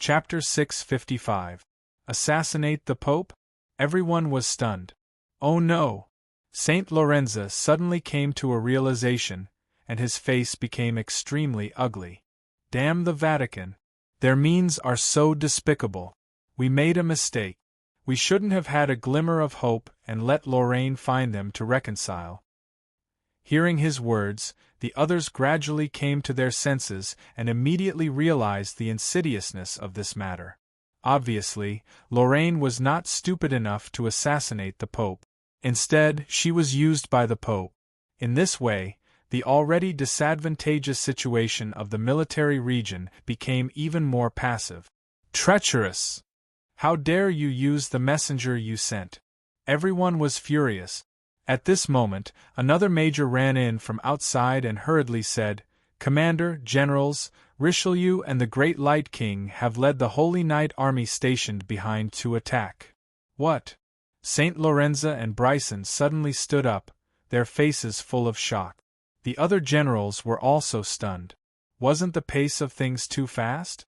Chapter 655. Assassinate the Pope? Everyone was stunned. Oh no! Saint Lorenzo suddenly came to a realization, and his face became extremely ugly. Damn the Vatican! Their means are so despicable. We made a mistake. We shouldn't have had a glimmer of hope and let Lorraine find them to reconcile. Hearing his words, the others gradually came to their senses and immediately realized the insidiousness of this matter. Obviously, Lorraine was not stupid enough to assassinate the Pope. Instead, she was used by the Pope. In this way, the already disadvantageous situation of the military region became even more passive. Treacherous! How dare you use the messenger you sent? Everyone was furious. At this moment, another major ran in from outside and hurriedly said, "Commander, generals, Richelieu and the Great Light King have led the Holy Knight army stationed behind to attack." What? Saint Lorenzo and Bryson suddenly stood up, their faces full of shock. The other generals were also stunned. Wasn't the pace of things too fast?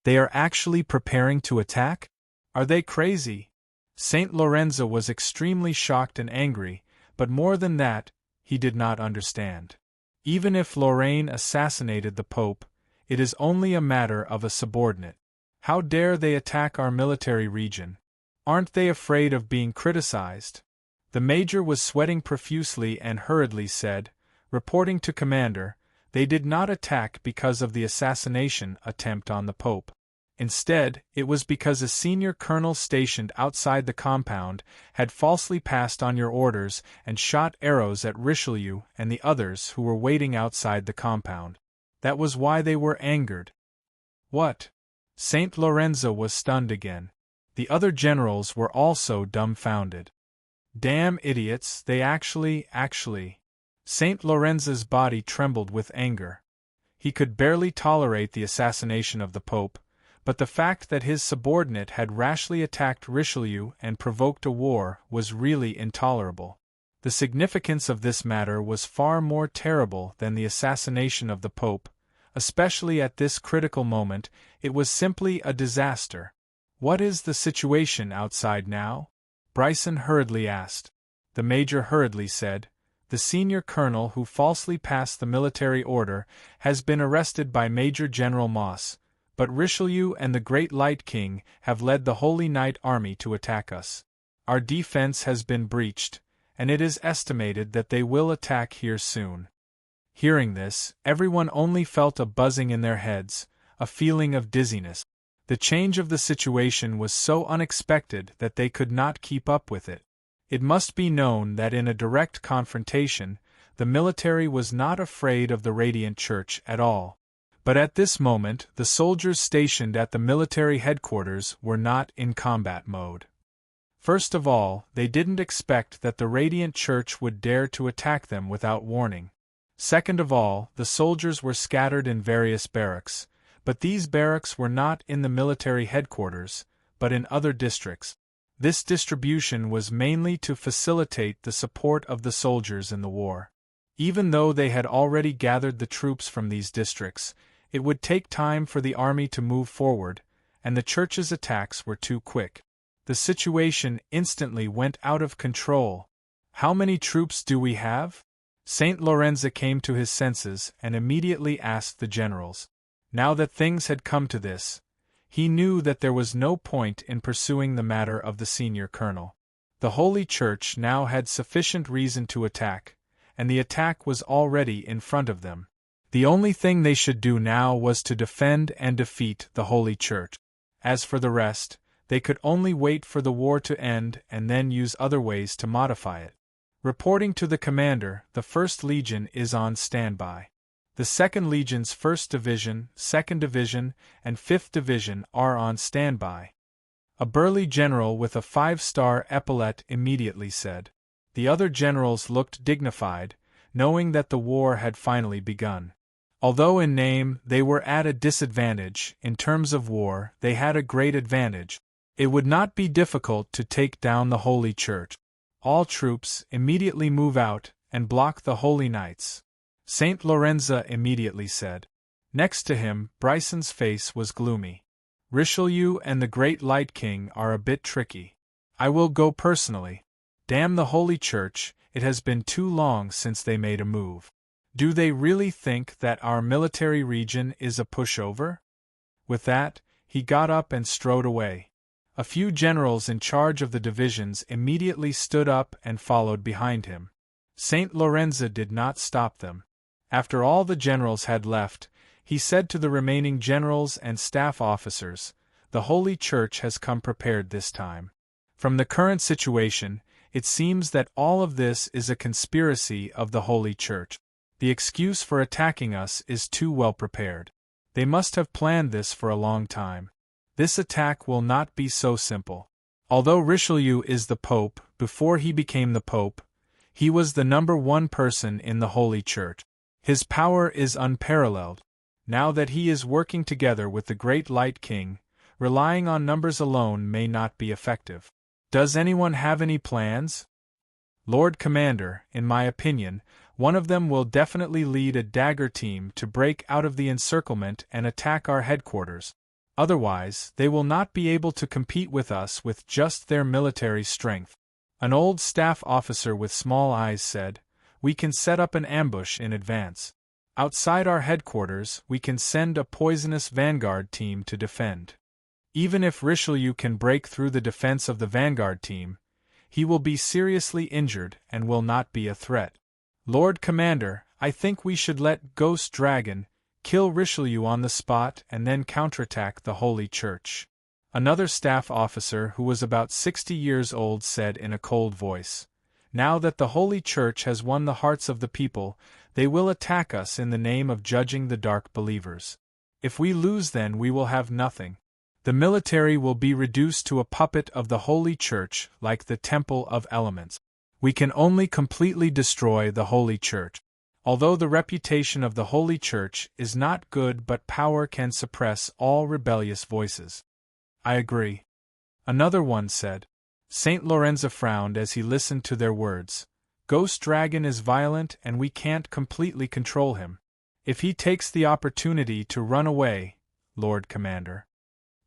They are actually preparing to attack? Are they crazy? Saint Lorenzo was extremely shocked and angry, but more than that, he did not understand. Even if Lorraine assassinated the Pope, it is only a matter of a subordinate. How dare they attack our military region? Aren't they afraid of being criticized? The major was sweating profusely and hurriedly said, reporting to Commander, they did not attack because of the assassination attempt on the Pope. Instead, it was because a senior colonel stationed outside the compound had falsely passed on your orders and shot arrows at Richelieu and the others who were waiting outside the compound. That was why they were angered. What? Saint Lorenzo was stunned again. The other generals were also dumbfounded. Damn idiots, they actually. Saint Lorenzo's body trembled with anger. He could barely tolerate the assassination of the Pope, but the fact that his subordinate had rashly attacked Richelieu and provoked a war was really intolerable. The significance of this matter was far more terrible than the assassination of the Pope, especially at this critical moment. It was simply a disaster. What is the situation outside now? Bryson hurriedly asked. The major hurriedly said, the senior colonel who falsely passed the military order has been arrested by Major General Moss, but Richelieu and the Great Light King have led the Holy Knight army to attack us. Our defense has been breached, and it is estimated that they will attack here soon. Hearing this, everyone only felt a buzzing in their heads, a feeling of dizziness. The change of the situation was so unexpected that they could not keep up with it. It must be known that in a direct confrontation, the military was not afraid of the Radiant Church at all. But at this moment, the soldiers stationed at the military headquarters were not in combat mode. First of all, they didn't expect that the Radiant Church would dare to attack them without warning. Second of all, the soldiers were scattered in various barracks, but these barracks were not in the military headquarters, but in other districts. This distribution was mainly to facilitate the support of the soldiers in the war. Even though they had already gathered the troops from these districts, it would take time for the army to move forward, and the church's attacks were too quick. The situation instantly went out of control. How many troops do we have? Saint Lorenzo came to his senses and immediately asked the generals. Now that things had come to this, he knew that there was no point in pursuing the matter of the senior colonel. The Holy Church now had sufficient reason to attack, and the attack was already in front of them. The only thing they should do now was to defend and defeat the Holy Church. As for the rest, they could only wait for the war to end and then use other ways to modify it. Reporting to the commander, the 1st Legion is on standby. The 2nd Legion's 1st Division, 2nd Division, and 5th Division are on standby. A burly general with a 5-star epaulet immediately said. The other generals looked dignified, knowing that the war had finally begun. Although in name they were at a disadvantage, in terms of war they had a great advantage. It would not be difficult to take down the Holy Church. All troops immediately move out and block the Holy Knights. Saint Lorenzo immediately said. Next to him, Bryson's face was gloomy. Richelieu and the Great Light King are a bit tricky. I will go personally. Damn the Holy Church, it has been too long since they made a move. Do they really think that our military region is a pushover? With that, he got up and strode away. A few generals in charge of the divisions immediately stood up and followed behind him. Saint Lorenzo did not stop them. After all the generals had left, he said to the remaining generals and staff officers, "The Holy Church has come prepared this time. From the current situation, it seems that all of this is a conspiracy of the Holy Church. The excuse for attacking us is too well prepared. They must have planned this for a long time. This attack will not be so simple. Although Richelieu is the Pope, before he became the Pope, he was the #1 person in the Holy Church. His power is unparalleled. Now that he is working together with the Great Light King, relying on numbers alone may not be effective. Does anyone have any plans? Lord Commander, in my opinion, one of them will definitely lead a dagger team to break out of the encirclement and attack our headquarters. Otherwise, they will not be able to compete with us with just their military strength." An old staff officer with small eyes said, "We can set up an ambush in advance. Outside our headquarters, we can send a poisonous vanguard team to defend. Even if Richelieu can break through the defense of the vanguard team, he will be seriously injured and will not be a threat. Lord Commander, I think we should let Ghost Dragon kill Richelieu on the spot and then counterattack the Holy Church." Another staff officer who was about 60 years old said in a cold voice, "Now that the Holy Church has won the hearts of the people, they will attack us in the name of judging the dark believers. If we lose, then we will have nothing. The military will be reduced to a puppet of the Holy Church, like the Temple of Elements. We can only completely destroy the Holy Church. Although the reputation of the Holy Church is not good, but power can suppress all rebellious voices." "I agree," another one said. Saint Lorenzo frowned as he listened to their words. "Ghost Dragon is violent and we can't completely control him. If he takes the opportunity to run away, Lord Commander."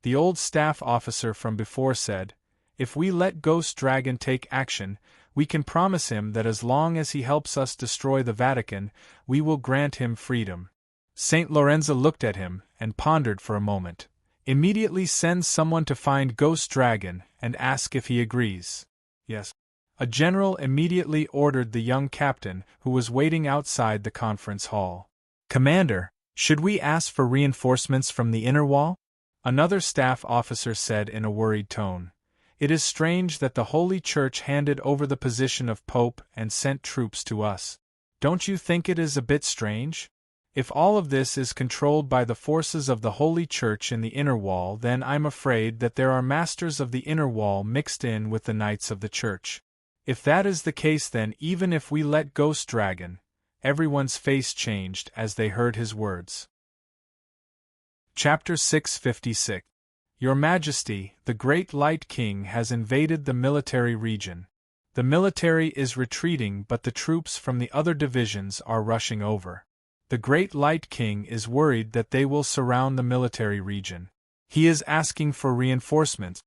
The old staff officer from before said, "If we let Ghost Dragon take action, we can promise him that as long as he helps us destroy the Vatican, we will grant him freedom." Saint Lorenzo looked at him and pondered for a moment. "Immediately send someone to find Ghost Dragon and ask if he agrees." "Yes." A general immediately ordered the young captain who was waiting outside the conference hall. "Commander, should we ask for reinforcements from the inner wall?" Another staff officer said in a worried tone. "It is strange that the Holy Church handed over the position of Pope and sent troops to us. Don't you think it is a bit strange? If all of this is controlled by the forces of the Holy Church in the inner wall, then I'm afraid that there are masters of the inner wall mixed in with the knights of the Church. If that is the case, then even if we let Ghost Dragon..." Everyone's face changed as they heard his words. Chapter 656. Your Majesty, the Great Light King has invaded the military region. The military is retreating, but the troops from the other divisions are rushing over. The Great Light King is worried that they will surround the military region. He is asking for reinforcements.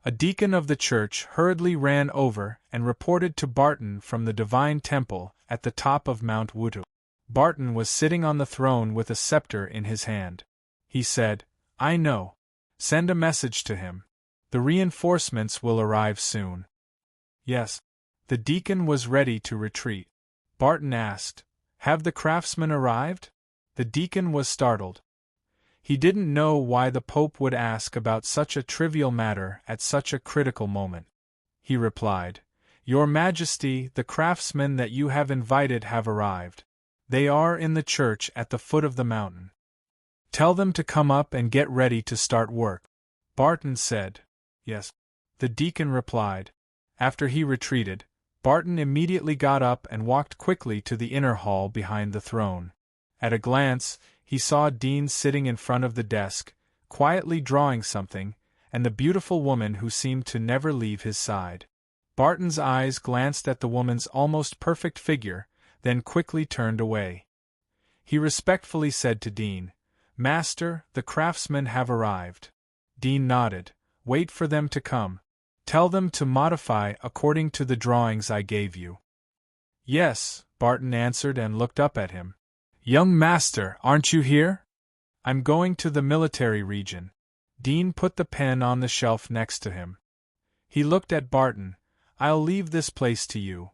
A deacon of the church hurriedly ran over and reported to Barton from the Divine Temple at the top of Mount Wutu. Barton was sitting on the throne with a scepter in his hand. He said, "I know. Send a message to him. The reinforcements will arrive soon." Yes. The deacon was ready to retreat. Barton asked, "Have the craftsmen arrived?" The deacon was startled. He didn't know why the Pope would ask about such a trivial matter at such a critical moment. He replied, "Your Majesty, the craftsmen that you have invited have arrived. They are in the church at the foot of the mountain. Tell them to come up and get ready to start work." Barton said, "Yes." The deacon replied. After he retreated, Barton immediately got up and walked quickly to the inner hall behind the throne. At a glance, he saw Dean sitting in front of the desk, quietly drawing something, and the beautiful woman who seemed to never leave his side. Barton's eyes glanced at the woman's almost perfect figure, then quickly turned away. He respectfully said to Dean, "Master, the craftsmen have arrived." Dean nodded. Wait for them to come. Tell them to modify according to the drawings I gave you. Yes, Barton answered and looked up at him. Young master, aren't you here? I'm going to the military region. Dean put the pen on the shelf next to him. He looked at Barton. I'll leave this place to you.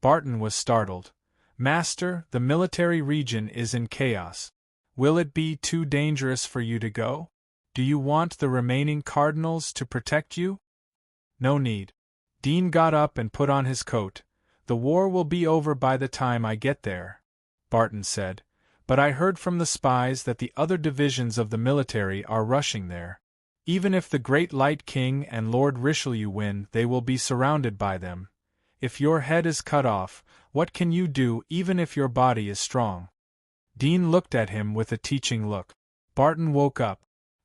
Barton was startled. Master, the military region is in chaos. Will it be too dangerous for you to go? Do you want the remaining cardinals to protect you? No need. Dean got up and put on his coat. The war will be over by the time I get there, Barton said, but I heard from the spies that the other divisions of the military are rushing there. Even if the Great Light King and Lord Richelieu win, they will be surrounded by them. If your head is cut off, what can you do even if your body is strong? Dean looked at him with a teaching look. Barton woke up.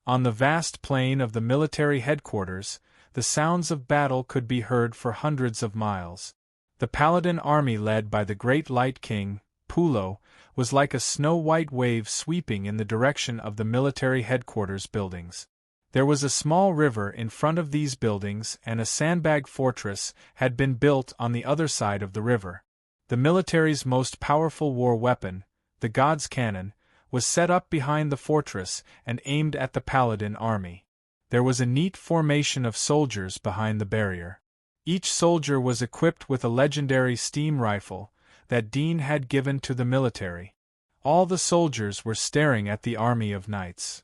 On the vast plain of the military headquarters, the sounds of battle could be heard for hundreds of miles. The Paladin army led by the Great Light King, Pulo, was like a snow-white wave sweeping in the direction of the military headquarters buildings. There was a small river in front of these buildings and a sandbag fortress had been built on the other side of the river. The military's most powerful war weapon, the God's Cannon, was set up behind the fortress and aimed at the Paladin army. There was a neat formation of soldiers behind the barrier. Each soldier was equipped with a legendary steam rifle that Dean had given to the military. All the soldiers were staring at the army of knights.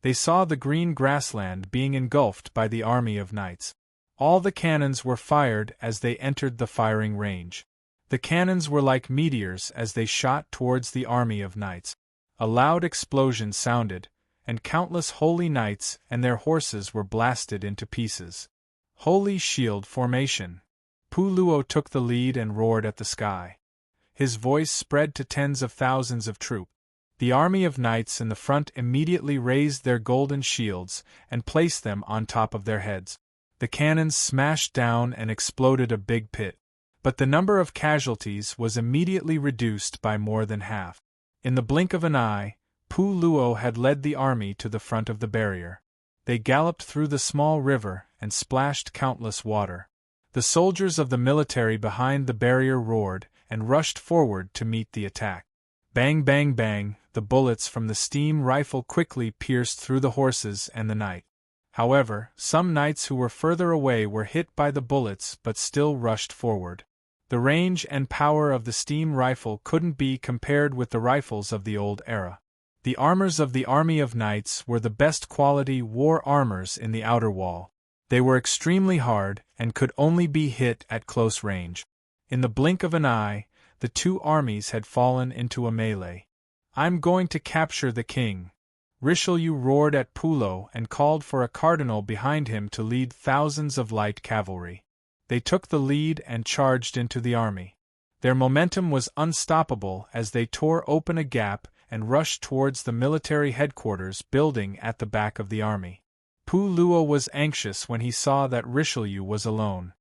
They saw the green grassland being engulfed by the army of knights. All the cannons were fired as they entered the firing range. The cannons were like meteors as they shot towards the army of knights. A loud explosion sounded, and countless holy knights and their horses were blasted into pieces. Holy shield formation. Pulo took the lead and roared at the sky. His voice spread to tens of thousands of troops. The army of knights in the front immediately raised their golden shields and placed them on top of their heads. The cannons smashed down and exploded a big pit. But the number of casualties was immediately reduced by more than half. In the blink of an eye, Pulo had led the army to the front of the barrier. They galloped through the small river and splashed countless water. The soldiers of the military behind the barrier roared and rushed forward to meet the attack. Bang, bang, bang, the bullets from the steam rifle quickly pierced through the horses and the knight. However, some knights who were further away were hit by the bullets but still rushed forward. The range and power of the steam rifle couldn't be compared with the rifles of the old era. The armors of the army of knights were the best quality war armors in the outer wall. They were extremely hard and could only be hit at close range. In the blink of an eye, the two armies had fallen into a melee. I'm going to capture the king. Richelieu roared at Pulo and called for a cardinal behind him to lead thousands of light cavalry. They took the lead and charged into the army. Their momentum was unstoppable as they tore open a gap and rushed towards the military headquarters building at the back of the army. Pulo was anxious when he saw that Richelieu was alone.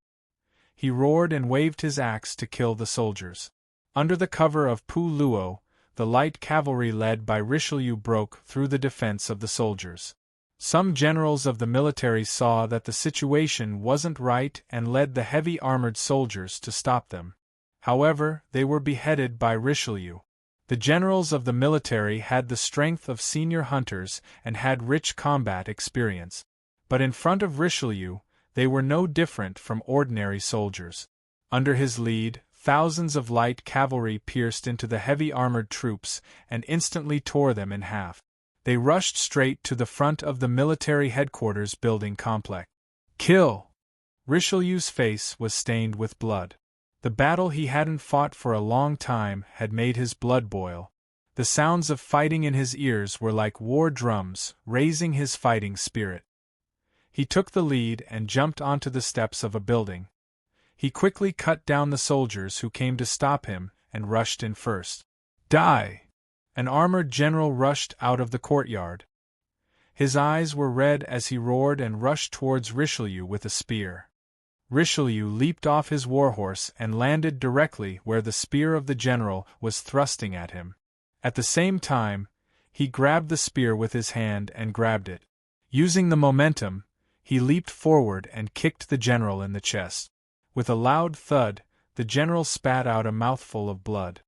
He roared and waved his axe to kill the soldiers. Under the cover of Pulo, the light cavalry led by Richelieu broke through the defense of the soldiers. Some generals of the military saw that the situation wasn't right and led the heavy armored soldiers to stop them. However, they were beheaded by Richelieu. The generals of the military had the strength of senior hunters and had rich combat experience. But in front of Richelieu, they were no different from ordinary soldiers. Under his lead, thousands of light cavalry pierced into the heavy armored troops and instantly tore them in half. They rushed straight to the front of the military headquarters building complex. Kill! Richelieu's face was stained with blood. The battle he hadn't fought for a long time had made his blood boil. The sounds of fighting in his ears were like war drums, raising his fighting spirit. He took the lead and jumped onto the steps of a building. He quickly cut down the soldiers who came to stop him and rushed in first. Die! An armored general rushed out of the courtyard. His eyes were red as he roared and rushed towards Richelieu with a spear. Richelieu leaped off his warhorse and landed directly where the spear of the general was thrusting at him. At the same time, he grabbed the spear with his hand and grabbed it. Using the momentum, he leaped forward and kicked the general in the chest. With a loud thud, the general spat out a mouthful of blood.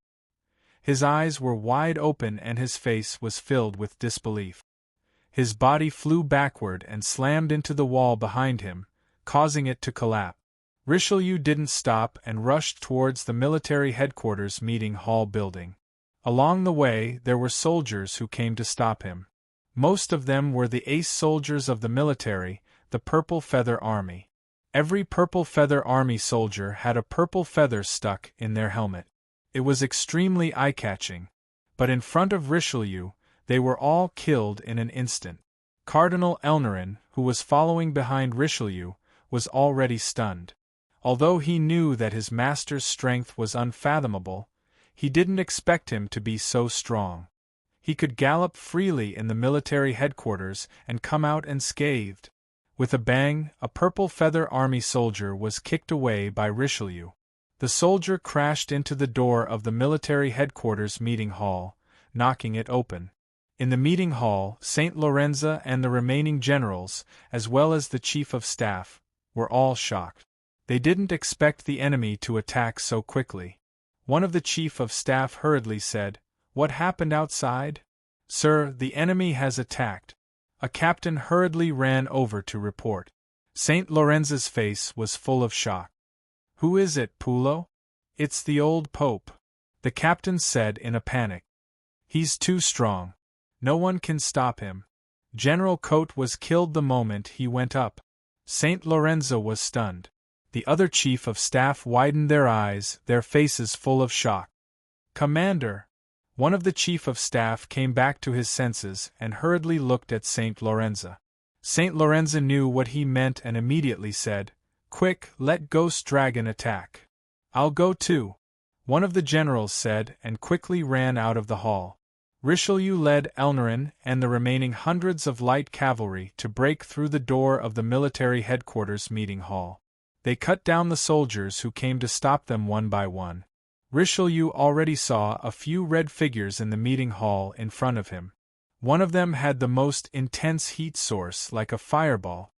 His eyes were wide open and his face was filled with disbelief. His body flew backward and slammed into the wall behind him, causing it to collapse. Richelieu didn't stop and rushed towards the military headquarters meeting hall building. Along the way, there were soldiers who came to stop him. Most of them were the ace soldiers of the military, the Purple Feather Army. Every Purple Feather Army soldier had a purple feather stuck in their helmet. It was extremely eye-catching. But in front of Richelieu, they were all killed in an instant. Cardinal Elnarin, who was following behind Richelieu, was already stunned. Although he knew that his master's strength was unfathomable, he didn't expect him to be so strong. He could gallop freely in the military headquarters and come out unscathed. With a bang, a Purple Feather Army soldier was kicked away by Richelieu. The soldier crashed into the door of the military headquarters meeting hall, knocking it open. In the meeting hall, Saint Lorenzo and the remaining generals, as well as the chief of staff, were all shocked. They didn't expect the enemy to attack so quickly. One of the chief of staff hurriedly said, "What happened outside?" "Sir, the enemy has attacked." A captain hurriedly ran over to report. Saint Lorenzo's face was full of shock. "Who is it, Pullo?" "It's the old Pope," the captain said in a panic. "He's too strong. No one can stop him. General Cote was killed the moment he went up." Saint Lorenzo was stunned. The other chief of staff widened their eyes, their faces full of shock. "Commander!" One of the chief of staff came back to his senses and hurriedly looked at Saint Lorenzo. Saint Lorenzo knew what he meant and immediately said, "Quick, let Ghost Dragon attack." "I'll go too," one of the generals said and quickly ran out of the hall. Richelieu led Elnarin and the remaining hundreds of light cavalry to break through the door of the military headquarters meeting hall. They cut down the soldiers who came to stop them one by one. Richelieu already saw a few red figures in the meeting hall in front of him. One of them had the most intense heat source like a fireball.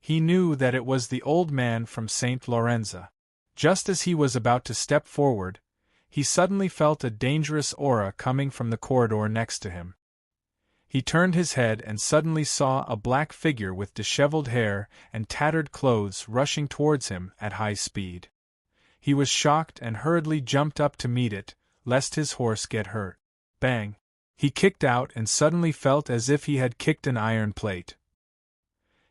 He knew that it was the old man from Saint Lorenzo. Just as he was about to step forward, he suddenly felt a dangerous aura coming from the corridor next to him. He turned his head and suddenly saw a black figure with disheveled hair and tattered clothes rushing towards him at high speed. He was shocked and hurriedly jumped up to meet it, lest his horse get hurt. Bang! He kicked out and suddenly felt as if he had kicked an iron plate.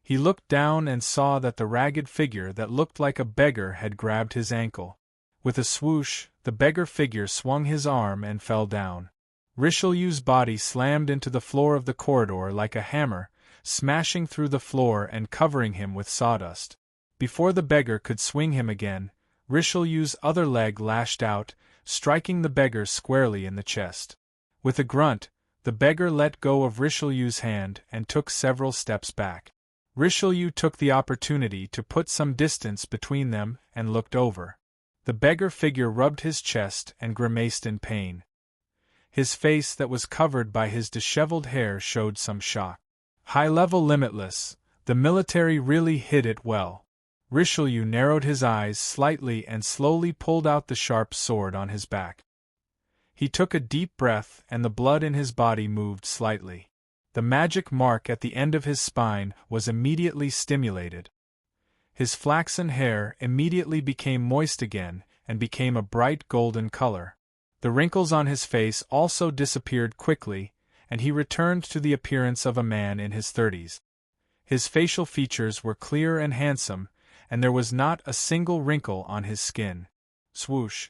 He looked down and saw that the ragged figure that looked like a beggar had grabbed his ankle. With a swoosh, the beggar figure swung his arm and fell down. Richelieu's body slammed into the floor of the corridor like a hammer, smashing through the floor and covering him with sawdust. Before the beggar could swing him again, Richelieu's other leg lashed out, striking the beggar squarely in the chest. With a grunt, the beggar let go of Richelieu's hand and took several steps back. Richelieu took the opportunity to put some distance between them and looked over. The beggar figure rubbed his chest and grimaced in pain. His face that was covered by his disheveled hair showed some shock. High-level limitless, the military really hid it well. Richelieu narrowed his eyes slightly and slowly pulled out the sharp sword on his back. He took a deep breath and the blood in his body moved slightly. The magic mark at the end of his spine was immediately stimulated. His flaxen hair immediately became moist again and became a bright golden color. The wrinkles on his face also disappeared quickly, and he returned to the appearance of a man in his 30s. His facial features were clear and handsome, and there was not a single wrinkle on his skin. Swoosh!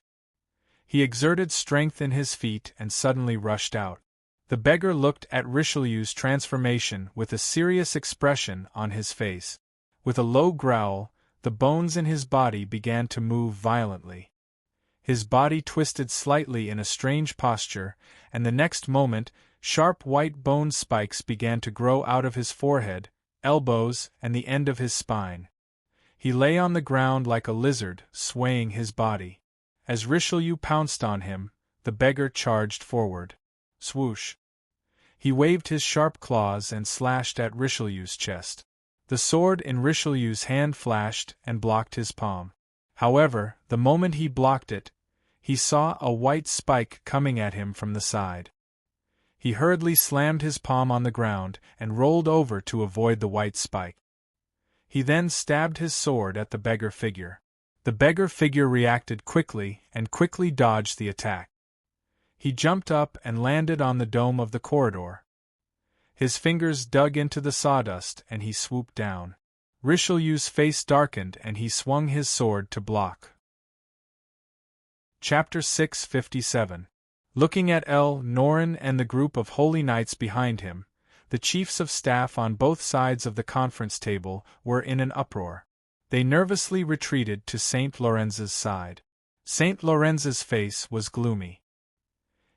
He exerted strength in his feet and suddenly rushed out. The beggar looked at Richelieu's transformation with a serious expression on his face. With a low growl, the bones in his body began to move violently. His body twisted slightly in a strange posture, and the next moment, sharp white bone spikes began to grow out of his forehead, elbows, and the end of his spine. He lay on the ground like a lizard, swaying his body. As Richelieu pounced on him, the beggar charged forward. Swoosh! He waved his sharp claws and slashed at Richelieu's chest. The sword in Richelieu's hand flashed and blocked his palm. However, the moment he blocked it, he saw a white spike coming at him from the side. He hurriedly slammed his palm on the ground and rolled over to avoid the white spike. He then stabbed his sword at the beggar figure. The beggar figure reacted quickly and quickly dodged the attack. He jumped up and landed on the dome of the corridor. His fingers dug into the sawdust and he swooped down. Richelieu's face darkened and he swung his sword to block. Chapter 657. Looking at Norin and the group of holy knights behind him, the chiefs of staff on both sides of the conference table were in an uproar. They nervously retreated to Saint Lorenz's side. Saint Lorenz's face was gloomy.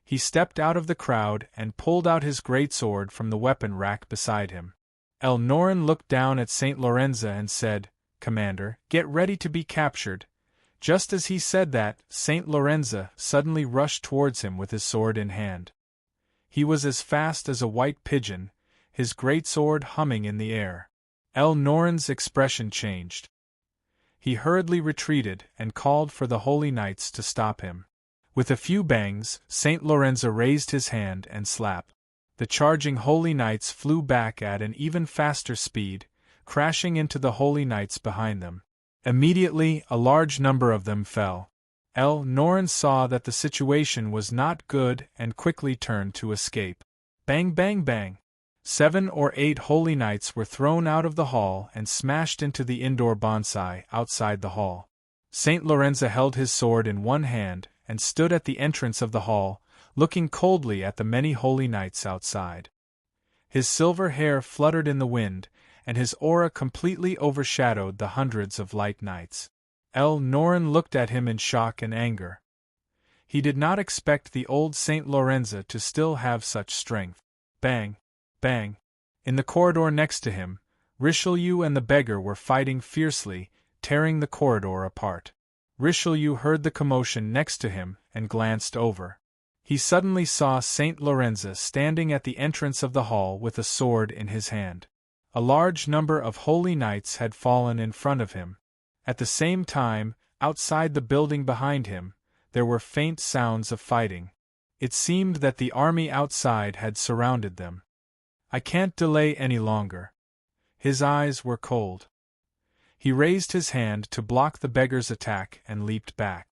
He stepped out of the crowd and pulled out his greatsword from the weapon rack beside him. Norin looked down at Saint Lorenza and said, "Commander, get ready to be captured." Just as he said that, Saint Lorenza suddenly rushed towards him with his sword in hand. He was as fast as a white pigeon, his greatsword humming in the air. Norin's expression changed. He hurriedly retreated and called for the holy knights to stop him. With a few bangs, Saint Lorenza raised his hand and slapped. The charging holy knights flew back at an even faster speed, crashing into the holy knights behind them. Immediately, a large number of them fell. Norin saw that the situation was not good and quickly turned to escape. Bang bang bang! 7 or 8 holy knights were thrown out of the hall and smashed into the indoor bonsai outside the hall. Saint Lorenza held his sword in one hand and stood at the entrance of the hall, looking coldly at the many holy knights outside. His silver hair fluttered in the wind, and his aura completely overshadowed the hundreds of light knights. Norin looked at him in shock and anger. He did not expect the old Saint Lorenza to still have such strength. Bang! Bang! In the corridor next to him, Richelieu and the beggar were fighting fiercely, tearing the corridor apart. Richelieu heard the commotion next to him and glanced over. He suddenly saw Saint Lorenza standing at the entrance of the hall with a sword in his hand. A large number of holy knights had fallen in front of him. At the same time, outside the building behind him, there were faint sounds of fighting. It seemed that the army outside had surrounded them. "I can't delay any longer." His eyes were cold. He raised his hand to block the beggar's attack and leaped back.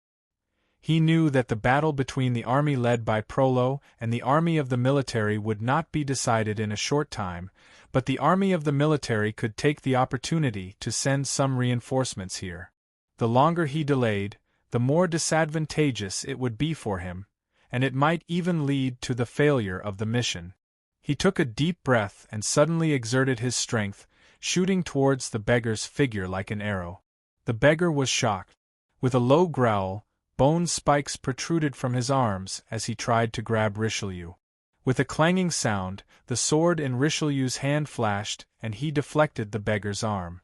He knew that the battle between the army led by Prolo and the army of the military would not be decided in a short time, but the army of the military could take the opportunity to send some reinforcements here. The longer he delayed, the more disadvantageous it would be for him, and it might even lead to the failure of the mission. He took a deep breath and suddenly exerted his strength, shooting towards the beggar's figure like an arrow. The beggar was shocked. With a low growl, bone spikes protruded from his arms as he tried to grab Richelieu. With a clanging sound, the sword in Richelieu's hand flashed and he deflected the beggar's arm.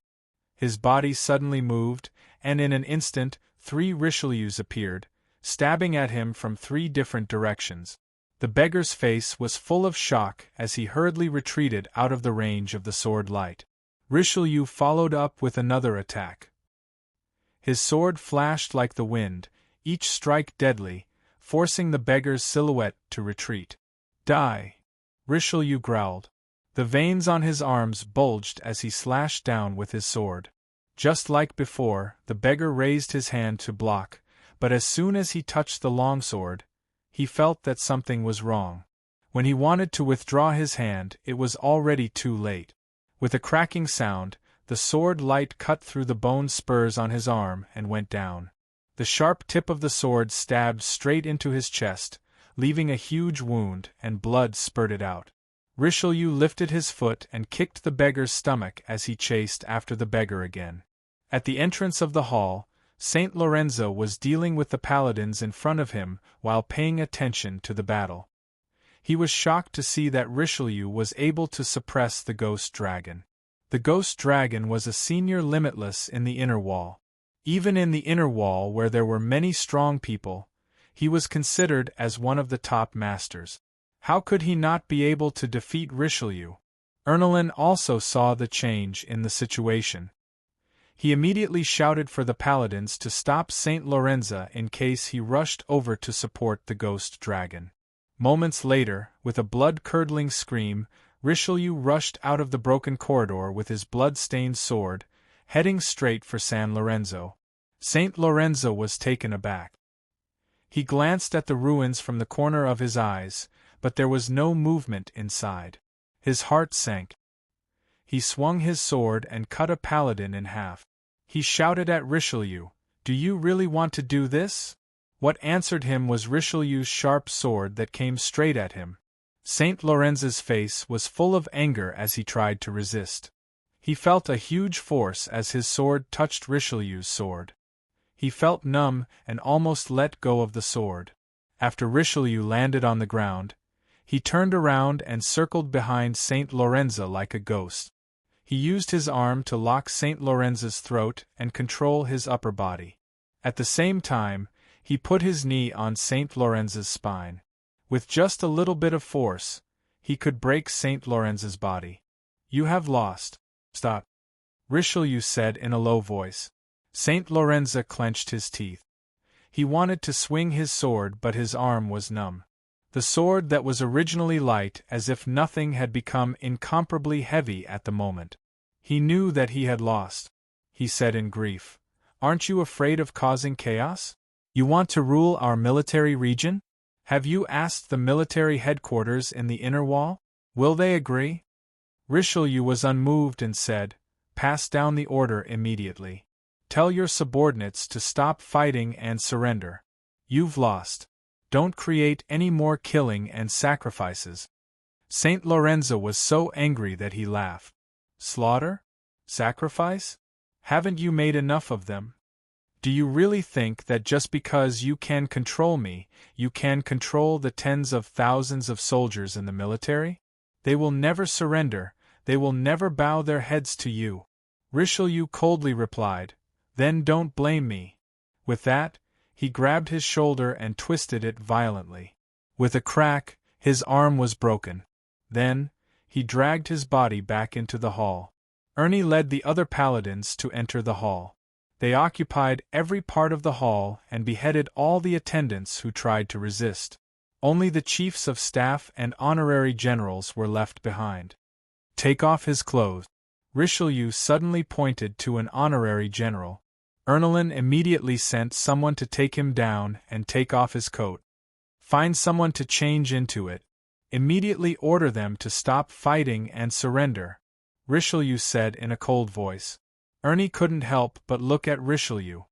His body suddenly moved, and in an instant, 3 Richelieus appeared, stabbing at him from 3 different directions. The beggar's face was full of shock as he hurriedly retreated out of the range of the sword light. Richelieu followed up with another attack. His sword flashed like the wind, each strike deadly, forcing the beggar's silhouette to retreat. "Die!" Richelieu growled. The veins on his arms bulged as he slashed down with his sword. Just like before, the beggar raised his hand to block, but as soon as he touched the longsword, he felt that something was wrong. When he wanted to withdraw his hand, it was already too late. With a cracking sound, the sword light cut through the bone spurs on his arm and went down. The sharp tip of the sword stabbed straight into his chest, leaving a huge wound, and blood spurted out. Richelieu lifted his foot and kicked the beggar's stomach as he chased after the beggar again. At the entrance of the hall, Saint Lorenzo was dealing with the paladins in front of him while paying attention to the battle. He was shocked to see that Richelieu was able to suppress the ghost dragon. The ghost dragon was a senior limitless in the inner wall. Even in the inner wall, where there were many strong people, he was considered as one of the top masters. How could he not be able to defeat Richelieu? Ernelin also saw the change in the situation. He immediately shouted for the paladins to stop Saint Lorenza in case he rushed over to support the ghost dragon. Moments later, with a blood-curdling scream, Richelieu rushed out of the broken corridor with his blood-stained sword, heading straight for San Lorenzo. Saint Lorenzo was taken aback. He glanced at the ruins from the corner of his eyes, but there was no movement inside. His heart sank. He swung his sword and cut a paladin in half. He shouted at Richelieu, "Do you really want to do this?" What answered him was Richelieu's sharp sword that came straight at him. Saint Lorenzo's face was full of anger as he tried to resist. He felt a huge force as his sword touched Richelieu's sword. He felt numb and almost let go of the sword. After Richelieu landed on the ground, he turned around and circled behind Saint Lorenzo like a ghost. He used his arm to lock Saint Lorenzo's throat and control his upper body. At the same time, he put his knee on Saint Lorenzo's spine. With just a little bit of force, he could break Saint Lorenzo's body. "You have lost." "Stop," Richelieu said in a low voice. Saint Lorenzo clenched his teeth. He wanted to swing his sword, but his arm was numb. The sword that was originally light as if nothing had become incomparably heavy at the moment. He knew that he had lost. He said in grief, "Aren't you afraid of causing chaos? You want to rule our military region? Have you asked the military headquarters in the inner wall? Will they agree?" Richelieu was unmoved and said, "Pass down the order immediately. Tell your subordinates to stop fighting and surrender. You've lost. Don't create any more killing and sacrifices." Saint Lorenzo was so angry that he laughed. "Slaughter? Sacrifice? Haven't you made enough of them? Do you really think that just because you can control me, you can control the tens of thousands of soldiers in the military? They will never surrender, they will never bow their heads to you." Richelieu coldly replied, "Then don't blame me." With that, he grabbed his shoulder and twisted it violently. With a crack, his arm was broken. Then, he dragged his body back into the hall. Ernie led the other paladins to enter the hall. They occupied every part of the hall and beheaded all the attendants who tried to resist. Only the chiefs of staff and honorary generals were left behind. "Take off his clothes." Richelieu suddenly pointed to an honorary general. Ernelin immediately sent someone to take him down and take off his coat. "Find someone to change into it. Immediately order them to stop fighting and surrender," Richelieu said in a cold voice. Ernie couldn't help but look at Richelieu.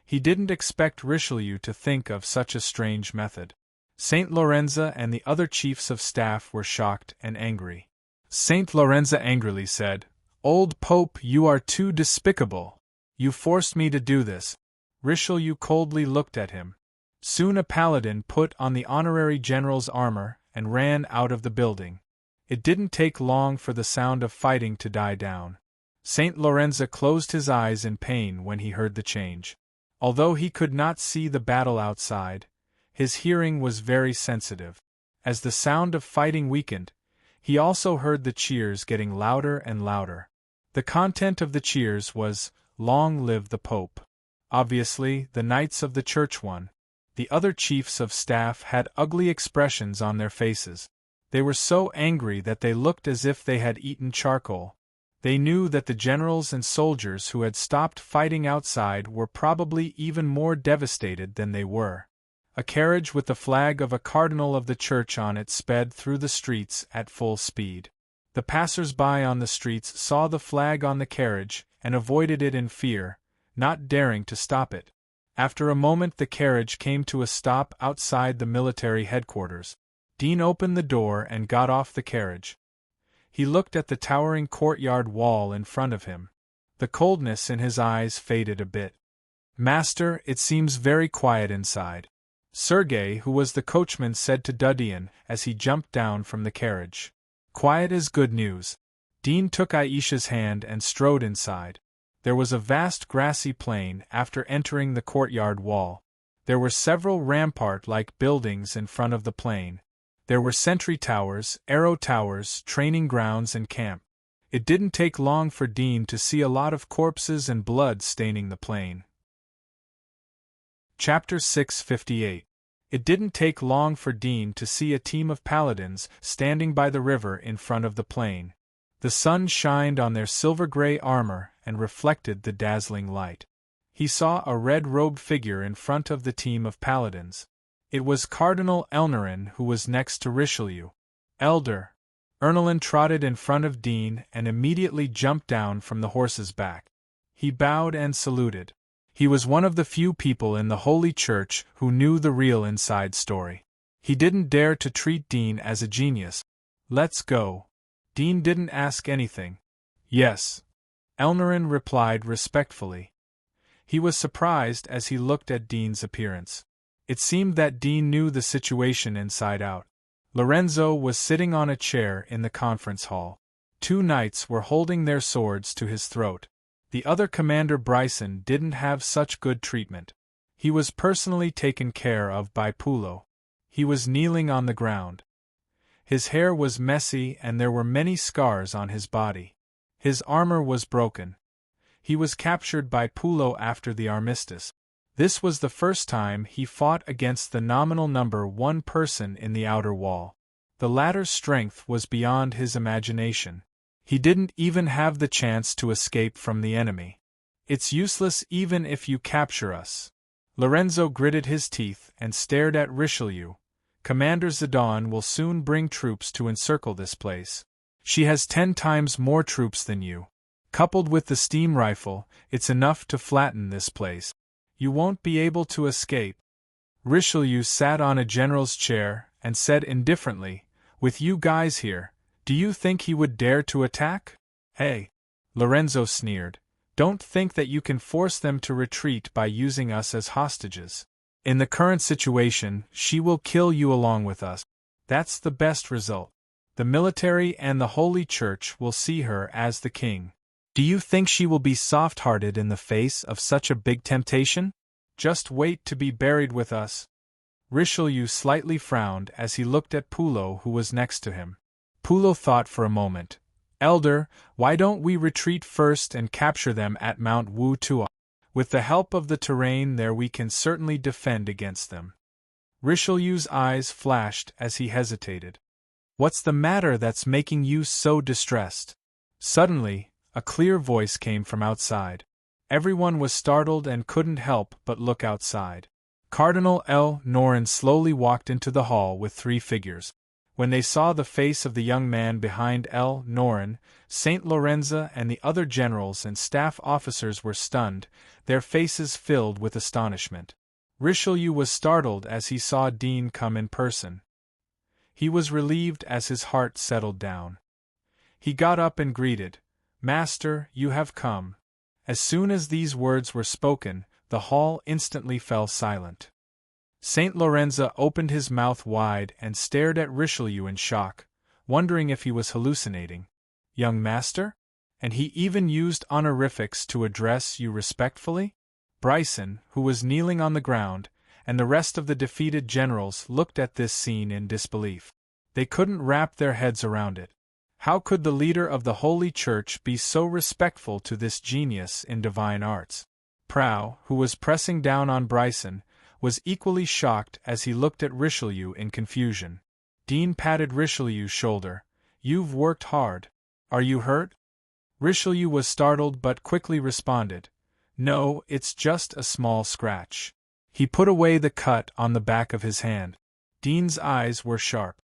He didn't expect Richelieu to think of such a strange method. Saint Lorenzo and the other chiefs of staff were shocked and angry. Saint Lorenzo angrily said, "Old Pope, you are too despicable. You forced me to do this." Richelieu coldly looked at him. Soon a paladin put on the honorary general's armor and ran out of the building. It didn't take long for the sound of fighting to die down. Saint Lorenzo closed his eyes in pain when he heard the change. Although he could not see the battle outside, his hearing was very sensitive. As the sound of fighting weakened, he also heard the cheers getting louder and louder. The content of the cheers was, "Long live the Pope." Obviously, the knights of the Church won. The other chiefs of staff had ugly expressions on their faces. They were so angry that they looked as if they had eaten charcoal. They knew that the generals and soldiers who had stopped fighting outside were probably even more devastated than they were. A carriage with the flag of a cardinal of the church on it sped through the streets at full speed. The passers-by on the streets saw the flag on the carriage and avoided it in fear, not daring to stop it. After a moment the carriage came to a stop outside the military headquarters. Dean opened the door and got off the carriage. He looked at the towering courtyard wall in front of him. The coldness in his eyes faded a bit. "Master, it seems very quiet inside," Sergei, who was the coachman, said to Dudian as he jumped down from the carriage. "Quiet is good news." Dean took Aisha's hand and strode inside. There was a vast grassy plain after entering the courtyard wall. There were several rampart-like buildings in front of the plain. There were sentry towers, arrow towers, training grounds, and camp. It didn't take long for Dean to see a lot of corpses and blood staining the plain. Chapter 658. It didn't take long for Dean to see a team of paladins standing by the river in front of the plain. The sun shined on their silver-gray armor and reflected the dazzling light. He saw a red-robed figure in front of the team of paladins. It was Cardinal Elnarin, who was next to Richelieu. Elder. Ernelin trotted in front of Dean and immediately jumped down from the horse's back. He bowed and saluted. He was one of the few people in the Holy Church who knew the real inside story. He didn't dare to treat Dean as a genius. "Let's go." Dean didn't ask anything. "Yes," Elnarin replied respectfully. He was surprised as he looked at Dean's appearance. It seemed that Dean knew the situation inside out. Lorenzo was sitting on a chair in the conference hall. 2 knights were holding their swords to his throat. The other commander, Bryson, didn't have such good treatment. He was personally taken care of by Pulo. He was kneeling on the ground. His hair was messy and there were many scars on his body. His armor was broken. He was captured by Pulo after the armistice. This was the first time he fought against the nominal number 1 person in the outer wall. The latter's strength was beyond his imagination. He didn't even have the chance to escape from the enemy. "It's useless even if you capture us." Lorenzo gritted his teeth and stared at Richelieu. "Commander Zidane will soon bring troops to encircle this place. She has 10 times more troops than you. Coupled with the steam rifle, it's enough to flatten this place. You won't be able to escape." Richelieu sat on a general's chair and said indifferently, "With you guys here, do you think he would dare to attack?" "Hey," Lorenzo sneered, "don't think that you can force them to retreat by using us as hostages. In the current situation, she will kill you along with us. That's the best result. The military and the Holy Church will see her as the king. Do you think she will be soft-hearted in the face of such a big temptation? Just wait to be buried with us." Richelieu slightly frowned as he looked at Pulo, who was next to him. Pulo thought for a moment. "Elder, why don't we retreat first and capture them at Mount Wu Tua? With the help of the terrain there we can certainly defend against them." Richelieu's eyes flashed as he hesitated. "What's the matter that's making you so distressed?" Suddenly, a clear voice came from outside. Everyone was startled and couldn't help but look outside. Cardinal Elnarin slowly walked into the hall with 3 figures. When they saw the face of the young man behind Elnarin, Saint Lorenzo and the other generals and staff officers were stunned, their faces filled with astonishment. Richelieu was startled as he saw Dean come in person. He was relieved as his heart settled down. He got up and greeted, "Master, you have come." As soon as these words were spoken, the hall instantly fell silent. Saint Lorenzo opened his mouth wide and stared at Richelieu in shock, wondering if he was hallucinating. "Young master? And he even used honorifics to address you respectfully?" Bryson, who was kneeling on the ground, and the rest of the defeated generals looked at this scene in disbelief. They couldn't wrap their heads around it. How could the leader of the Holy Church be so respectful to this genius in divine arts? Prow, who was pressing down on Bryson, was equally shocked as he looked at Richelieu in confusion. Dean patted Richelieu's shoulder. "You've worked hard. Are you hurt?" Richelieu was startled but quickly responded, "No, it's just a small scratch." He put away the cut on the back of his hand. Dean's eyes were sharp.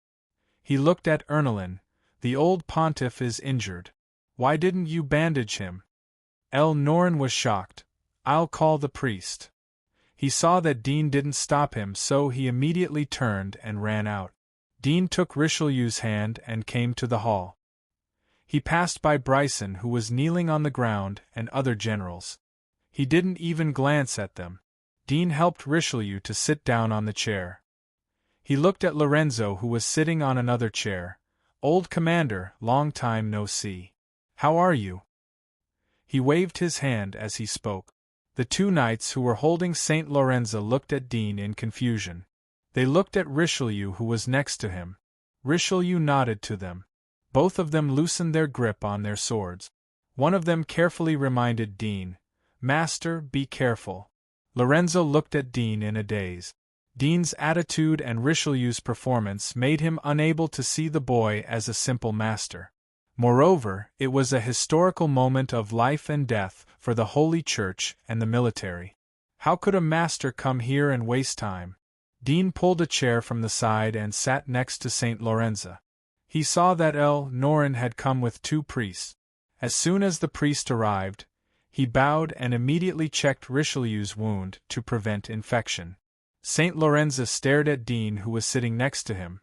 He looked at Ernelin. "The old pontiff is injured. Why didn't you bandage him?" Elnarin was shocked. "I'll call the priest." He saw that Dean didn't stop him, so he immediately turned and ran out. Dean took Richelieu's hand and came to the hall. He passed by Bryson, who was kneeling on the ground, and other generals. He didn't even glance at them. Dean helped Richelieu to sit down on the chair. He looked at Lorenzo, who was sitting on another chair. "Old commander, long time no see. How are you?" He waved his hand as he spoke. The 2 knights who were holding Saint Lorenzo looked at Dean in confusion. They looked at Richelieu, who was next to him. Richelieu nodded to them. Both of them loosened their grip on their swords. One of them carefully reminded Dean, "Master, be careful." Lorenzo looked at Dean in a daze. Dean's attitude and Richelieu's performance made him unable to see the boy as a simple master. Moreover, it was a historical moment of life and death for the Holy Church and the military. How could a master come here and waste time? Dean pulled a chair from the side and sat next to St. Lorenzo. He saw that El Norin had come with 2 priests. As soon as the priest arrived, he bowed and immediately checked Richelieu's wound to prevent infection. St. Lorenzo stared at Dean, who was sitting next to him.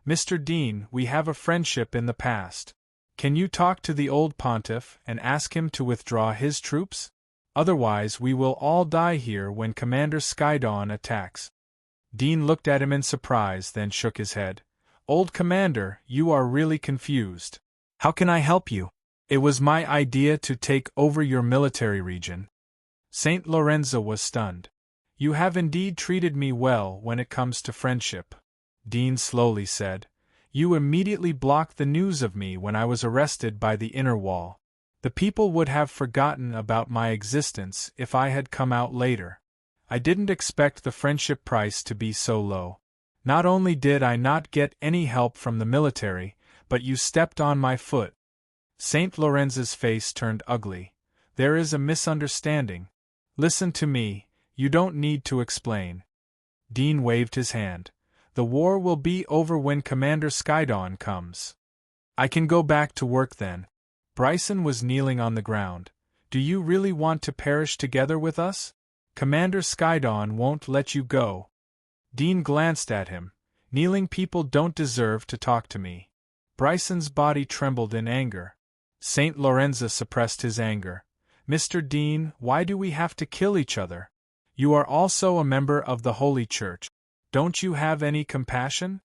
"Mr. Dean, we have a friendship in the past. Can you talk to the old pontiff and ask him to withdraw his troops? Otherwise we will all die here when Commander Skydon attacks." Dean looked at him in surprise, then shook his head. "Old Commander, you are really confused. How can I help you? It was my idea to take over your military region." St. Lorenzo was stunned. "You have indeed treated me well when it comes to friendship," Dean slowly said. "You immediately blocked the news of me when I was arrested by the inner wall. The people would have forgotten about my existence if I had come out later. I didn't expect the friendship price to be so low. Not only did I not get any help from the military, but you stepped on my foot." St. Lorenzo's face turned ugly. "There is a misunderstanding. Listen to me. You don't need to explain." Dean waved his hand. "The war will be over when Commander Skydon comes. I can go back to work then." Bryson was kneeling on the ground. "Do you really want to perish together with us? Commander Skydon won't let you go." Dean glanced at him. "Kneeling people don't deserve to talk to me." Bryson's body trembled in anger. St. Lorenzo suppressed his anger. "Mr. Dean, why do we have to kill each other? You are also a member of the Holy Church. Don't you have any compassion?"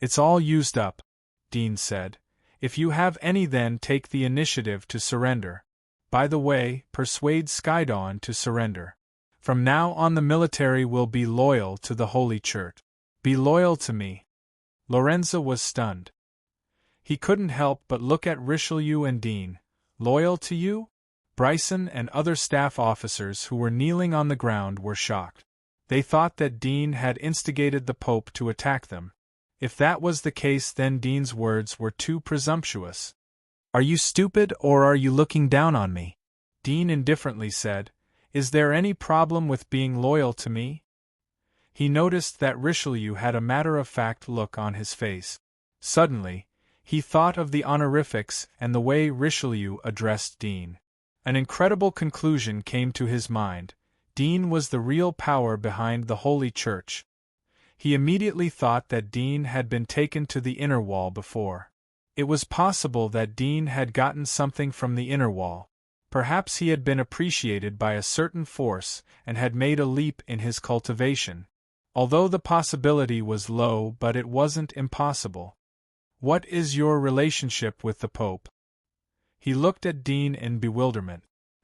"It's all used up," Dean said. "If you have any, then take the initiative to surrender. By the way, persuade Skydon to surrender. From now on the military will be loyal to the Holy Church. Be loyal to me." Lorenzo was stunned. He couldn't help but look at Richelieu and Dean. "Loyal to you?" Bryson and other staff officers who were kneeling on the ground were shocked. They thought that Dean had instigated the Pope to attack them. If that was the case, then Dean's words were too presumptuous. "Are you stupid, or are you looking down on me?" Dean indifferently said. "Is there any problem with being loyal to me?" He noticed that Richelieu had a matter-of-fact look on his face. Suddenly, he thought of the honorifics and the way Richelieu addressed Dean. An incredible conclusion came to his mind. Dean was the real power behind the Holy Church. He immediately thought that Dean had been taken to the inner wall before. It was possible that Dean had gotten something from the inner wall. Perhaps he had been appreciated by a certain force and had made a leap in his cultivation. Although the possibility was low, but it wasn't impossible. "What is your relationship with the Pope?" He looked at Dean in bewilderment.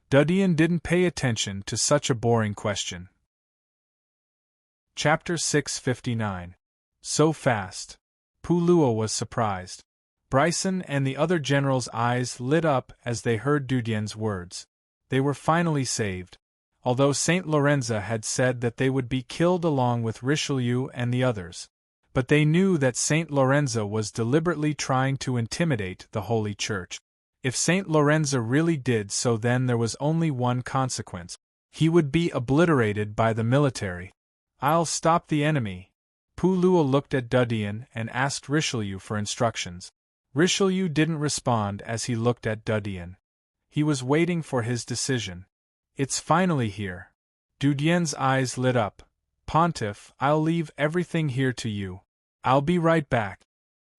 Dudien didn't pay attention to such a boring question. Chapter 659. So fast. Puluo was surprised. Bryson and the other generals' eyes lit up as they heard Dudien's words. They were finally saved. Although St. Lorenzo had said that they would be killed along with Richelieu and the others. But they knew that St. Lorenzo was deliberately trying to intimidate the Holy Church. If St. Lorenzo really did so, then there was only one consequence. He would be obliterated by the military. "I'll stop the enemy." Puluo looked at Dudien and asked Richelieu for instructions. Richelieu didn't respond as he looked at Dudien. He was waiting for his decision. "It's finally here." Dudien's eyes lit up. "Pontiff, I'll leave everything here to you. I'll be right back."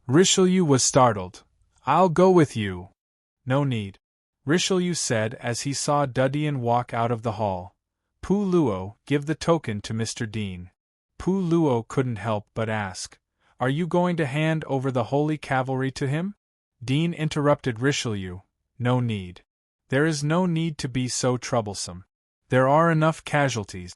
Richelieu was startled. "I'll go with you." "No need," Richelieu said as he saw Dudien walk out of the hall. "Puluo, give the token to Mr. Dean." Puluo couldn't help but ask, "Are you going to hand over the Holy Cavalry to him?" Dean interrupted Richelieu. "No need. There is no need to be so troublesome. There are enough casualties."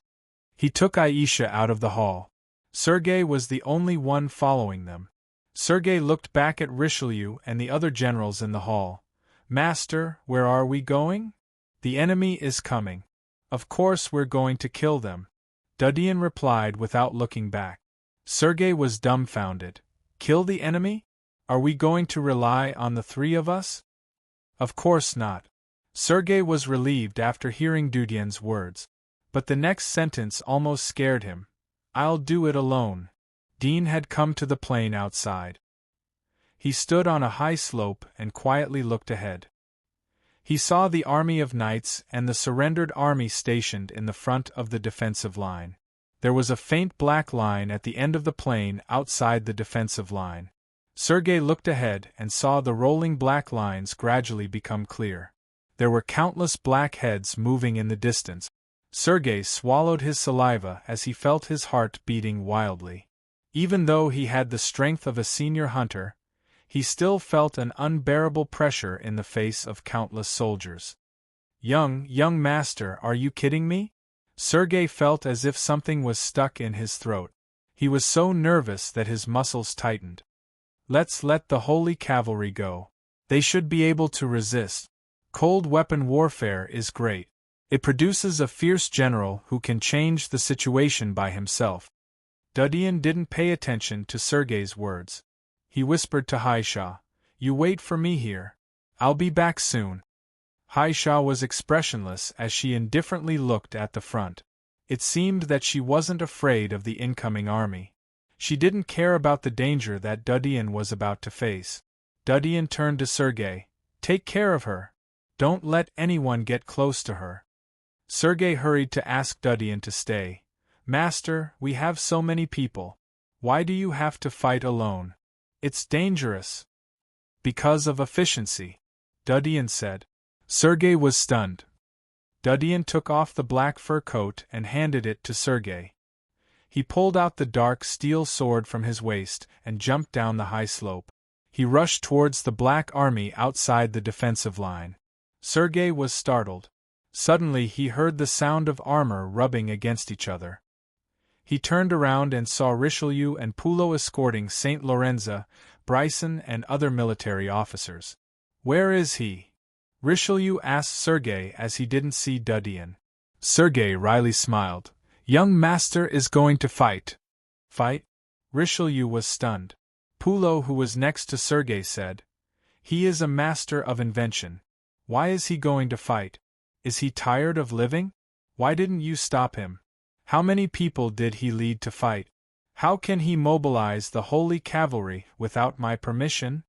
He took Aisha out of the hall. Sergei was the only one following them. Sergei looked back at Richelieu and the other generals in the hall. Master, where are we going? The enemy is coming. Of course we're going to kill them. Dudyan replied without looking back. Sergei was dumbfounded. Kill the enemy? Are we going to rely on the three of us? Of course not. Sergei was relieved after hearing Dudyan's words. But the next sentence almost scared him. I'll do it alone. Dean had come to the plain outside. He stood on a high slope and quietly looked ahead. He saw the army of knights and the surrendered army stationed in the front of the defensive line. There was a faint black line at the end of the plain outside the defensive line. Sergei looked ahead and saw the rolling black lines gradually become clear. There were countless black heads moving in the distance. Sergei swallowed his saliva as he felt his heart beating wildly. Even though he had the strength of a senior hunter, he still felt an unbearable pressure in the face of countless soldiers. Young master, are you kidding me? Sergei felt as if something was stuck in his throat. He was so nervous that his muscles tightened. Let's let the holy cavalry go. They should be able to resist. Cold weapon warfare is great. It produces a fierce general who can change the situation by himself. Dudyan didn't pay attention to Sergei's words. He whispered to Haisha, "You wait for me here. I'll be back soon." Haisha was expressionless as she indifferently looked at the front. It seemed that she wasn't afraid of the incoming army. She didn't care about the danger that Dudyan was about to face. Dudyan turned to Sergei. "Take care of her. Don't let anyone get close to her." Sergei hurried to ask Dudyan to stay. "Master, we have so many people. Why do you have to fight alone? It's dangerous." "Because of efficiency," Dudyan said. Sergei was stunned. Dudyan took off the black fur coat and handed it to Sergei. He pulled out the dark steel sword from his waist and jumped down the high slope. He rushed towards the black army outside the defensive line. Sergei was startled. Suddenly he heard the sound of armor rubbing against each other. He turned around and saw Richelieu and Pullo escorting Saint Lorenzo, Bryson and other military officers. "Where is he?" Richelieu asked Sergei as he didn't see Dudyan. Sergei wryly smiled. "Young master is going to fight." "Fight?" Richelieu was stunned. Pullo, who was next to Sergei, said, "He is a master of invention. Why is he going to fight? Is he tired of living? Why didn't you stop him? How many people did he lead to fight? How can he mobilize the holy cavalry without my permission?"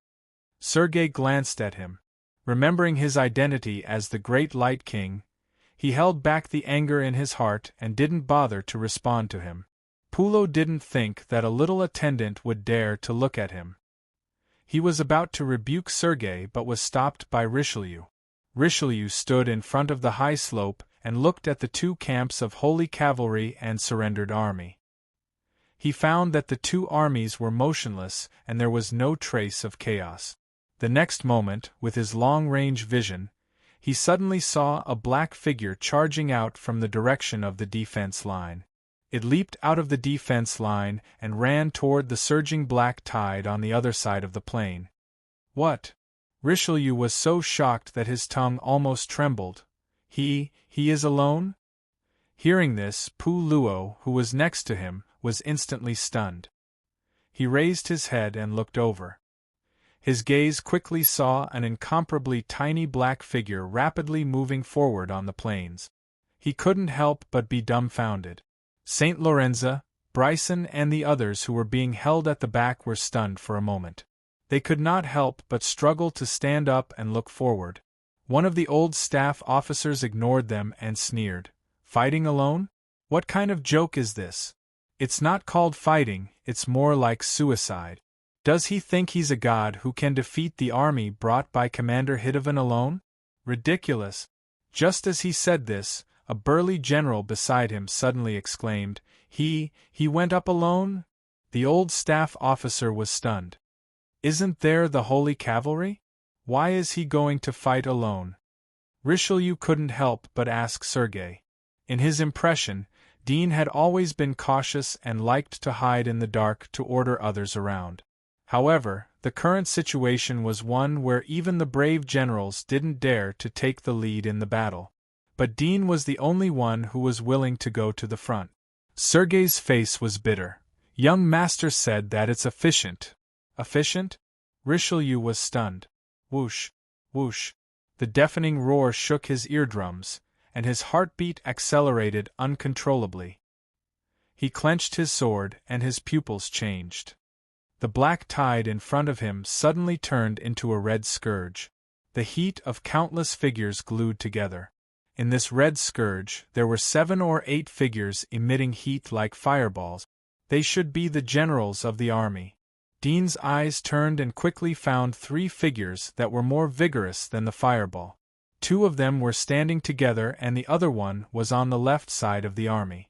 Sergei glanced at him. Remembering his identity as the Great Light King, he held back the anger in his heart and didn't bother to respond to him. Pullo didn't think that a little attendant would dare to look at him. He was about to rebuke Sergei but was stopped by Richelieu. Richelieu stood in front of the high slope and looked at the two camps of holy cavalry and surrendered army. He found that the two armies were motionless and there was no trace of chaos. The next moment, with his long-range vision, he suddenly saw a black figure charging out from the direction of the defense line. It leaped out of the defense line and ran toward the surging black tide on the other side of the plain. "What?" Richelieu was so shocked that his tongue almost trembled. He is alone?" Hearing this, Pullo, who was next to him, was instantly stunned. He raised his head and looked over. His gaze quickly saw an incomparably tiny black figure rapidly moving forward on the plains. He couldn't help but be dumbfounded. Saint Lorenzo, Bryson and the others who were being held at the back were stunned for a moment. They could not help but struggle to stand up and look forward. One of the old staff officers ignored them and sneered. "Fighting alone? What kind of joke is this? It's not called fighting, it's more like suicide. Does he think he's a god who can defeat the army brought by Commander Hidovan alone? Ridiculous." Just as he said this, a burly general beside him suddenly exclaimed, He went up alone?" The old staff officer was stunned. "Isn't there the holy cavalry? Why is he going to fight alone?" Richelieu couldn't help but ask Sergei. In his impression, Dean had always been cautious and liked to hide in the dark to order others around. However, the current situation was one where even the brave generals didn't dare to take the lead in the battle. But Dean was the only one who was willing to go to the front. Sergei's face was bitter. Young master said that it's efficient. Efficient? Richelieu was stunned. Whoosh, whoosh. The deafening roar shook his eardrums, and his heartbeat accelerated uncontrollably. He clenched his sword, and his pupils changed. The black tide in front of him suddenly turned into a red scourge. The heat of countless figures glued together. In this red scourge, there were 7 or 8 figures emitting heat like fireballs. They should be the generals of the army. Dean's eyes turned and quickly found 3 figures that were more vigorous than the fireball. 2 of them were standing together and the other one was on the left side of the army.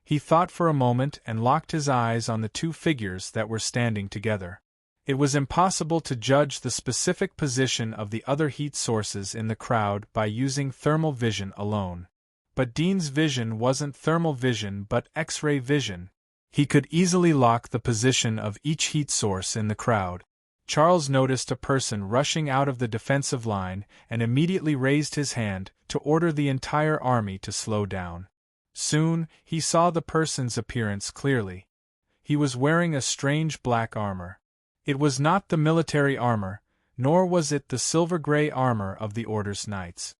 He thought for a moment and locked his eyes on the 2 figures that were standing together. It was impossible to judge the specific position of the other heat sources in the crowd by using thermal vision alone. But Dean's vision wasn't thermal vision but X-ray vision. He could easily lock the position of each heat source in the crowd. Charles noticed a person rushing out of the defensive line and immediately raised his hand to order the entire army to slow down. Soon, he saw the person's appearance clearly. He was wearing a strange black armor. It was not the military armor, nor was it the silver-gray armor of the Order's knights.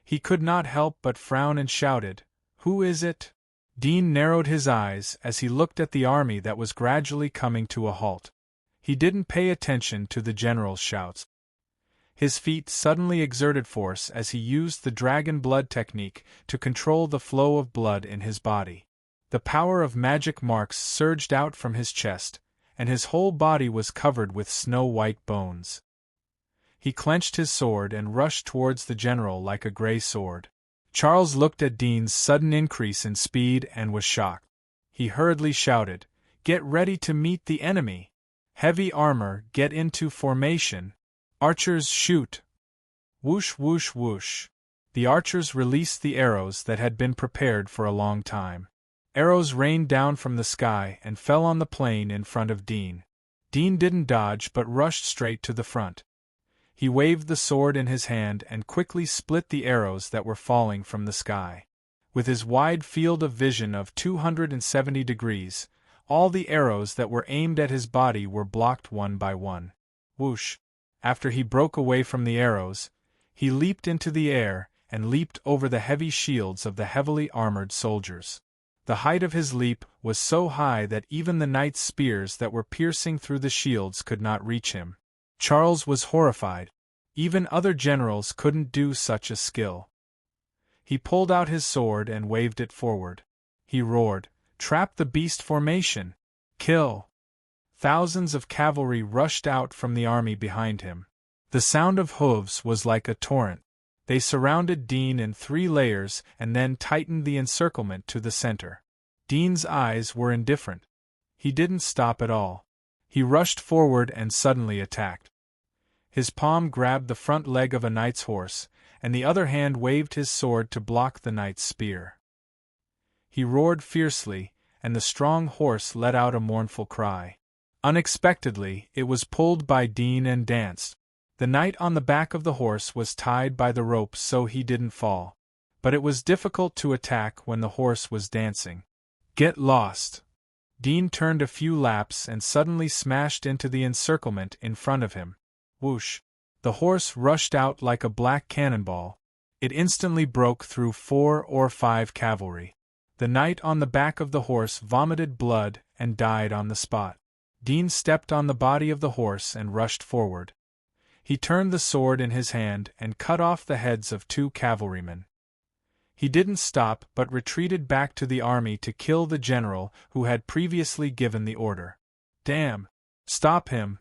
He could not help but frown and shouted, "Who is it?" Dean narrowed his eyes as he looked at the army that was gradually coming to a halt. He didn't pay attention to the general's shouts. His feet suddenly exerted force as he used the dragon blood technique to control the flow of blood in his body. The power of magic marks surged out from his chest, and his whole body was covered with snow-white bones. He clenched his sword and rushed towards the general like a gray sword. Charles looked at Dean's sudden increase in speed and was shocked. He hurriedly shouted, "Get ready to meet the enemy! Heavy armor, get into formation! Archers, shoot!" Whoosh, whoosh, whoosh. The archers released the arrows that had been prepared for a long time. Arrows rained down from the sky and fell on the plain in front of Dean. Dean didn't dodge but rushed straight to the front. He waved the sword in his hand and quickly split the arrows that were falling from the sky. With his wide field of vision of 270 degrees, all the arrows that were aimed at his body were blocked one by one. Whoosh! After he broke away from the arrows, he leaped into the air and leaped over the heavy shields of the heavily armored soldiers. The height of his leap was so high that even the knights' spears that were piercing through the shields could not reach him. Charles was horrified. Even other generals couldn't do such a skill. He pulled out his sword and waved it forward. He roared, "Trap the beast formation! Kill!" Thousands of cavalry rushed out from the army behind him. The sound of hooves was like a torrent. They surrounded Dean in 3 layers and then tightened the encirclement to the center. Dean's eyes were indifferent. He didn't stop at all. He rushed forward and suddenly attacked. His palm grabbed the front leg of a knight's horse, and the other hand waved his sword to block the knight's spear. He roared fiercely, and the strong horse let out a mournful cry. Unexpectedly, it was pulled by Dean and danced. The knight on the back of the horse was tied by the rope so he didn't fall. But it was difficult to attack when the horse was dancing. "Get lost!" Dean turned a few laps and suddenly smashed into the encirclement in front of him. Whoosh! The horse rushed out like a black cannonball. It instantly broke through 4 or 5 cavalry. The knight on the back of the horse vomited blood and died on the spot. Dean stepped on the body of the horse and rushed forward. He turned the sword in his hand and cut off the heads of 2 cavalrymen. He didn't stop but retreated back to the army to kill the general who had previously given the order. "Damn! Stop him!"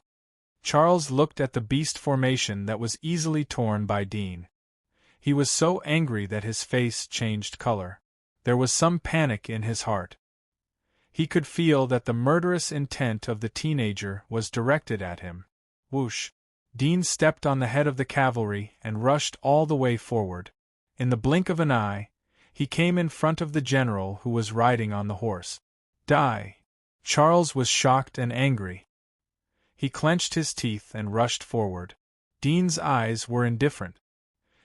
Charles looked at the beast formation that was easily torn by Dean. He was so angry that his face changed color. There was some panic in his heart. He could feel that the murderous intent of the teenager was directed at him. Whoosh! Dean stepped on the head of the cavalry and rushed all the way forward. In the blink of an eye, he came in front of the general who was riding on the horse. "Die!" Charles was shocked and angry. He clenched his teeth and rushed forward. Dean's eyes were indifferent.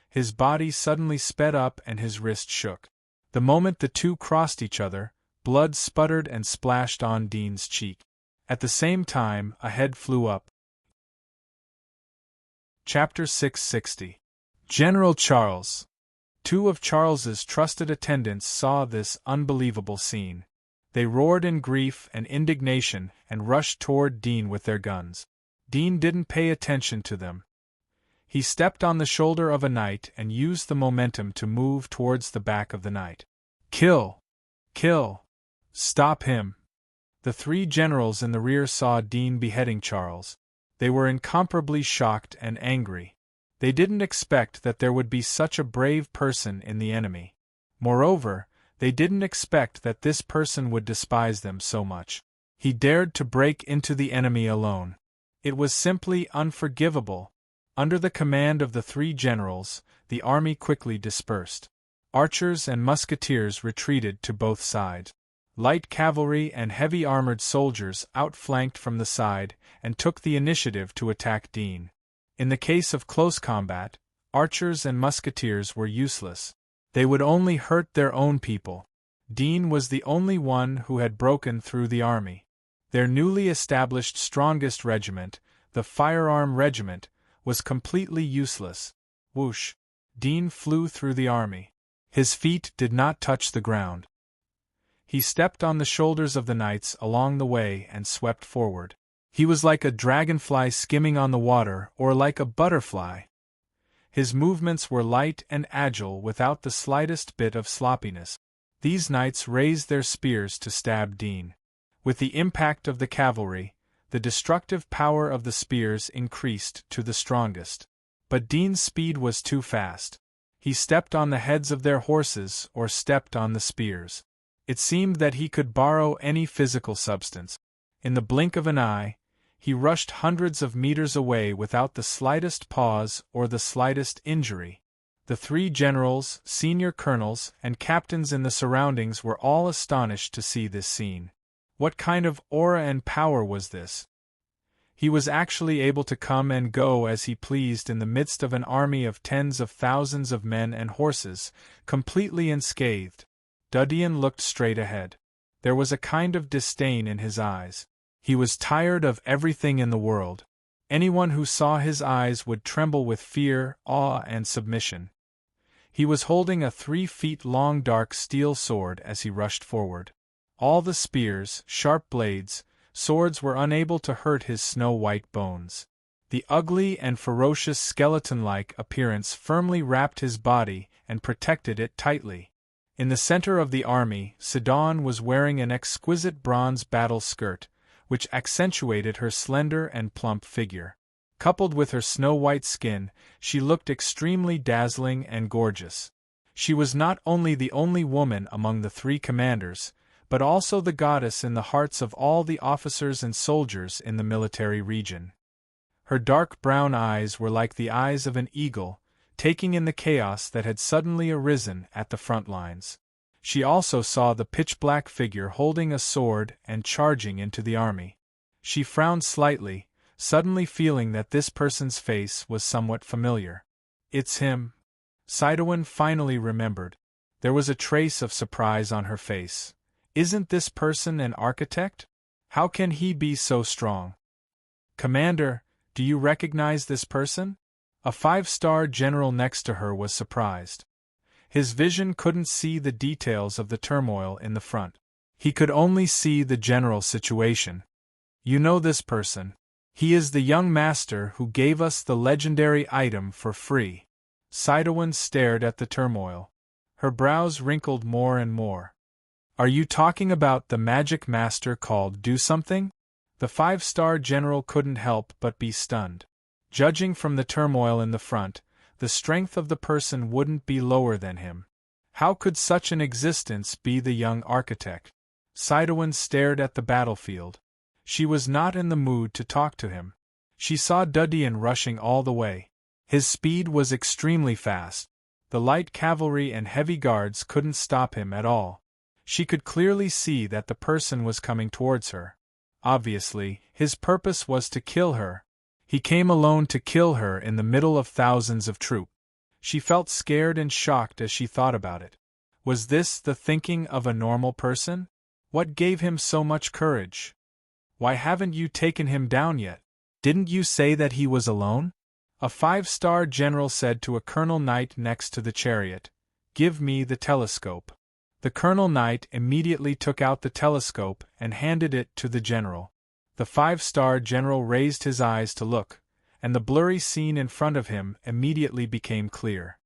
His body suddenly sped up and his wrist shook. The moment the two crossed each other, blood sputtered and splashed on Dean's cheek. At the same time, a head flew up. Chapter 660. General Charles. Two of Charles's trusted attendants saw this unbelievable scene. They roared in grief and indignation and rushed toward Dean with their guns. Dean didn't pay attention to them. He stepped on the shoulder of a knight and used the momentum to move towards the back of the knight. Kill! Kill! Stop him! The three generals in the rear saw Dean beheading Charles. They were incomparably shocked and angry. They didn't expect that there would be such a brave person in the enemy. Moreover, they didn't expect that this person would despise them so much. He dared to break into the enemy alone. It was simply unforgivable. Under the command of the three generals, the army quickly dispersed. Archers and musketeers retreated to both sides. Light cavalry and heavy armored soldiers outflanked from the side and took the initiative to attack Dean. In the case of close combat, archers and musketeers were useless. They would only hurt their own people. Dean was the only one who had broken through the army. Their newly established strongest regiment, the Firearm Regiment, was completely useless. Whoosh! Dean flew through the army. His feet did not touch the ground. He stepped on the shoulders of the knights along the way and swept forward. He was like a dragonfly skimming on the water or like a butterfly. His movements were light and agile without the slightest bit of sloppiness. These knights raised their spears to stab Dean. With the impact of the cavalry, the destructive power of the spears increased to the strongest. But Dean's speed was too fast. He stepped on the heads of their horses or stepped on the spears. It seemed that he could borrow any physical substance. In the blink of an eye, he rushed hundreds of meters away without the slightest pause or the slightest injury. The three generals, senior colonels, and captains in the surroundings were all astonished to see this scene. What kind of aura and power was this? He was actually able to come and go as he pleased in the midst of an army of tens of thousands of men and horses, completely unscathed. Dudian looked straight ahead. There was a kind of disdain in his eyes. He was tired of everything in the world. Anyone who saw his eyes would tremble with fear, awe, and submission. He was holding a 3-feet-long dark steel sword as he rushed forward. All the spears, sharp blades, swords were unable to hurt his snow-white bones. The ugly and ferocious skeleton-like appearance firmly wrapped his body and protected it tightly. In the center of the army, Sidon was wearing an exquisite bronze battle skirt, which accentuated her slender and plump figure. Coupled with her snow-white skin, she looked extremely dazzling and gorgeous. She was not only the only woman among the three commanders, but also the goddess in the hearts of all the officers and soldiers in the military region. Her dark brown eyes were like the eyes of an eagle, taking in the chaos that had suddenly arisen at the front lines. She also saw the pitch-black figure holding a sword and charging into the army. She frowned slightly, suddenly feeling that this person's face was somewhat familiar. "It's him." Sidon finally remembered. There was a trace of surprise on her face. "Isn't this person an architect? How can he be so strong?" "Commander, do you recognize this person?" A 5-star general next to her was surprised. His vision couldn't see the details of the turmoil in the front. He could only see the general situation. "You know this person. He is the young master who gave us the legendary item for free." Sidon stared at the turmoil. Her brows wrinkled more and more. "Are you talking about the magic master called Do Something?" The 5-star general couldn't help but be stunned. Judging from the turmoil in the front, the strength of the person wouldn't be lower than him. How could such an existence be the young architect? Sidon stared at the battlefield. She was not in the mood to talk to him. She saw Dudian rushing all the way. His speed was extremely fast. The light cavalry and heavy guards couldn't stop him at all. She could clearly see that the person was coming towards her. Obviously, his purpose was to kill her. He came alone to kill her in the middle of thousands of troops. She felt scared and shocked as she thought about it. Was this the thinking of a normal person? What gave him so much courage? Why haven't you taken him down yet? Didn't you say that he was alone? A 5-star general said to a colonel knight next to the chariot, "Give me the telescope." The colonel knight immediately took out the telescope and handed it to the general. The 5-star general raised his eyes to look, and the blurry scene in front of him immediately became clear.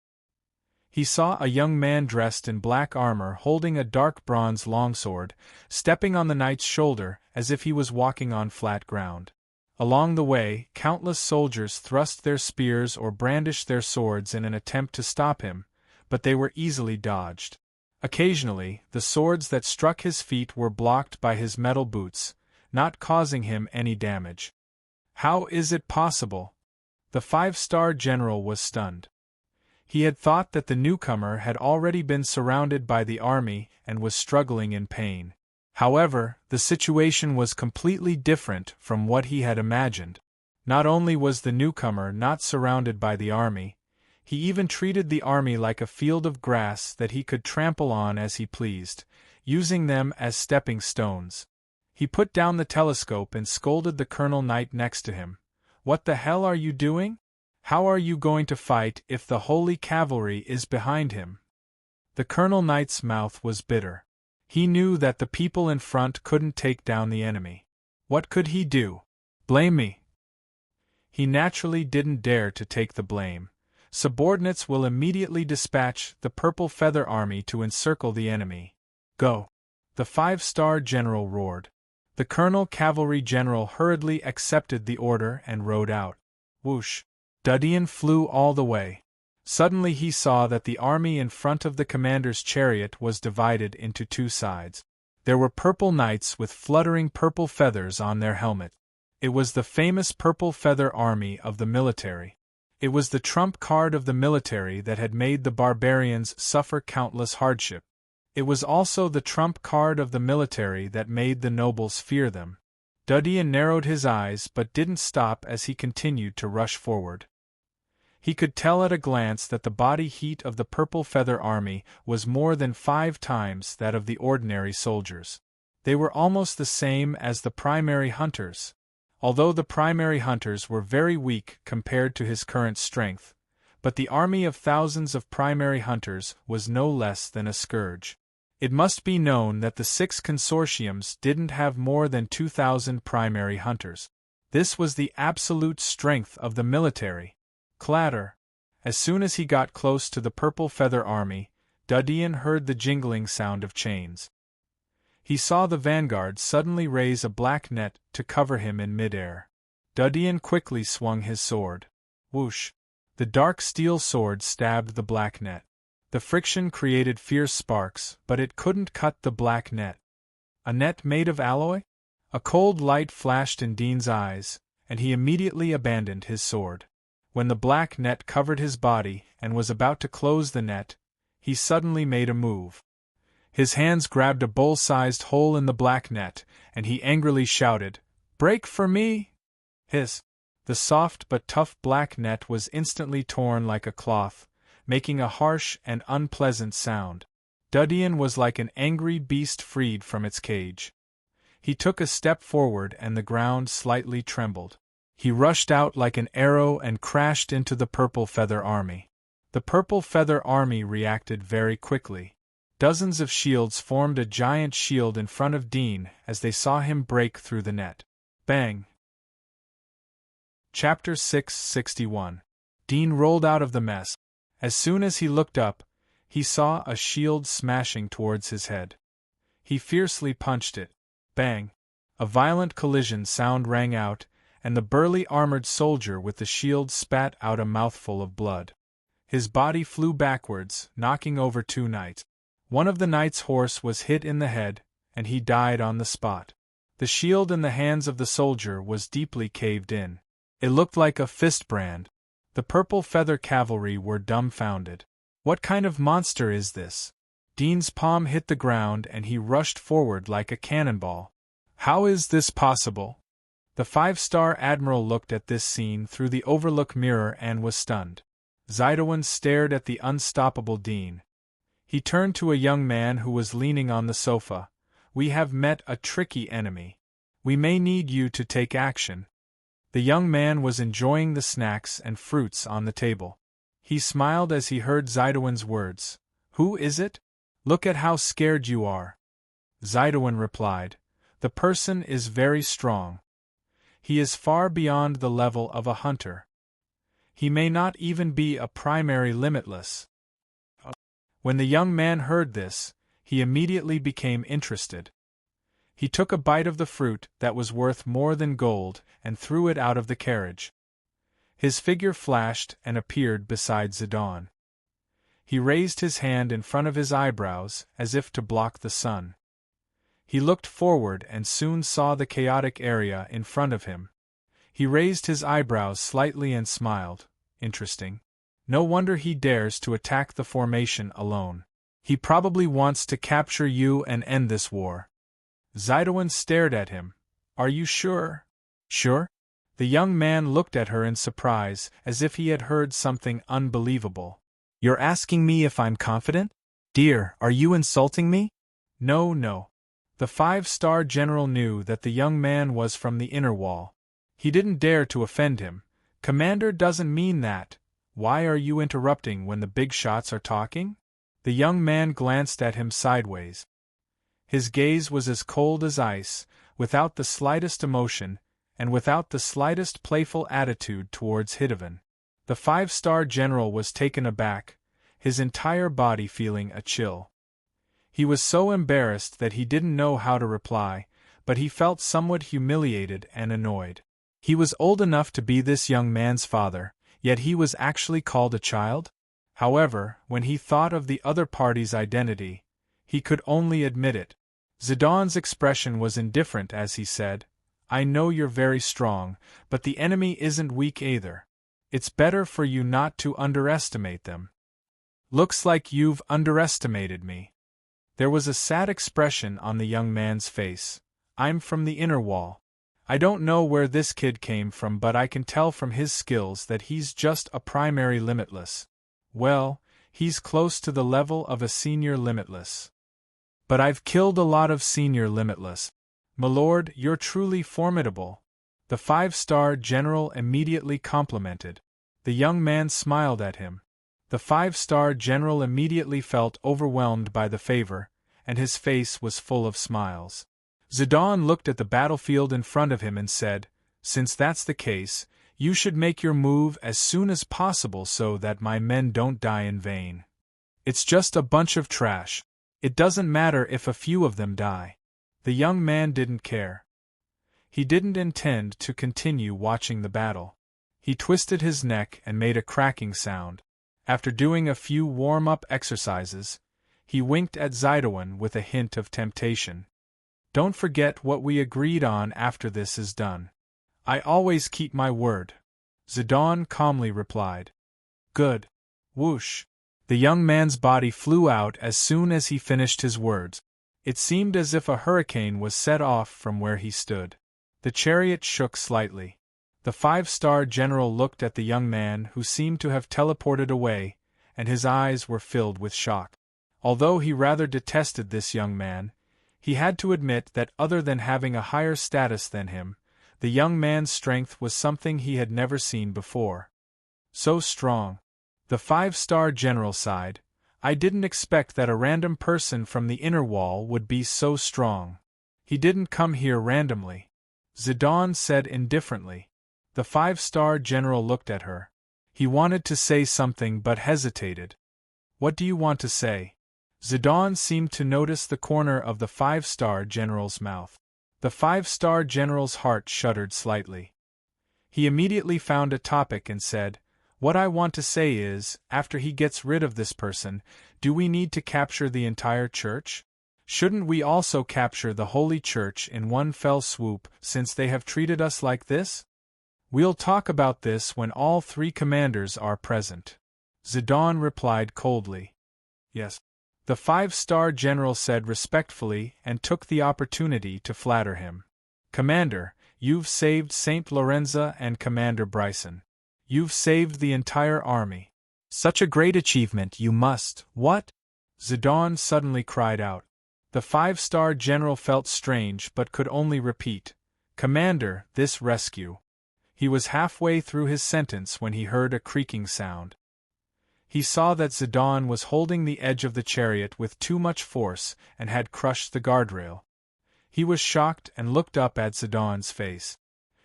He saw a young man dressed in black armor holding a dark bronze longsword, stepping on the knight's shoulder as if he was walking on flat ground. Along the way, countless soldiers thrust their spears or brandished their swords in an attempt to stop him, but they were easily dodged. Occasionally, the swords that struck his feet were blocked by his metal boots, not causing him any damage. How is it possible? The 5-star general was stunned. He had thought that the newcomer had already been surrounded by the army and was struggling in pain. However, the situation was completely different from what he had imagined. Not only was the newcomer not surrounded by the army, he even treated the army like a field of grass that he could trample on as he pleased, using them as stepping stones. He put down the telescope and scolded the colonel knight next to him. "What the hell are you doing? How are you going to fight if the holy cavalry is behind him?" The colonel knight's mouth was bitter. He knew that the people in front couldn't take down the enemy. What could he do? Blame me? He naturally didn't dare to take the blame. Subordinates will immediately dispatch the Purple Feather Army to encircle the enemy. Go! The 5-star general roared. The colonel cavalry general hurriedly accepted the order and rode out. Whoosh! Dudian flew all the way. Suddenly he saw that the army in front of the commander's chariot was divided into 2 sides. There were purple knights with fluttering purple feathers on their helmet. It was the famous Purple Feather Army of the military. It was the trump card of the military that had made the barbarians suffer countless hardship. It was also the trump card of the military that made the nobles fear them. Dudian narrowed his eyes but didn't stop as he continued to rush forward. He could tell at a glance that the body heat of the Purple Feather Army was more than 5 times that of the ordinary soldiers. They were almost the same as the primary hunters. Although the primary hunters were very weak compared to his current strength, but the army of thousands of primary hunters was no less than a scourge. It must be known that the 6 consortiums didn't have more than 2,000 primary hunters. This was the absolute strength of the military. Clatter! As soon as he got close to the Purple Feather Army, Dudian heard the jingling sound of chains. He saw the vanguard suddenly raise a black net to cover him in midair. Dudian quickly swung his sword. Whoosh! The dark steel sword stabbed the black net. The friction created fierce sparks, but it couldn't cut the black net. A net made of alloy? A cold light flashed in Dean's eyes, and he immediately abandoned his sword. When the black net covered his body and was about to close the net, he suddenly made a move. His hands grabbed a bowl-sized hole in the black net, and he angrily shouted, "Break for me!" Hiss! The soft but tough black net was instantly torn like a cloth, making a harsh and unpleasant sound. Dudian was like an angry beast freed from its cage. He took a step forward and the ground slightly trembled. He rushed out like an arrow and crashed into the Purple Feather Army. The Purple Feather Army reacted very quickly. Dozens of shields formed a giant shield in front of Dean as they saw him break through the net. Bang! Chapter 661. Dean rolled out of the mess. As soon as he looked up, he saw a shield smashing towards his head. He fiercely punched it. Bang! A violent collision sound rang out, and the burly armored soldier with the shield spat out a mouthful of blood. His body flew backwards, knocking over 2 knights. One of the knight's horse was hit in the head, and he died on the spot. The shield in the hands of the soldier was deeply caved in. It looked like a fistbrand. The Purple Feather Cavalry were dumbfounded. What kind of monster is this? Dean's palm hit the ground and he rushed forward like a cannonball. How is this possible? The five-star admiral looked at this scene through the overlook mirror and was stunned. Zidowin stared at the unstoppable Dean. He turned to a young man who was leaning on the sofa. We have met a tricky enemy. We may need you to take action. The young man was enjoying the snacks and fruits on the table. He smiled as he heard Zidowin's words. Who is it? Look at how scared you are. Zidowin replied. The person is very strong. He is far beyond the level of a hunter. He may not even be a primary limitless. When the young man heard this, he immediately became interested. He took a bite of the fruit that was worth more than gold and threw it out of the carriage. His figure flashed and appeared beside Zidon. He raised his hand in front of his eyebrows as if to block the sun. He looked forward and soon saw the chaotic area in front of him. He raised his eyebrows slightly and smiled. Interesting. No wonder he dares to attack the formation alone. He probably wants to capture you and end this war. Zidowin stared at him. Are you sure? Sure? The young man looked at her in surprise, as if he had heard something unbelievable. You're asking me if I'm confident? Dear, are you insulting me? No, no. The five-star general knew that the young man was from the inner wall. He didn't dare to offend him. Commander doesn't mean that. Why are you interrupting when the big shots are talking? The young man glanced at him sideways. His gaze was as cold as ice, without the slightest emotion, and without the slightest playful attitude towards Hidovan. The five-star general was taken aback, his entire body feeling a chill. He was so embarrassed that he didn't know how to reply, but he felt somewhat humiliated and annoyed. He was old enough to be this young man's father, yet he was actually called a child? However, when he thought of the other party's identity, he could only admit it. Zidon's expression was indifferent as he said, I know you're very strong, but the enemy isn't weak either. It's better for you not to underestimate them. Looks like you've underestimated me. There was a sad expression on the young man's face. I'm from the inner wall. I don't know where this kid came from, but I can tell from his skills that he's just a primary limitless. Well, he's close to the level of a senior limitless. But I've killed a lot of senior limitless. Milord, you're truly formidable. The five-star general immediately complimented. The young man smiled at him. The five-star general immediately felt overwhelmed by the favor, and his face was full of smiles. Zidon looked at the battlefield in front of him and said, Since that's the case, you should make your move as soon as possible so that my men don't die in vain. It's just a bunch of trash. It doesn't matter if a few of them die. The young man didn't care. He didn't intend to continue watching the battle. He twisted his neck and made a cracking sound. After doing a few warm-up exercises, he winked at Zidowin with a hint of temptation. Don't forget what we agreed on after this is done. I always keep my word. Zidon calmly replied. Good. Whoosh. The young man's body flew out as soon as he finished his words. It seemed as if a hurricane was set off from where he stood. The chariot shook slightly. The five-star general looked at the young man who seemed to have teleported away, and his eyes were filled with shock. Although he rather detested this young man, he had to admit that other than having a higher status than him, the young man's strength was something he had never seen before. So strong. The five-star general sighed. I didn't expect that a random person from the inner wall would be so strong. He didn't come here randomly. Zidon said indifferently. The five-star general looked at her. He wanted to say something but hesitated. What do you want to say? Zidon seemed to notice the corner of the five-star general's mouth. The five-star general's heart shuddered slightly. He immediately found a topic and said, What I want to say is, after he gets rid of this person, do we need to capture the entire church? Shouldn't we also capture the Holy Church in one fell swoop, since they have treated us like this? We'll talk about this when all three commanders are present. Zidon replied coldly. Yes. The five-star general said respectfully and took the opportunity to flatter him. Commander, you've saved St. Lorenza and Commander Bryson. You've saved the entire army. Such a great achievement, you must— What? Zidane suddenly cried out. The 5-star general felt strange but could only repeat, Commander, this rescue. He was halfway through his sentence when he heard a creaking sound. He saw that Zidane was holding the edge of the chariot with too much force and had crushed the guardrail. He was shocked and looked up at Zidane's face.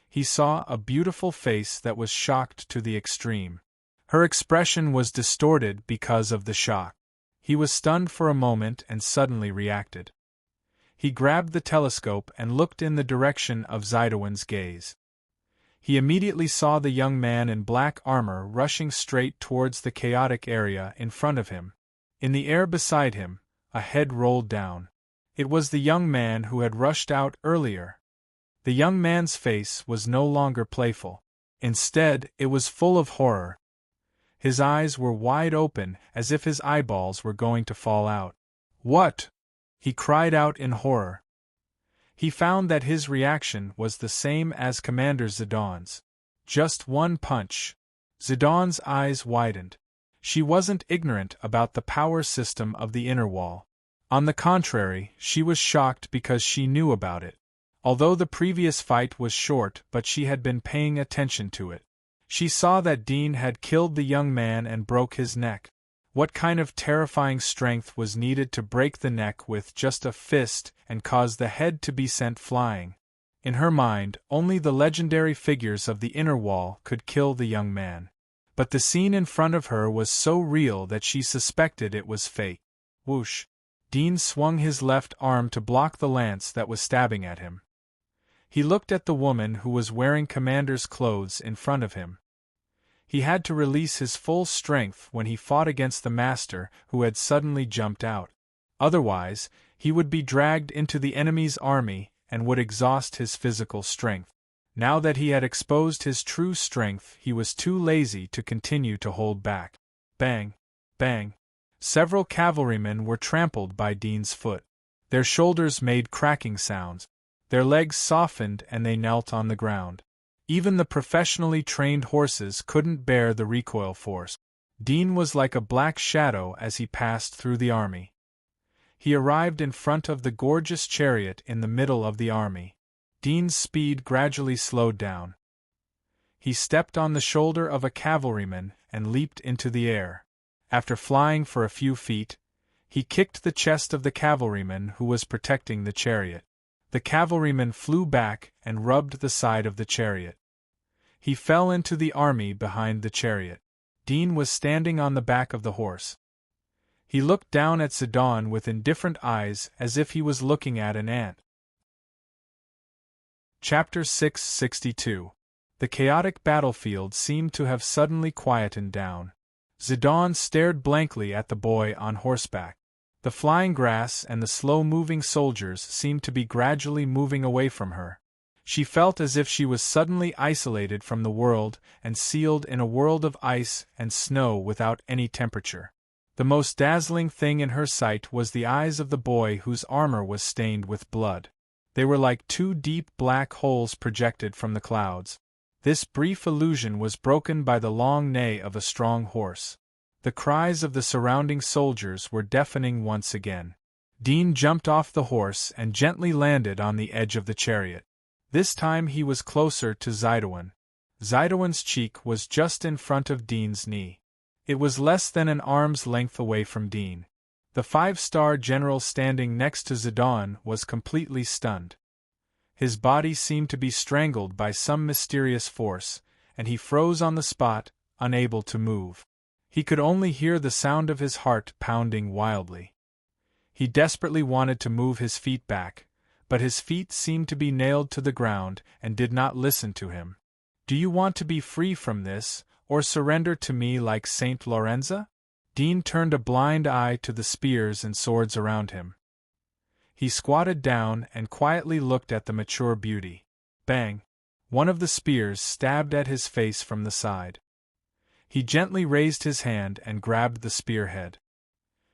He saw a beautiful face that was shocked to the extreme. Her expression was distorted because of the shock. He was stunned for a moment and suddenly reacted. He grabbed the telescope and looked in the direction of Zidane's gaze. He immediately saw the young man in black armor rushing straight towards the chaotic area in front of him. In the air beside him, a head rolled down. It was the young man who had rushed out earlier. The young man's face was no longer playful. Instead, it was full of horror. His eyes were wide open, as if his eyeballs were going to fall out. What? He cried out in horror. He found that his reaction was the same as Commander Zidane's. Just one punch. Zidane's eyes widened. She wasn't ignorant about the power system of the inner wall. On the contrary, she was shocked because she knew about it. Although the previous fight was short, but she had been paying attention to it. She saw that Dean had killed the young man and broke his neck. What kind of terrifying strength was needed to break the neck with just a fist and cause the head to be sent flying? In her mind, only the legendary figures of the inner wall could kill the young man. But the scene in front of her was so real that she suspected it was fake. Whoosh! Dean swung his left arm to block the lance that was stabbing at him. He looked at the woman who was wearing Commander's clothes in front of him. He had to release his full strength when he fought against the master who had suddenly jumped out. Otherwise, he would be dragged into the enemy's army and would exhaust his physical strength. Now that he had exposed his true strength, he was too lazy to continue to hold back. Bang! Bang! Several cavalrymen were trampled by Dean's foot. Their shoulders made cracking sounds. Their legs softened and they knelt on the ground. Even the professionally trained horses couldn't bear the recoil force. Dean was like a black shadow as he passed through the army. He arrived in front of the gorgeous chariot in the middle of the army. Dean's speed gradually slowed down. He stepped on the shoulder of a cavalryman and leaped into the air. After flying for a few feet, he kicked the chest of the cavalryman who was protecting the chariot. The cavalryman flew back and rubbed the side of the chariot. He fell into the army behind the chariot. Dean was standing on the back of the horse. He looked down at Zidane with indifferent eyes as if he was looking at an ant. Chapter 662. The chaotic battlefield seemed to have suddenly quietened down. Zidane stared blankly at the boy on horseback. The flying grass and the slow-moving soldiers seemed to be gradually moving away from her. She felt as if she was suddenly isolated from the world and sealed in a world of ice and snow without any temperature. The most dazzling thing in her sight was the eyes of the boy whose armor was stained with blood. They were like two deep black holes projected from the clouds. This brief illusion was broken by the long neigh of a strong horse. The cries of the surrounding soldiers were deafening once again. Dean jumped off the horse and gently landed on the edge of the chariot. This time he was closer to Zidane. Zidane's cheek was just in front of Dean's knee. It was less than an arm's length away from Dean. The 5-star general standing next to Zidane was completely stunned. His body seemed to be strangled by some mysterious force, and he froze on the spot, unable to move. He could only hear the sound of his heart pounding wildly. He desperately wanted to move his feet back, but his feet seemed to be nailed to the ground and did not listen to him. "Do you want to be free from this, or surrender to me like St. Lorenza?" Dean turned a blind eye to the spears and swords around him. He squatted down and quietly looked at the mature beauty. Bang! One of the spears stabbed at his face from the side. He gently raised his hand and grabbed the spearhead.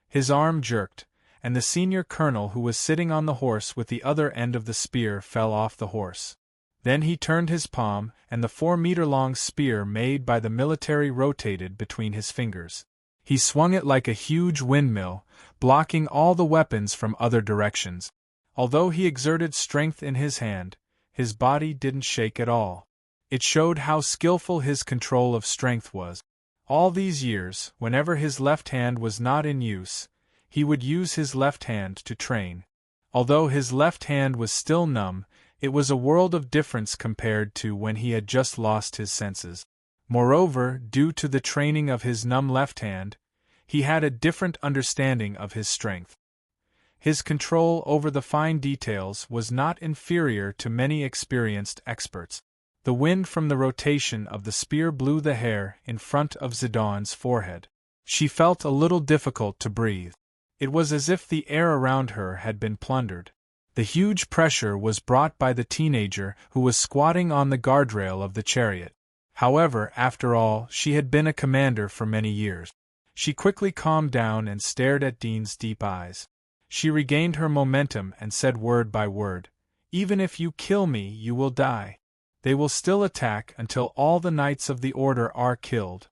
His arm jerked, and the senior colonel who was sitting on the horse with the other end of the spear fell off the horse. Then he turned his palm, and the 4-meter-long spear made by the military rotated between his fingers. He swung it like a huge windmill, blocking all the weapons from other directions. Although he exerted strength in his hand, his body didn't shake at all. It showed how skillful his control of strength was. All these years, whenever his left hand was not in use, he would use his left hand to train. Although his left hand was still numb, it was a world of difference compared to when he had just lost his senses. Moreover, due to the training of his numb left hand, he had a different understanding of his strength. His control over the fine details was not inferior to many experienced experts. The wind from the rotation of the spear blew the hair in front of Zidon's forehead. She felt a little difficult to breathe. It was as if the air around her had been plundered. The huge pressure was brought by the teenager who was squatting on the guardrail of the chariot. However, after all, she had been a commander for many years. She quickly calmed down and stared at Dean's deep eyes. She regained her momentum and said word by word, "Even if you kill me, you will die. They will still attack until all the Knights of the Order are killed."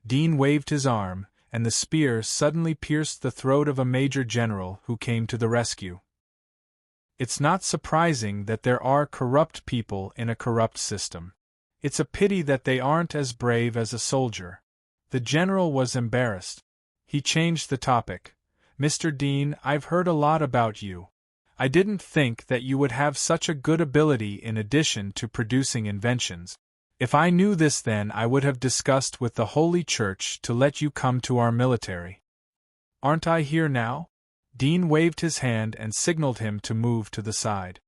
Dean waved his arm, and the spear suddenly pierced the throat of a major general who came to the rescue. It's not surprising that there are corrupt people in a corrupt system. It's a pity that they aren't as brave as a soldier. The general was embarrassed. He changed the topic. "Mr. Dean, I've heard a lot about you. I didn't think that you would have such a good ability in addition to producing inventions. If I knew this then I would have discussed with the Holy Church to let you come to our military. Aren't I here now?" Dean waved his hand and signaled him to move to the side.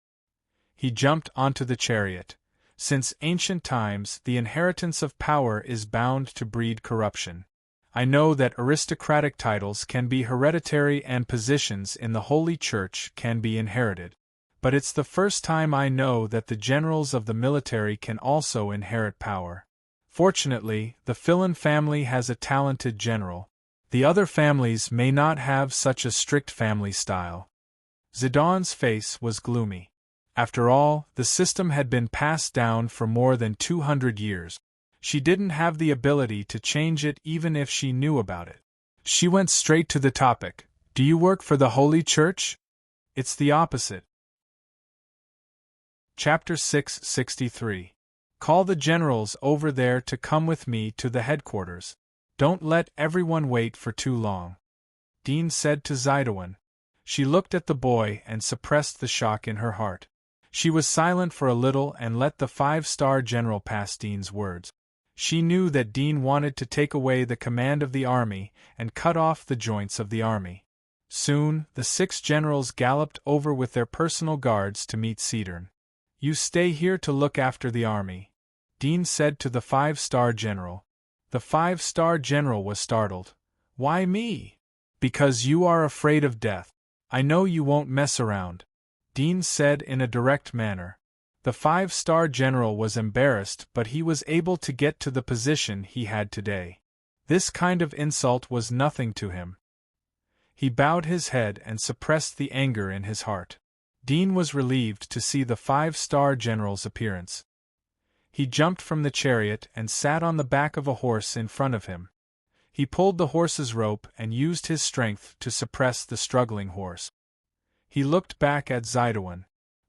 He jumped onto the chariot. Since ancient times, the inheritance of power is bound to breed corruption. I know that aristocratic titles can be hereditary and positions in the Holy Church can be inherited. But it's the first time I know that the generals of the military can also inherit power. Fortunately, the Filon family has a talented general. The other families may not have such a strict family style. Zidon's face was gloomy. After all, the system had been passed down for more than 200 years. She didn't have the ability to change it even if she knew about it. She went straight to the topic. "Do you work for the Holy Church?" "It's the opposite." Chapter 663. Call the generals over there to come with me to the headquarters. Don't let everyone wait for too long," Dean said to Zidowin. She looked at the boy and suppressed the shock in her heart. She was silent for a little and let the 5-star general pass Dean's words. She knew that Dean wanted to take away the command of the army and cut off the joints of the army. Soon, the 6 generals galloped over with their personal guards to meet Cedern. "You stay here to look after the army," Dean said to the 5-star general. The 5-star general was startled. "Why me?" "Because you are afraid of death. I know you won't mess around," Dean said in a direct manner. The 5-star general was embarrassed, but he was able to get to the position he had today. This kind of insult was nothing to him. He bowed his head and suppressed the anger in his heart. Dean was relieved to see the 5-star general's appearance. He jumped from the chariot and sat on the back of a horse in front of him. He pulled the horse's rope and used his strength to suppress the struggling horse. He looked back at Zidowin.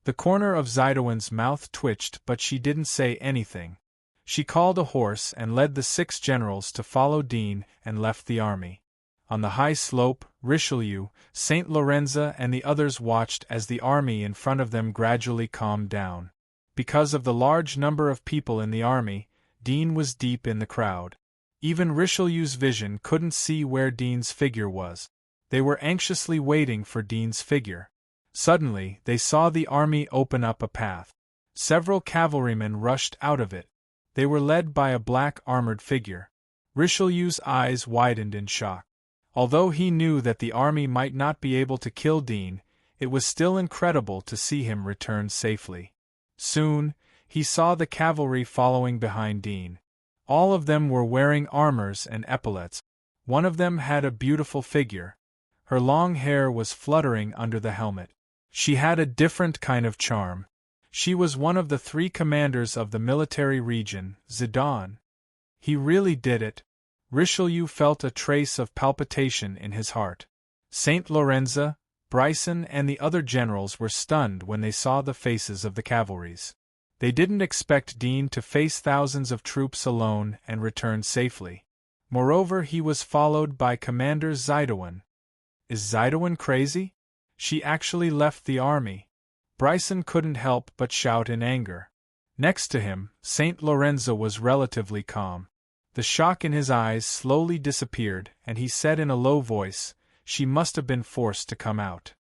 The corner of Zidowin's mouth twitched, but she didn't say anything. She called a horse and led the 6 generals to follow Dean and left the army. On the high slope, Richelieu, Saint Lorenza and the others watched as the army in front of them gradually calmed down. Because of the large number of people in the army, Dean was deep in the crowd. Even Richelieu's vision couldn't see where Dean's figure was. They were anxiously waiting for Dean's figure. Suddenly, they saw the army open up a path. Several cavalrymen rushed out of it. They were led by a black armored figure. Richelieu's eyes widened in shock. Although he knew that the army might not be able to kill Dean, it was still incredible to see him return safely. Soon, he saw the cavalry following behind Dean. All of them were wearing armors and epaulets. One of them had a beautiful figure. Her long hair was fluttering under the helmet. She had a different kind of charm. She was one of the 3 commanders of the military region, Zidane. He really did it. Richelieu felt a trace of palpitation in his heart. Saint Lorenzo, Bryson and the other generals were stunned when they saw the faces of the cavalries. They didn't expect Dean to face thousands of troops alone and return safely. Moreover, he was followed by Commander Zidane. Is Zidane crazy? She actually left the army. Bryson couldn't help but shout in anger. Next to him, Saint Lorenzo was relatively calm. The shock in his eyes slowly disappeared, and he said in a low voice, "She must have been forced to come out."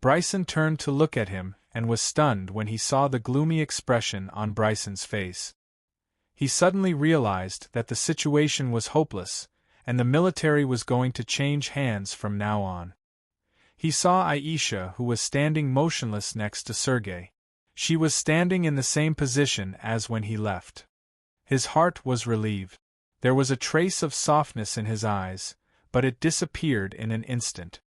Bryson turned to look at him, and was stunned when he saw the gloomy expression on Bryson's face. He suddenly realized that the situation was hopeless, and the military was going to change hands from now on. He saw Aisha, who was standing motionless next to Sergei. She was standing in the same position as when he left. His heart was relieved. There was a trace of softness in his eyes, but it disappeared in an instant.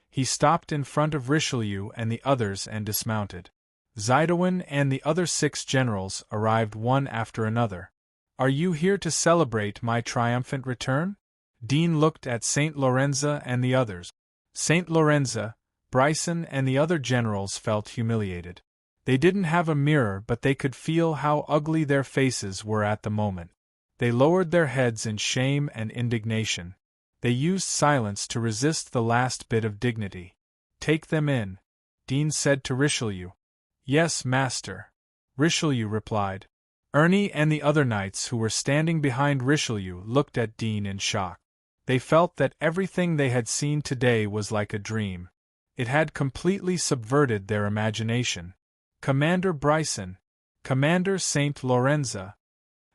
He stopped in front of Richelieu and the others and dismounted. Zidane and the other 6 generals arrived one after another. "Are you here to celebrate my triumphant return?" Dean looked at Saint Lorenzo and the others. Saint Lorenzo, Bryson and the other generals felt humiliated. They didn't have a mirror, but they could feel how ugly their faces were at the moment. They lowered their heads in shame and indignation. They used silence to resist the last bit of dignity. "Take them in," Dean said to Richelieu. "Yes, master," Richelieu replied. Ernie and the other knights who were standing behind Richelieu looked at Dean in shock. They felt that everything they had seen today was like a dream. It had completely subverted their imagination. Commander Bryson, Commander Saint Lorenzo.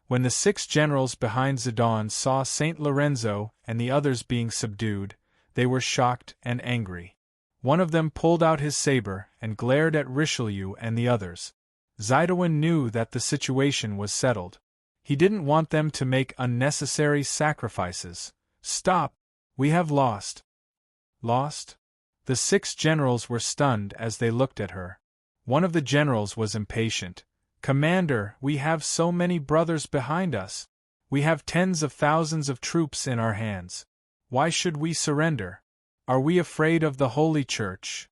When the 6 generals behind Zidane saw Saint Lorenzo and the others being subdued, they were shocked and angry. One of them pulled out his saber and glared at Richelieu and the others. Zidane knew that the situation was settled. He didn't want them to make unnecessary sacrifices. "Stop! We have lost." Lost? The 6 generals were stunned as they looked at her. One of the generals was impatient. "Commander, we have so many brothers behind us. We have tens of thousands of troops in our hands. Why should we surrender? Are we afraid of the Holy Church?"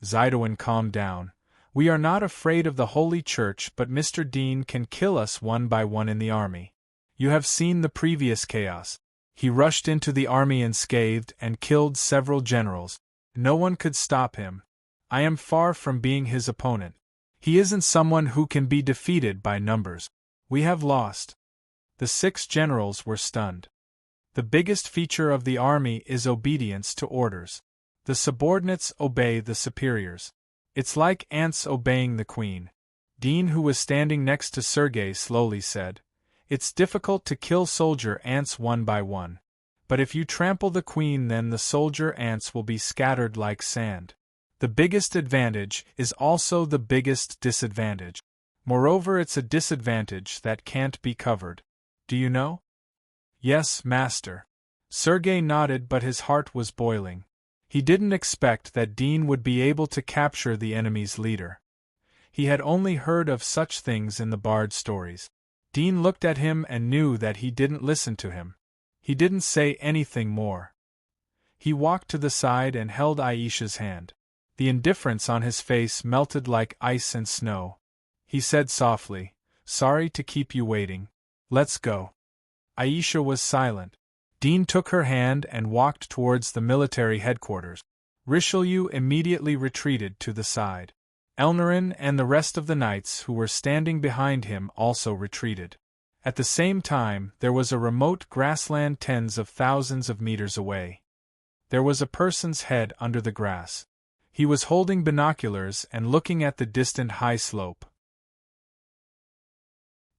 Zidane calmed down. "We are not afraid of the Holy Church, but Mr. Dean can kill us one by one in the army. You have seen the previous chaos. He rushed into the army unscathed and killed several generals. No one could stop him. I am far from being his opponent. He isn't someone who can be defeated by numbers. We have lost." The 6 generals were stunned. The biggest feature of the army is obedience to orders. The subordinates obey the superiors. It's like ants obeying the queen. Dean, who was standing next to Sergei, slowly said, "It's difficult to kill soldier ants one by one. But if you trample the queen, then the soldier ants will be scattered like sand. The biggest advantage is also the biggest disadvantage. Moreover, it's a disadvantage that can't be covered. Do you know?" "Yes, master." Sergei nodded, but his heart was boiling. He didn't expect that Dean would be able to capture the enemy's leader. He had only heard of such things in the bard stories. Dean looked at him and knew that he didn't listen to him. He didn't say anything more. He walked to the side and held Aisha's hand. The indifference on his face melted like ice and snow. He said softly, "Sorry to keep you waiting. Let's go." Aisha was silent. Dean took her hand and walked towards the military headquarters. Richelieu immediately retreated to the side. Elnarin and the rest of the knights who were standing behind him also retreated. At the same time, there was a remote grassland tens of thousands of meters away. There was a person's head under the grass. He was holding binoculars and looking at the distant high slope.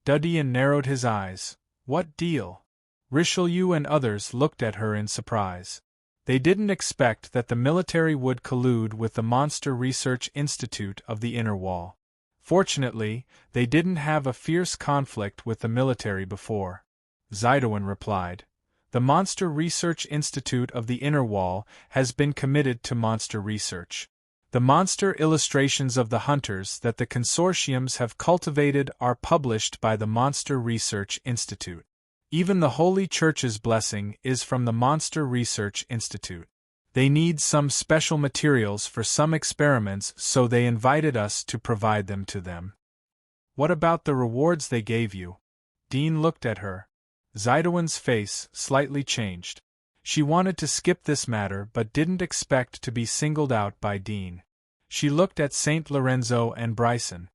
Dudyan narrowed his eyes. "What deal?" Richelieu and others looked at her in surprise. They didn't expect that the military would collude with the Monster Research Institute of the Inner Wall. Fortunately, they didn't have a fierce conflict with the military before. Zidane replied, The Monster Research Institute of the Inner Wall has been committed to monster research. The monster illustrations of the hunters that the consortiums have cultivated are published by the Monster Research Institute. Even the Holy Church's blessing is from the Monster Research Institute. They need some special materials for some experiments, so they invited us to provide them to them. What about the rewards they gave you? Dean looked at her. Zidowin's face slightly changed. She wanted to skip this matter but didn't expect to be singled out by Dean. She looked at St. Lorenzo and Bryson.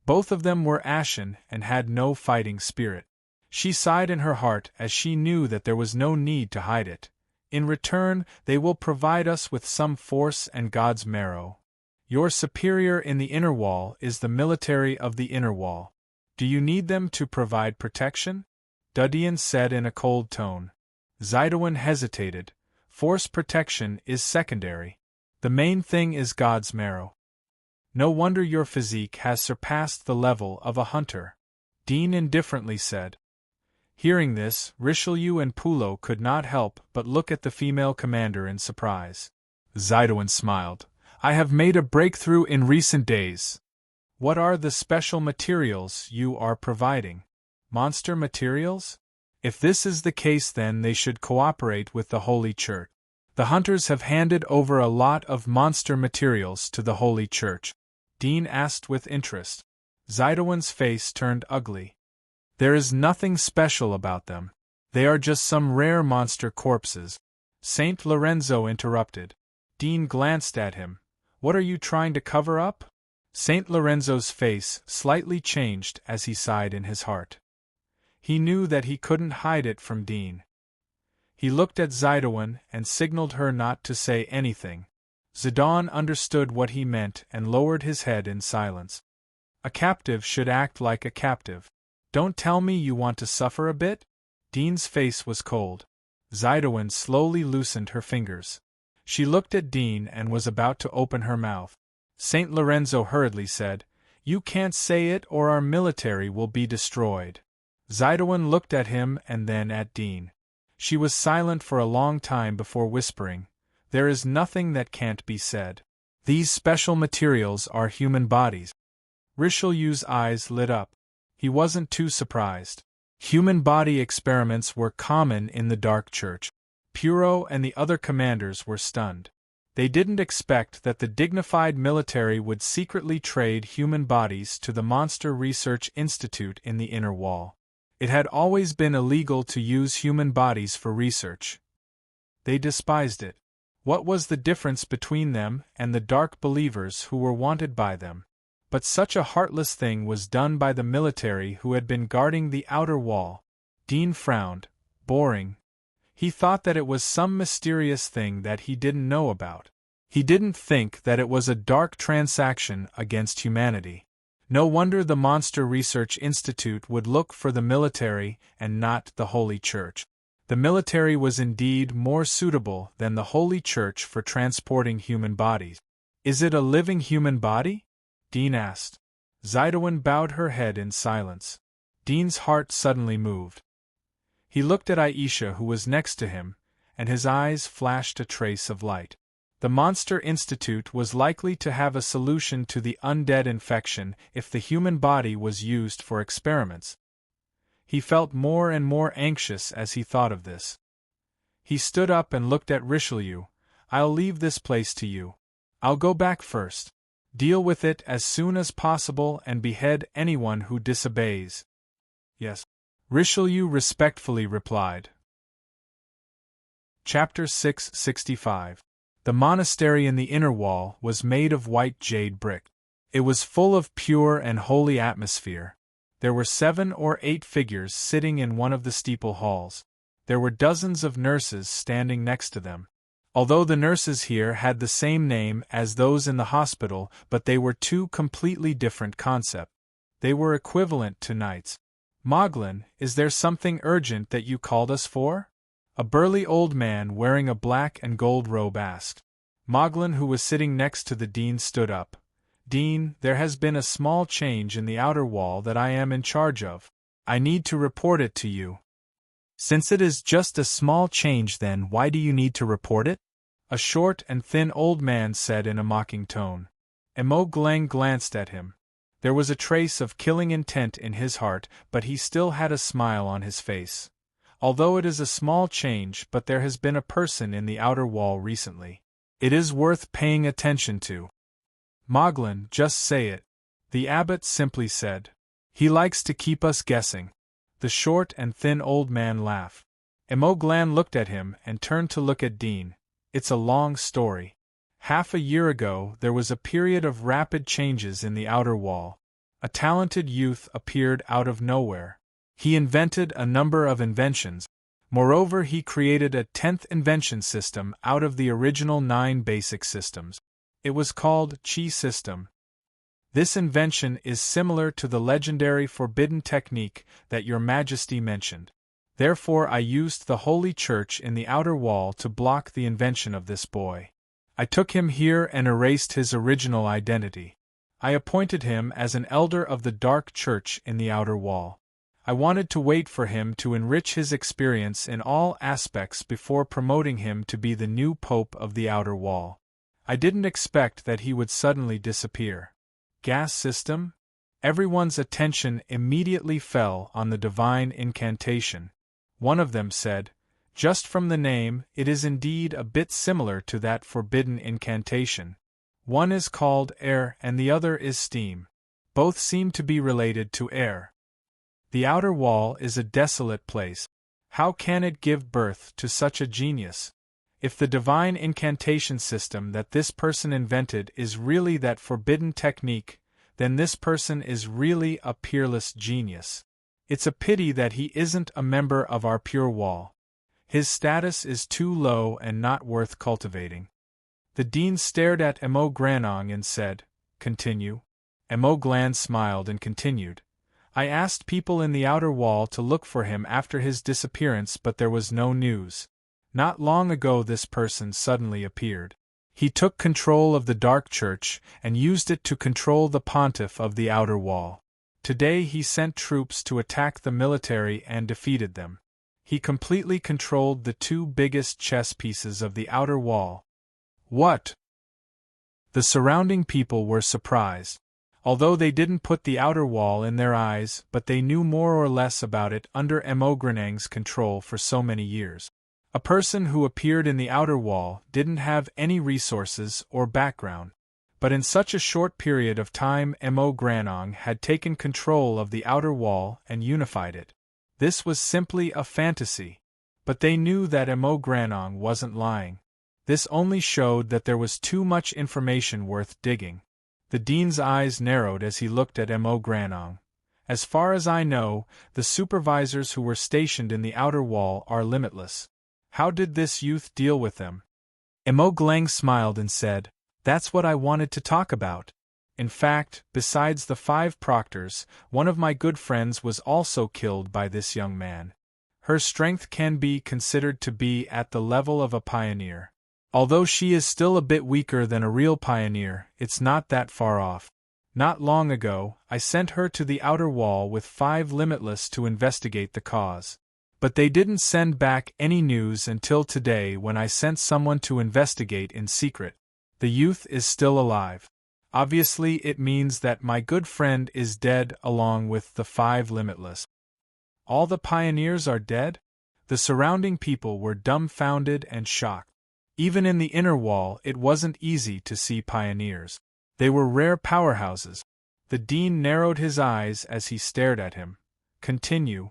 Both of them were ashen and had no fighting spirit. She sighed in her heart as she knew that there was no need to hide it. In return, they will provide us with some force and God's marrow. Your superior in the inner wall is the military of the inner wall. Do you need them to provide protection? Dudian said in a cold tone. Zidowin hesitated. Force protection is secondary. The main thing is God's marrow. No wonder your physique has surpassed the level of a hunter, Dean indifferently said. Hearing this, Richelieu and Poulot could not help but look at the female commander in surprise. Zidowin smiled. I have made a breakthrough in recent days. What are the special materials you are providing? Monster materials? If this is the case, then they should cooperate with the Holy Church. The hunters have handed over a lot of monster materials to the Holy Church. Dean asked with interest. Zidowin's face turned ugly. There is nothing special about them. They are just some rare monster corpses. St. Lorenzo interrupted. Dean glanced at him. What are you trying to cover up? St. Lorenzo's face slightly changed as he sighed in his heart. He knew that he couldn't hide it from Dean. He looked at Zidowin and signaled her not to say anything. Zidane understood what he meant and lowered his head in silence. A captive should act like a captive. Don't tell me you want to suffer a bit? Dean's face was cold. Zidowin slowly loosened her fingers. She looked at Dean and was about to open her mouth. St. Lorenzo hurriedly said, You can't say it or our military will be destroyed. Zidowin looked at him and then at Dean. She was silent for a long time before whispering, There is nothing that can't be said. These special materials are human bodies. Richelieu's eyes lit up. He wasn't too surprised. Human body experiments were common in the Dark Church. Poirot and the other commanders were stunned. They didn't expect that the dignified military would secretly trade human bodies to the Monster Research Institute in the inner wall. It had always been illegal to use human bodies for research. They despised it. What was the difference between them and the dark believers who were wanted by them? But such a heartless thing was done by the military who had been guarding the outer wall. Dean frowned. Boring. He thought that it was some mysterious thing that he didn't know about. He didn't think that it was a dark transaction against humanity. No wonder the Monster Research Institute would look for the military and not the Holy Church. The military was indeed more suitable than the Holy Church for transporting human bodies. Is it a living human body? Dean asked. Zidowin bowed her head in silence. Dean's heart suddenly moved. He looked at Aisha, who was next to him, and his eyes flashed a trace of light. The Monster Institute was likely to have a solution to the undead infection if the human body was used for experiments. He felt more and more anxious as he thought of this. He stood up and looked at Richelieu. I'll leave this place to you. I'll go back first. Deal with it as soon as possible and behead anyone who disobeys. Yes. Richelieu respectfully replied. Chapter 665. The monastery in the inner wall was made of white jade brick. It was full of pure and holy atmosphere. There were 7 or 8 figures sitting in one of the steeple halls. There were dozens of nurses standing next to them. Although the nurses here had the same name as those in the hospital, but they were 2 completely different concepts. They were equivalent to knights. Moglen, is there something urgent that you called us for? A burly old man wearing a black and gold robe asked. Moglen, who was sitting next to the dean, stood up. Dean, there has been a small change in the outer wall that I am in charge of. I need to report it to you. Since it is just a small change, then why do you need to report it? A short and thin old man said in a mocking tone. Emoglang glanced at him. There was a trace of killing intent in his heart, but he still had a smile on his face. Although it is a small change, but there has been a person in the outer wall recently. It is worth paying attention to. Moglen, just say it. The abbot simply said. He likes to keep us guessing. The short and thin old man laughed. Emoglan looked at him and turned to look at Dean. It's a long story. Half a year ago, there was a period of rapid changes in the outer wall. A talented youth appeared out of nowhere. He invented a number of inventions. Moreover, he created a 10th invention system out of the original 9 basic systems. It was called Chi System. This invention is similar to the legendary forbidden technique that Your Majesty mentioned. Therefore, I used the Holy Church in the outer wall to block the invention of this boy. I took him here and erased his original identity. I appointed him as an elder of the Dark Church in the outer wall. I wanted to wait for him to enrich his experience in all aspects before promoting him to be the new Pope of the outer wall. I didn't expect that he would suddenly disappear. Gas system? Everyone's attention immediately fell on the divine incantation. One of them said, just from the name, it is indeed a bit similar to that forbidden incantation. One is called air and the other is steam. Both seem to be related to air. The outer wall is a desolate place. How can it give birth to such a genius? If the divine incantation system that this person invented is really that forbidden technique, then this person is really a peerless genius. It's a pity that he isn't a member of our pure wall. His status is too low and not worth cultivating. The dean stared at Emogranong and said, continue. Emoglan smiled and continued. I asked people in the outer wall to look for him after his disappearance, but there was no news. Not long ago this person suddenly appeared. He took control of the Dark Church and used it to control the pontiff of the outer wall. Today he sent troops to attack the military and defeated them. He completely controlled the 2 biggest chess pieces of the outer wall. What? The surrounding people were surprised. Although they didn't put the outer wall in their eyes, but they knew more or less about it under Emogranang's control for so many years. A person who appeared in the outer wall didn't have any resources or background. But in such a short period of time Emogranong had taken control of the outer wall and unified it. This was simply a fantasy. But they knew that Emogranong wasn't lying. This only showed that there was too much information worth digging. The dean's eyes narrowed as he looked at Emogranong. As far as I know, the supervisors who were stationed in the outer wall are limitless. How did this youth deal with them? Emoglang smiled and said, that's what I wanted to talk about. In fact, besides the 5 proctors, one of my good friends was also killed by this young man. Her strength can be considered to be at the level of a pioneer. Although she is still a bit weaker than a real pioneer, it's not that far off. Not long ago, I sent her to the outer wall with 5 limitless to investigate the cause. But they didn't send back any news until today when I sent someone to investigate in secret. The youth is still alive. Obviously it means that my good friend is dead along with the 5 limitless. All the pioneers are dead? The surrounding people were dumbfounded and shocked. Even in the inner wall it wasn't easy to see pioneers. They were rare powerhouses. The dean narrowed his eyes as he stared at him. Continue.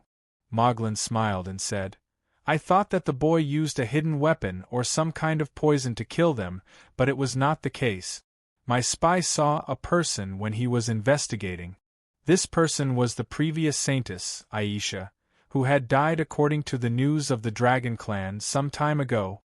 Moglen smiled and said, I thought that the boy used a hidden weapon or some kind of poison to kill them, but it was not the case. My spy saw a person when he was investigating. This person was the previous saintess, Aisha, who had died according to the news of the Dragon Clan some time ago.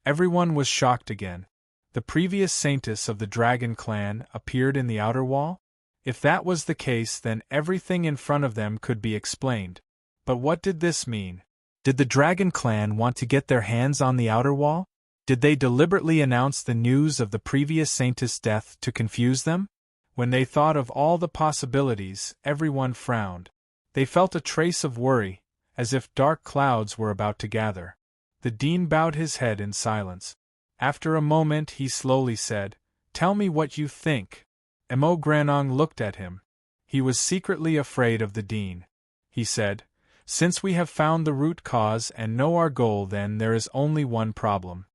Everyone was shocked again. The previous saintess of the Dragon Clan appeared in the outer wall? If that was the case, then everything in front of them could be explained. But what did this mean? Did the Dragon Clan want to get their hands on the outer wall? Did they deliberately announce the news of the previous saintess' death to confuse them? When they thought of all the possibilities, everyone frowned. They felt a trace of worry, as if dark clouds were about to gather. The dean bowed his head in silence. After a moment he slowly said, "Tell me what you think." Emogranong looked at him. He was secretly afraid of the dean. He said, "Since we have found the root cause and know our goal, then there is only one problem.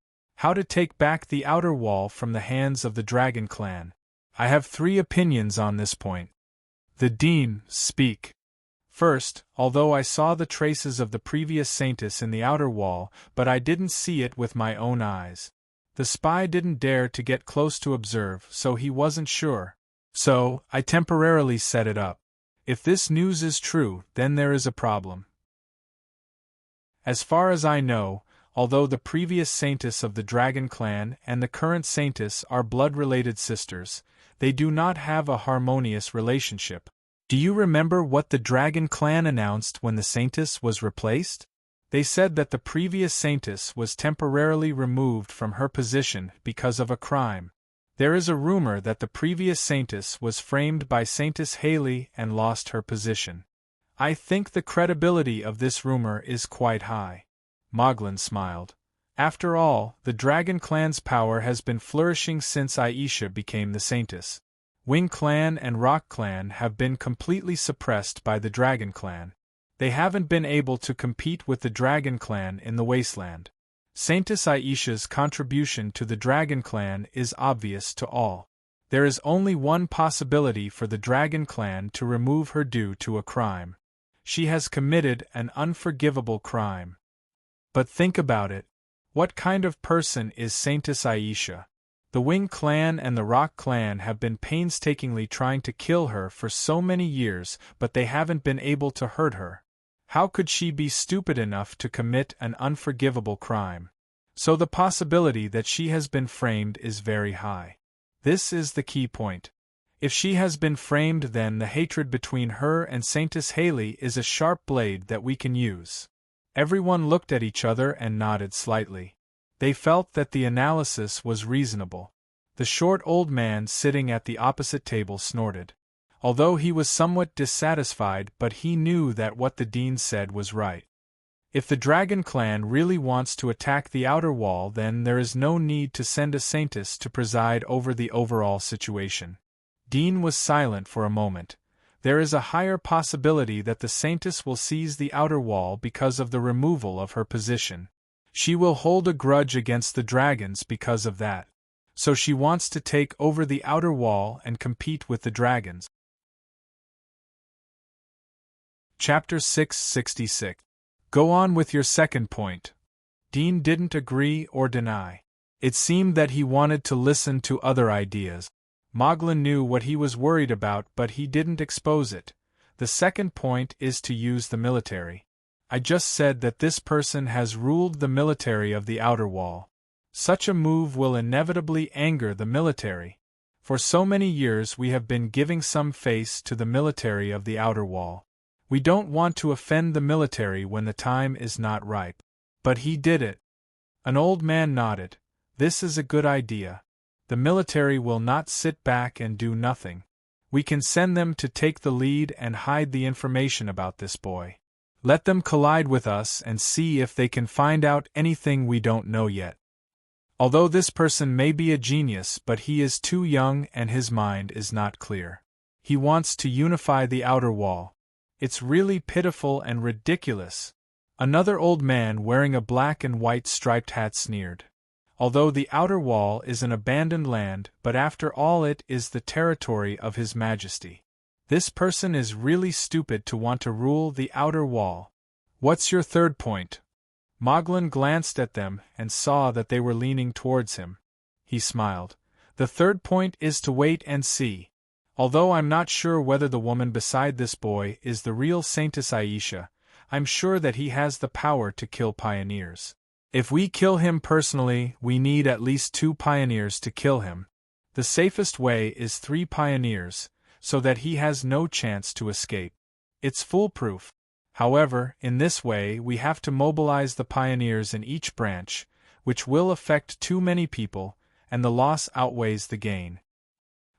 How to take back the outer wall from the hands of the Dragon Clan. I have 3 opinions on this point." The dean, speak. "First, although I saw the traces of the previous saintess in the outer wall, but I didn't see it with my own eyes. The spy didn't dare to get close to observe, so he wasn't sure. So, I temporarily set it up. If this news is true, then there is a problem. As far as I know, although the previous saintess of the Dragon Clan and the current saintess are blood-related sisters, they do not have a harmonious relationship. Do you remember what the Dragon Clan announced when the saintess was replaced? They said that the previous saintess was temporarily removed from her position because of a crime. There is a rumor that the previous saintess was framed by Saintess Haley and lost her position. I think the credibility of this rumor is quite high." Moglen smiled. "After all, the Dragon Clan's power has been flourishing since Aisha became the saintess. Wing Clan and Rock Clan have been completely suppressed by the Dragon Clan. They haven't been able to compete with the Dragon Clan in the Wasteland. Saintess Aisha's contribution to the Dragon Clan is obvious to all. There is only one possibility for the Dragon Clan to remove her due to a crime. She has committed an unforgivable crime. But think about it. What kind of person is Saintess Aisha? The Wing Clan and the Rock Clan have been painstakingly trying to kill her for so many years, but they haven't been able to hurt her. How could she be stupid enough to commit an unforgivable crime? So the possibility that she has been framed is very high. This is the key point. If she has been framed, then the hatred between her and Saintess Haley is a sharp blade that we can use." Everyone looked at each other and nodded slightly. They felt that the analysis was reasonable. The short old man sitting at the opposite table snorted. Although he was somewhat dissatisfied, but he knew that what the dean said was right. If the Dragon Clan really wants to attack the outer wall, then there is no need to send a saintess to preside over the overall situation. Dean was silent for a moment. There is a higher possibility that the saintess will seize the outer wall because of the removal of her position. She will hold a grudge against the dragons because of that. So she wants to take over the outer wall and compete with the dragons. Chapter 666. Go on with your second point. Dean didn't agree or deny. It seemed that he wanted to listen to other ideas. Moglen knew what he was worried about, but he didn't expose it. The second point is to use the military. I just said that this person has ruled the military of the outer wall. Such a move will inevitably anger the military. For so many years we have been giving some face to the military of the outer wall. We don't want to offend the military when the time is not ripe. But he did it. An old man nodded. This is a good idea. The military will not sit back and do nothing. We can send them to take the lead and hide the information about this boy. Let them collide with us and see if they can find out anything we don't know yet. Although this person may be a genius, but he is too young and his mind is not clear. He wants to unify the outer wall. It's really pitiful and ridiculous. Another old man wearing a black and white striped hat sneered. Although the outer wall is an abandoned land, but after all it is the territory of His Majesty. This person is really stupid to want to rule the outer wall. What's your third point? Moglen glanced at them and saw that they were leaning towards him. He smiled. The third point is to wait and see. Although I'm not sure whether the woman beside this boy is the real Saintess Aisha, I'm sure that he has the power to kill pioneers. If we kill him personally, we need at least 2 pioneers to kill him. The safest way is 3 pioneers, so that he has no chance to escape. It's foolproof. However, in this way we have to mobilize the pioneers in each branch, which will affect too many people, and the loss outweighs the gain.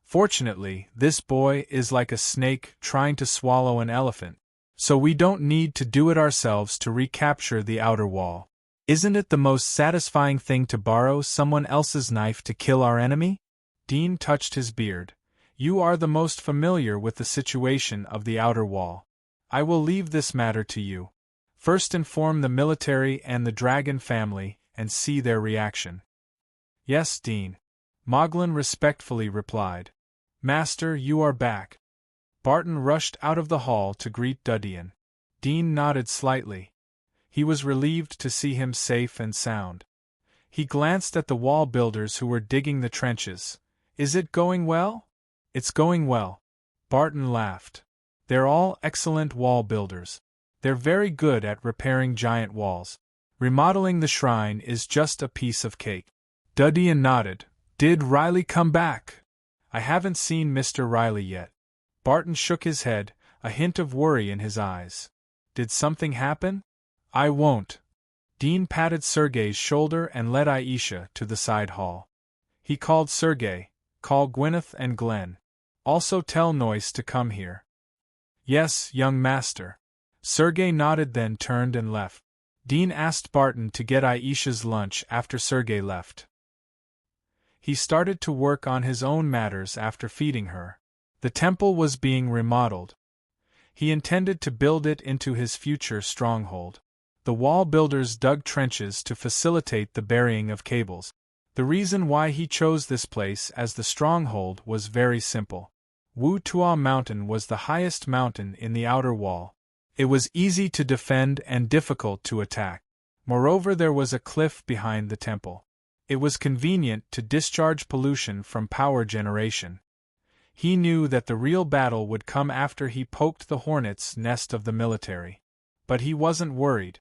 Fortunately, this boy is like a snake trying to swallow an elephant. So we don't need to do it ourselves to recapture the outer wall. Isn't it the most satisfying thing to borrow someone else's knife to kill our enemy? Dean touched his beard. You are the most familiar with the situation of the outer wall. I will leave this matter to you. First inform the military and the dragon family, and see their reaction. Yes, Dean. Moglin respectfully replied. Master, you are back. Barton rushed out of the hall to greet Dudian. Dean nodded slightly. He was relieved to see him safe and sound. He glanced at the wall builders who were digging the trenches. Is it going well? It's going well. Barton laughed. They're all excellent wall builders. They're very good at repairing giant walls. Remodeling the shrine is just a piece of cake. Dudian nodded. Did Riley come back? I haven't seen Mr. Riley yet. Barton shook his head, a hint of worry in his eyes. Did something happen? I won't. Dean patted Sergei's shoulder and led Aisha to the side hall. He called Sergei. Call Gwyneth and Glenn. Also tell Noyce to come here. Yes, young master. Sergei nodded, then turned and left. Dean asked Barton to get Aisha's lunch after Sergei left. He started to work on his own matters after feeding her. The temple was being remodeled. He intended to build it into his future stronghold. The wall builders dug trenches to facilitate the burying of cables. The reason why he chose this place as the stronghold was very simple. Wu Tua Mountain was the highest mountain in the outer wall. It was easy to defend and difficult to attack. Moreover, there was a cliff behind the temple. It was convenient to discharge pollution from power generation. He knew that the real battle would come after he poked the hornet's nest of the military. But he wasn't worried.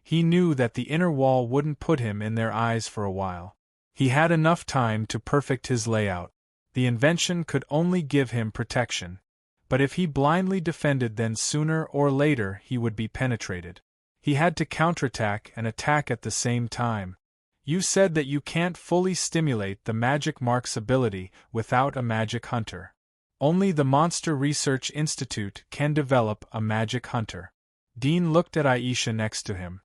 He knew that the inner wall wouldn't put him in their eyes for a while. He had enough time to perfect his layout. The invention could only give him protection. But if he blindly defended, then sooner or later he would be penetrated. He had to counterattack and attack at the same time. You said that you can't fully stimulate the magic mark's ability without a magic hunter. Only the Monster Research Institute can develop a magic hunter. Dean looked at Aisha next to him.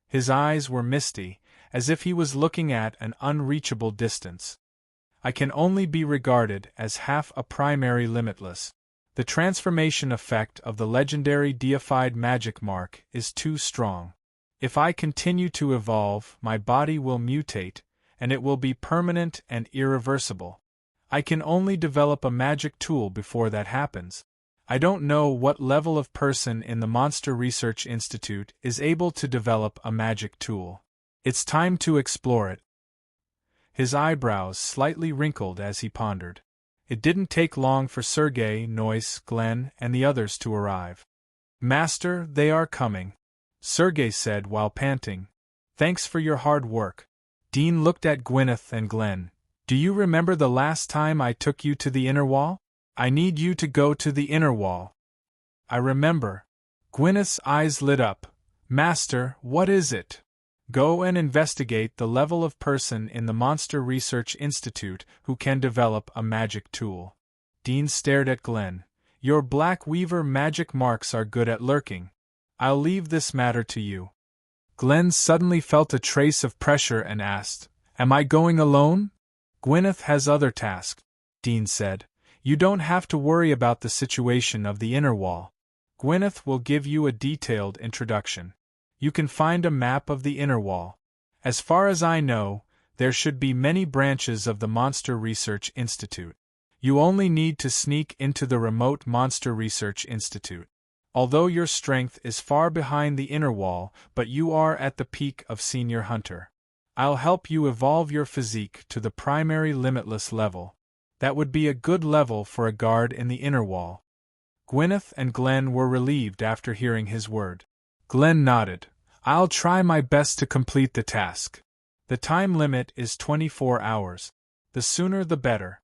His eyes were misty, as if he was looking at an unreachable distance. I can only be regarded as half a primary limitless. The transformation effect of the legendary deified magic mark is too strong. If I continue to evolve, my body will mutate, and it will be permanent and irreversible. I can only develop a magic tool before that happens. I don't know what level of person in the Monster Research Institute is able to develop a magic tool. It's time to explore it. His eyebrows slightly wrinkled as he pondered. It didn't take long for Sergei, Noyce, Glenn, and the others to arrive. Master, they are coming, Sergei said while panting. Thanks for your hard work. Dean looked at Gwyneth and Glenn. Do you remember the last time I took you to the inner wall? I need you to go to the inner wall. I remember. Gwyneth's eyes lit up. Master, what is it? Go and investigate the level of person in the Monster Research Institute who can develop a magic tool. Dean stared at Glenn. Your Black Weaver magic marks are good at lurking. I'll leave this matter to you. Glenn suddenly felt a trace of pressure and asked, Am I going alone? Gwyneth has other tasks, Dean said. You don't have to worry about the situation of the inner wall. Gwyneth will give you a detailed introduction. You can find a map of the inner wall. As far as I know, there should be many branches of the Monster Research Institute. You only need to sneak into the remote Monster Research Institute. Although your strength is far behind the inner wall, but you are at the peak of Senior Hunter. I'll help you evolve your physique to the primary limitless level. That would be a good level for a guard in the inner wall. Gwyneth and Glenn were relieved after hearing his word. Glenn nodded. I'll try my best to complete the task. The time limit is 24 hours. The sooner the better.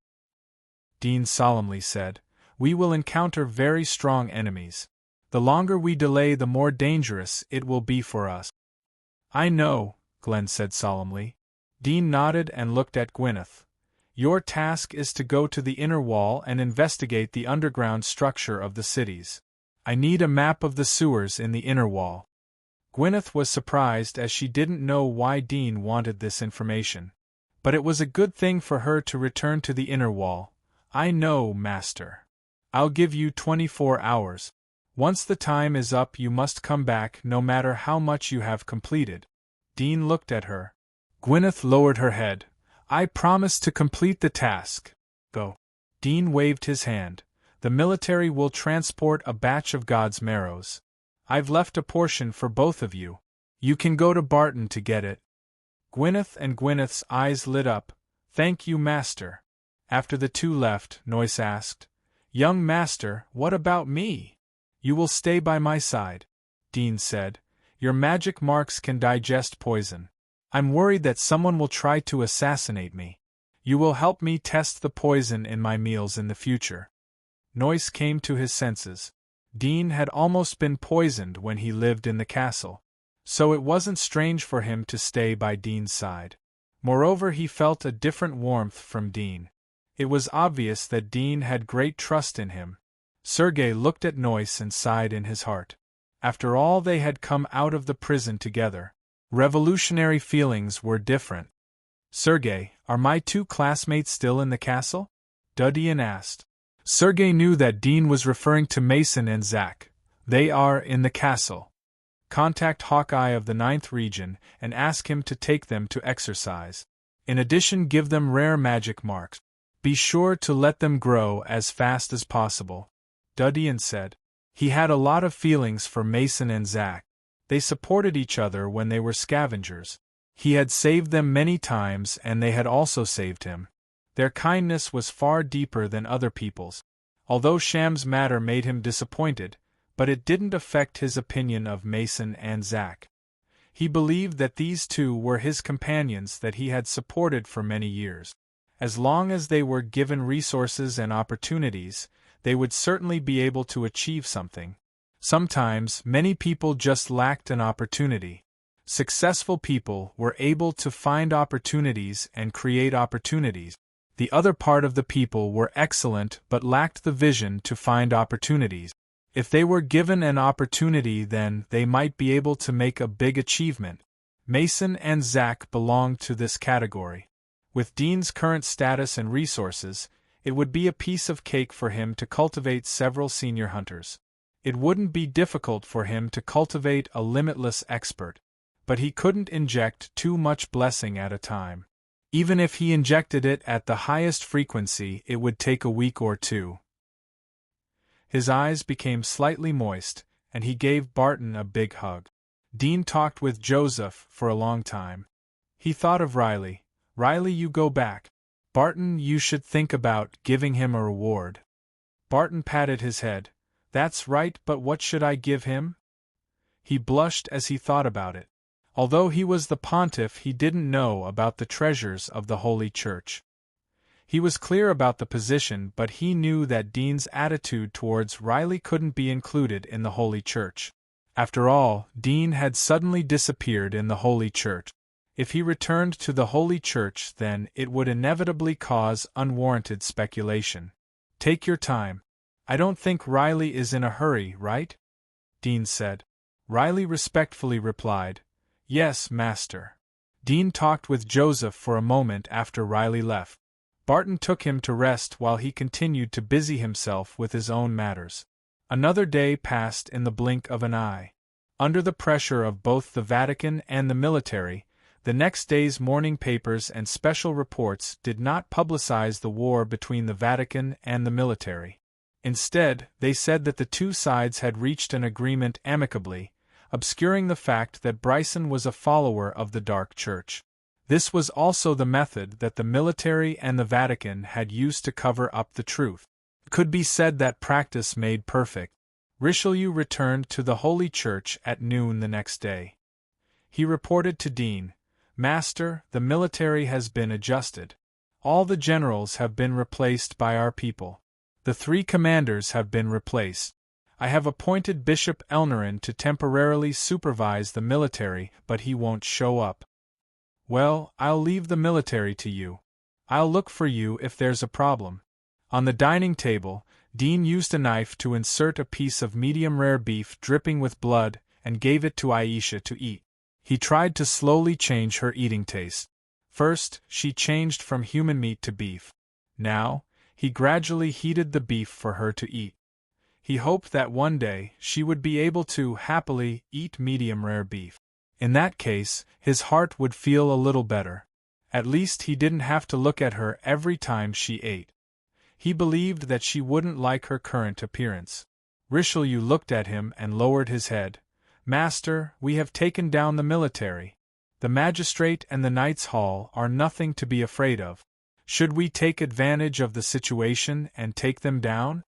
Dean solemnly said, We will encounter very strong enemies. The longer we delay, the more dangerous it will be for us. I know, Glenn said solemnly. Dean nodded and looked at Gwyneth. Your task is to go to the inner wall and investigate the underground structure of the cities. I need a map of the sewers in the inner wall. Gwyneth was surprised as she didn't know why Dean wanted this information. But it was a good thing for her to return to the inner wall. I know, master. I'll give you 24 hours. Once the time is up, you must come back no matter how much you have completed. Dean looked at her. Gwyneth lowered her head. I promise to complete the task. Go. Dean waved his hand. The military will transport a batch of God's marrows. I've left a portion for both of you. You can go to Barton to get it. Gwyneth's eyes lit up. Thank you, master. After the two left, Noyce asked, Young master, what about me? You will stay by my side, Dean said. Your magic marks can digest poison. I'm worried that someone will try to assassinate me. You will help me test the poison in my meals in the future. Noyce came to his senses. Dean had almost been poisoned when he lived in the castle, so it wasn't strange for him to stay by Dean's side. Moreover, he felt a different warmth from Dean. It was obvious that Dean had great trust in him. Sergei looked at Noyce and sighed in his heart. After all, they had come out of the prison together. Revolutionary feelings were different. Sergei, are my two classmates still in the castle? Dudian asked. Sergei knew that Dean was referring to Mason and Zack. They are in the castle. Contact Hawkeye of the 9th region and ask him to take them to exercise. In addition, give them rare magic marks. Be sure to let them grow as fast as possible. Dudian said. He had a lot of feelings for Mason and Zack. They supported each other when they were scavengers. He had saved them many times and they had also saved him. Their kindness was far deeper than other people's. Although Sham's matter made him disappointed, but it didn't affect his opinion of Mason and Zack. He believed that these two were his companions that he had supported for many years. As long as they were given resources and opportunities, they would certainly be able to achieve something. Sometimes, many people just lacked an opportunity. Successful people were able to find opportunities and create opportunities. The other part of the people were excellent but lacked the vision to find opportunities. If they were given an opportunity, then they might be able to make a big achievement. Mason and Zack belonged to this category. With Dean's current status and resources, it would be a piece of cake for him to cultivate several senior hunters. It wouldn't be difficult for him to cultivate a limitless expert. But he couldn't inject too much blessing at a time. Even if he injected it at the highest frequency, it would take a week or two. His eyes became slightly moist, and he gave Barton a big hug. Dean talked with Joseph for a long time. He thought of Riley. Riley, you go back. Barton, you should think about giving him a reward. Barton patted his head. That's right, but what should I give him? He blushed as he thought about it. Although he was the pontiff, he didn't know about the treasures of the Holy Church. He was clear about the position, but he knew that Dean's attitude towards Riley couldn't be included in the Holy Church. After all, Dean had suddenly disappeared in the Holy Church. If he returned to the Holy Church, then it would inevitably cause unwarranted speculation. Take your time. I don't think Riley is in a hurry, right? Dean said. Riley respectfully replied, Yes, master. Dean talked with Joseph for a moment after Riley left. Barton took him to rest while he continued to busy himself with his own matters. Another day passed in the blink of an eye. Under the pressure of both the Vatican and the military, the next day's morning papers and special reports did not publicize the war between the Vatican and the military. Instead, they said that the two sides had reached an agreement amicably, obscuring the fact that Bryson was a follower of the Dark Church. This was also the method that the military and the Vatican had used to cover up the truth. It could be said that practice made perfect. Richelieu returned to the Holy Church at noon the next day. He reported to Dean, Master, the military has been adjusted. All the generals have been replaced by our people. The 3 commanders have been replaced. I have appointed Bishop Elnarin to temporarily supervise the military, but he won't show up. Well, I'll leave the military to you. I'll look for you if there's a problem. On the dining table, Dean used a knife to insert a piece of medium-rare beef dripping with blood and gave it to Aisha to eat. He tried to slowly change her eating taste. First, she changed from human meat to beef. Now, he gradually heated the beef for her to eat. He hoped that one day she would be able to happily eat medium-rare beef. In that case, his heart would feel a little better. At least he didn't have to look at her every time she ate. He believed that she wouldn't like her current appearance. Richelieu looked at him and lowered his head. "Master, we have taken down the military. The magistrate and the Knights' Hall are nothing to be afraid of. Should we take advantage of the situation and take them down?"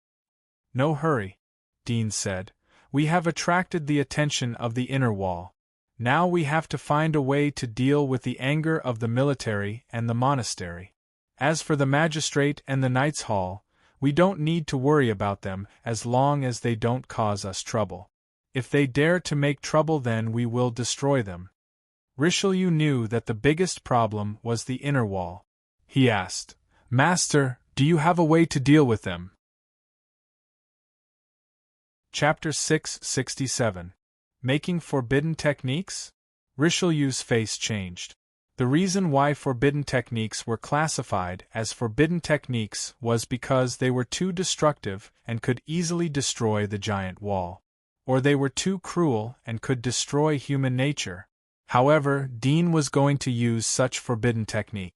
"No hurry," Dean said. "We have attracted the attention of the inner wall. Now we have to find a way to deal with the anger of the military and the monastery. As for the magistrate and the Knights' Hall, we don't need to worry about them as long as they don't cause us trouble. If they dare to make trouble, then we will destroy them." Richelieu knew that the biggest problem was the inner wall. He asked, "Master, do you have a way to deal with them?" Chapter 667. Making Forbidden Techniques? Richelieu's face changed. The reason why forbidden techniques were classified as forbidden techniques was because they were too destructive and could easily destroy the giant wall. Or they were too cruel and could destroy human nature. However, Dean was going to use such forbidden technique.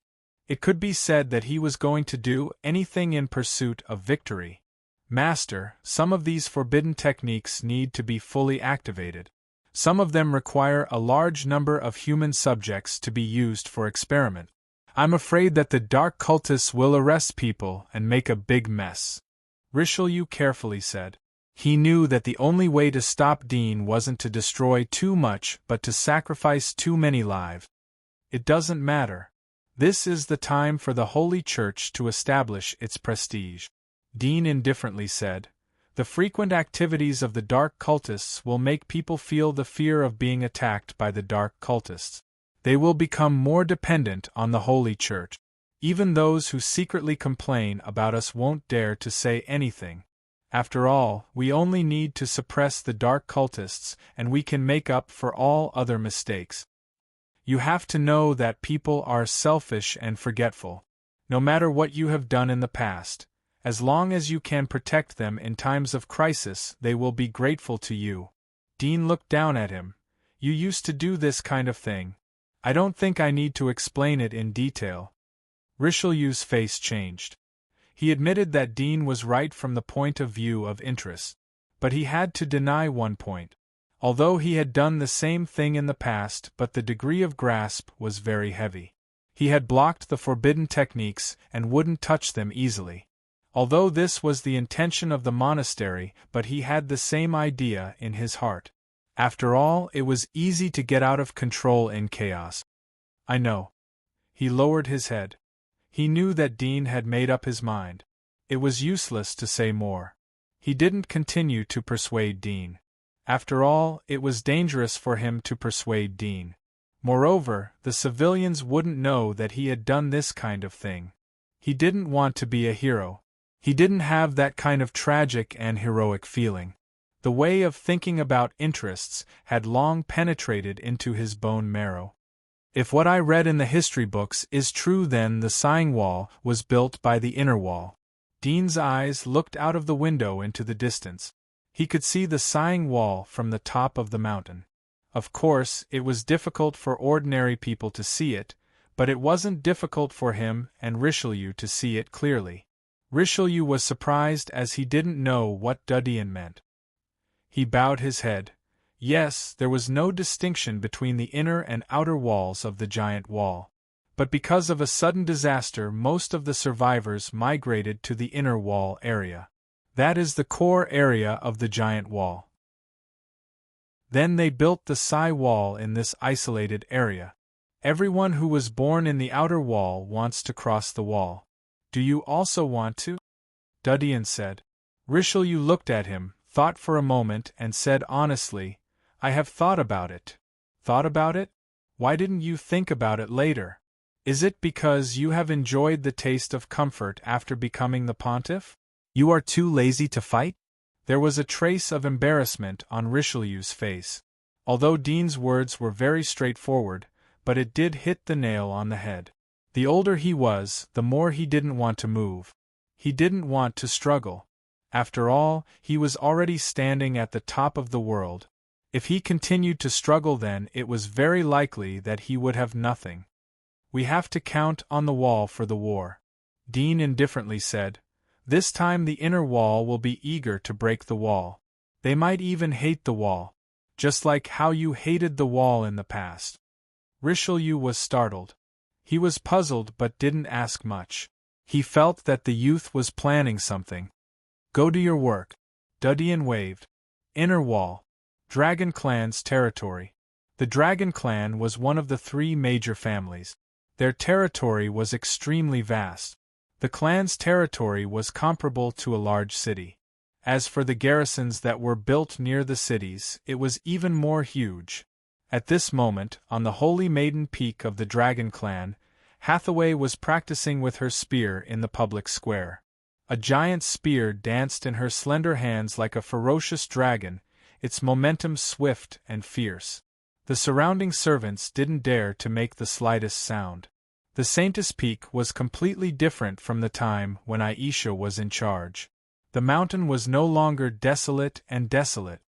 It could be said that he was going to do anything in pursuit of victory. "Master, some of these forbidden techniques need to be fully activated. Some of them require a large number of human subjects to be used for experiment. I'm afraid that the dark cultists will arrest people and make a big mess," Richelieu carefully said. He knew that the only way to stop Dean wasn't to destroy too much but to sacrifice too many lives. "It doesn't matter. This is the time for the Holy Church to establish its prestige," Dean indifferently said. "The frequent activities of the dark cultists will make people feel the fear of being attacked by the dark cultists. They will become more dependent on the Holy Church. Even those who secretly complain about us won't dare to say anything. After all, we only need to suppress the dark cultists and we can make up for all other mistakes. You have to know that people are selfish and forgetful. No matter what you have done in the past, as long as you can protect them in times of crisis, they will be grateful to you." Dean looked down at him. "You used to do this kind of thing. I don't think I need to explain it in detail." Richelieu's face changed. He admitted that Dean was right from the point of view of interest. But he had to deny one point. Although he had done the same thing in the past, but the degree of grasp was very heavy. He had blocked the forbidden techniques and wouldn't touch them easily. Although this was the intention of the monastery, but he had the same idea in his heart. After all, it was easy to get out of control in chaos. "I know." He lowered his head. He knew that Dean had made up his mind. It was useless to say more. He didn't continue to persuade Dean. After all, it was dangerous for him to persuade Dean. Moreover, the civilians wouldn't know that he had done this kind of thing. He didn't want to be a hero. He didn't have that kind of tragic and heroic feeling. The way of thinking about interests had long penetrated into his bone marrow. If what I read in the history books is true, then the sighing wall was built by the inner wall. Dean's eyes looked out of the window into the distance. He could see the sighing wall from the top of the mountain. Of course, it was difficult for ordinary people to see it, but it wasn't difficult for him and Richelieu to see it clearly. Richelieu was surprised as he didn't know what Dudien meant. He bowed his head. Yes, there was no distinction between the inner and outer walls of the giant wall. But because of a sudden disaster, most of the survivors migrated to the inner wall area. That is the core area of the giant wall. Then they built the Psy wall in this isolated area. Everyone who was born in the outer wall wants to cross the wall. Do you also want to? Dudien said. Richelieu looked at him, thought for a moment, and said honestly, I have thought about it. Thought about it? Why didn't you think about it later? Is it because you have enjoyed the taste of comfort after becoming the pontiff? You are too lazy to fight? There was a trace of embarrassment on Richelieu's face. Although Dean's words were very straightforward, but it did hit the nail on the head. The older he was, the more he didn't want to move. He didn't want to struggle. After all, he was already standing at the top of the world. If he continued to struggle, then it was very likely that he would have nothing. We have to count on the wall for the war, Dean indifferently said. This time the inner wall will be eager to break the wall. They might even hate the wall, just like how you hated the wall in the past. Richelieu was startled. He was puzzled but didn't ask much. He felt that the youth was planning something. Go to your work. Dudien waved. Inner wall. Dragon Clan's territory. The Dragon Clan was one of the 3 major families. Their territory was extremely vast. The clan's territory was comparable to a large city. As for the garrisons that were built near the cities, it was even more huge. At this moment, on the Holy Maiden Peak of the Dragon Clan, Hathaway was practicing with her spear in the public square. A giant spear danced in her slender hands like a ferocious dragon, its momentum swift and fierce. The surrounding servants didn't dare to make the slightest sound. The Saintess Peak was completely different from the time when Aisha was in charge. The mountain was no longer desolate and desolate.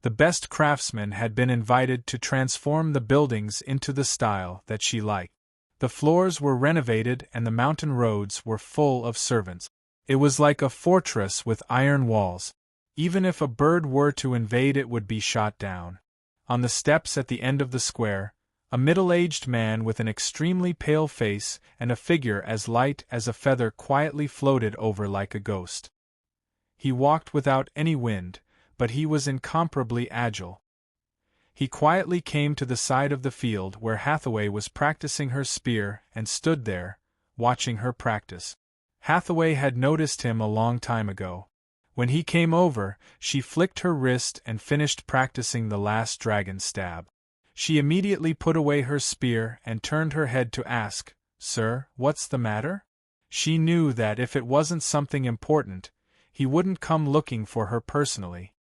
The best craftsmen had been invited to transform the buildings into the style that she liked. The floors were renovated and the mountain roads were full of servants. It was like a fortress with iron walls. Even if a bird were to invade, it would be shot down. On the steps at the end of the square, a middle-aged man with an extremely pale face and a figure as light as a feather quietly floated over like a ghost. He walked without any wind, but he was incomparably agile. He quietly came to the side of the field where Hathaway was practicing her spear and stood there, watching her practice. Hathaway had noticed him a long time ago. When he came over, she flicked her wrist and finished practicing the last dragon stab. She immediately put away her spear and turned her head to ask, "Sir, what's the matter?" She knew that if it wasn't something important, he wouldn't come looking for her personally.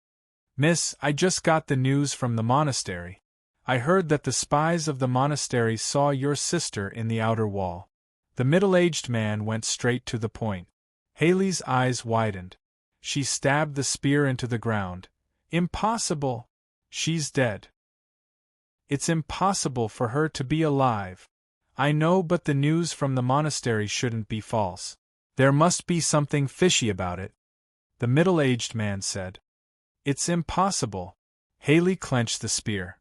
"Miss, I just got the news from the monastery. I heard that the spies of the monastery saw your sister in the outer wall." The middle-aged man went straight to the point. Haley's eyes widened. She stabbed the spear into the ground. "Impossible! She's dead. It's impossible for her to be alive." "I know, but the news from the monastery shouldn't be false. There must be something fishy about it," the middle-aged man said. "It's impossible." Haley clenched the spear.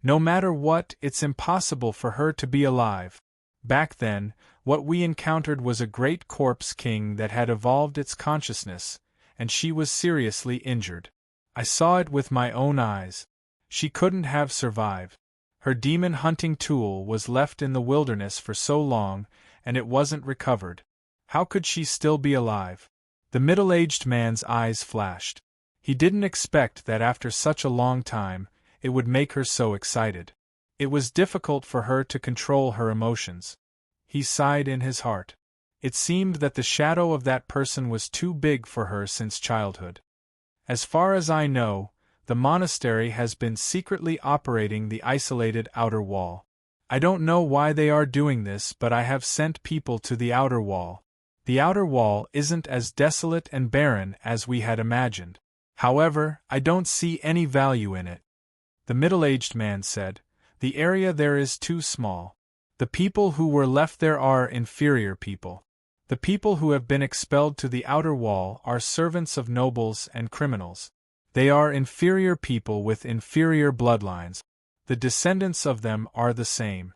"No matter what, it's impossible for her to be alive. Back then, what we encountered was a great corpse king that had evolved its consciousness, and she was seriously injured. I saw it with my own eyes. She couldn't have survived. Her demon hunting tool was left in the wilderness for so long, and it wasn't recovered. How could she still be alive?" The middle-aged man's eyes flashed. He didn't expect that after such a long time, it would make her so excited. It was difficult for her to control her emotions. He sighed in his heart. It seemed that the shadow of that person was too big for her since childhood. "As far as I know, the monastery has been secretly operating the isolated outer wall. I don't know why they are doing this, but I have sent people to the outer wall. The outer wall isn't as desolate and barren as we had imagined. However, I don't see any value in it," the middle-aged man said. "The area there is too small. The people who were left there are inferior people. The people who have been expelled to the outer wall are servants of nobles and criminals. They are inferior people with inferior bloodlines. The descendants of them are the same.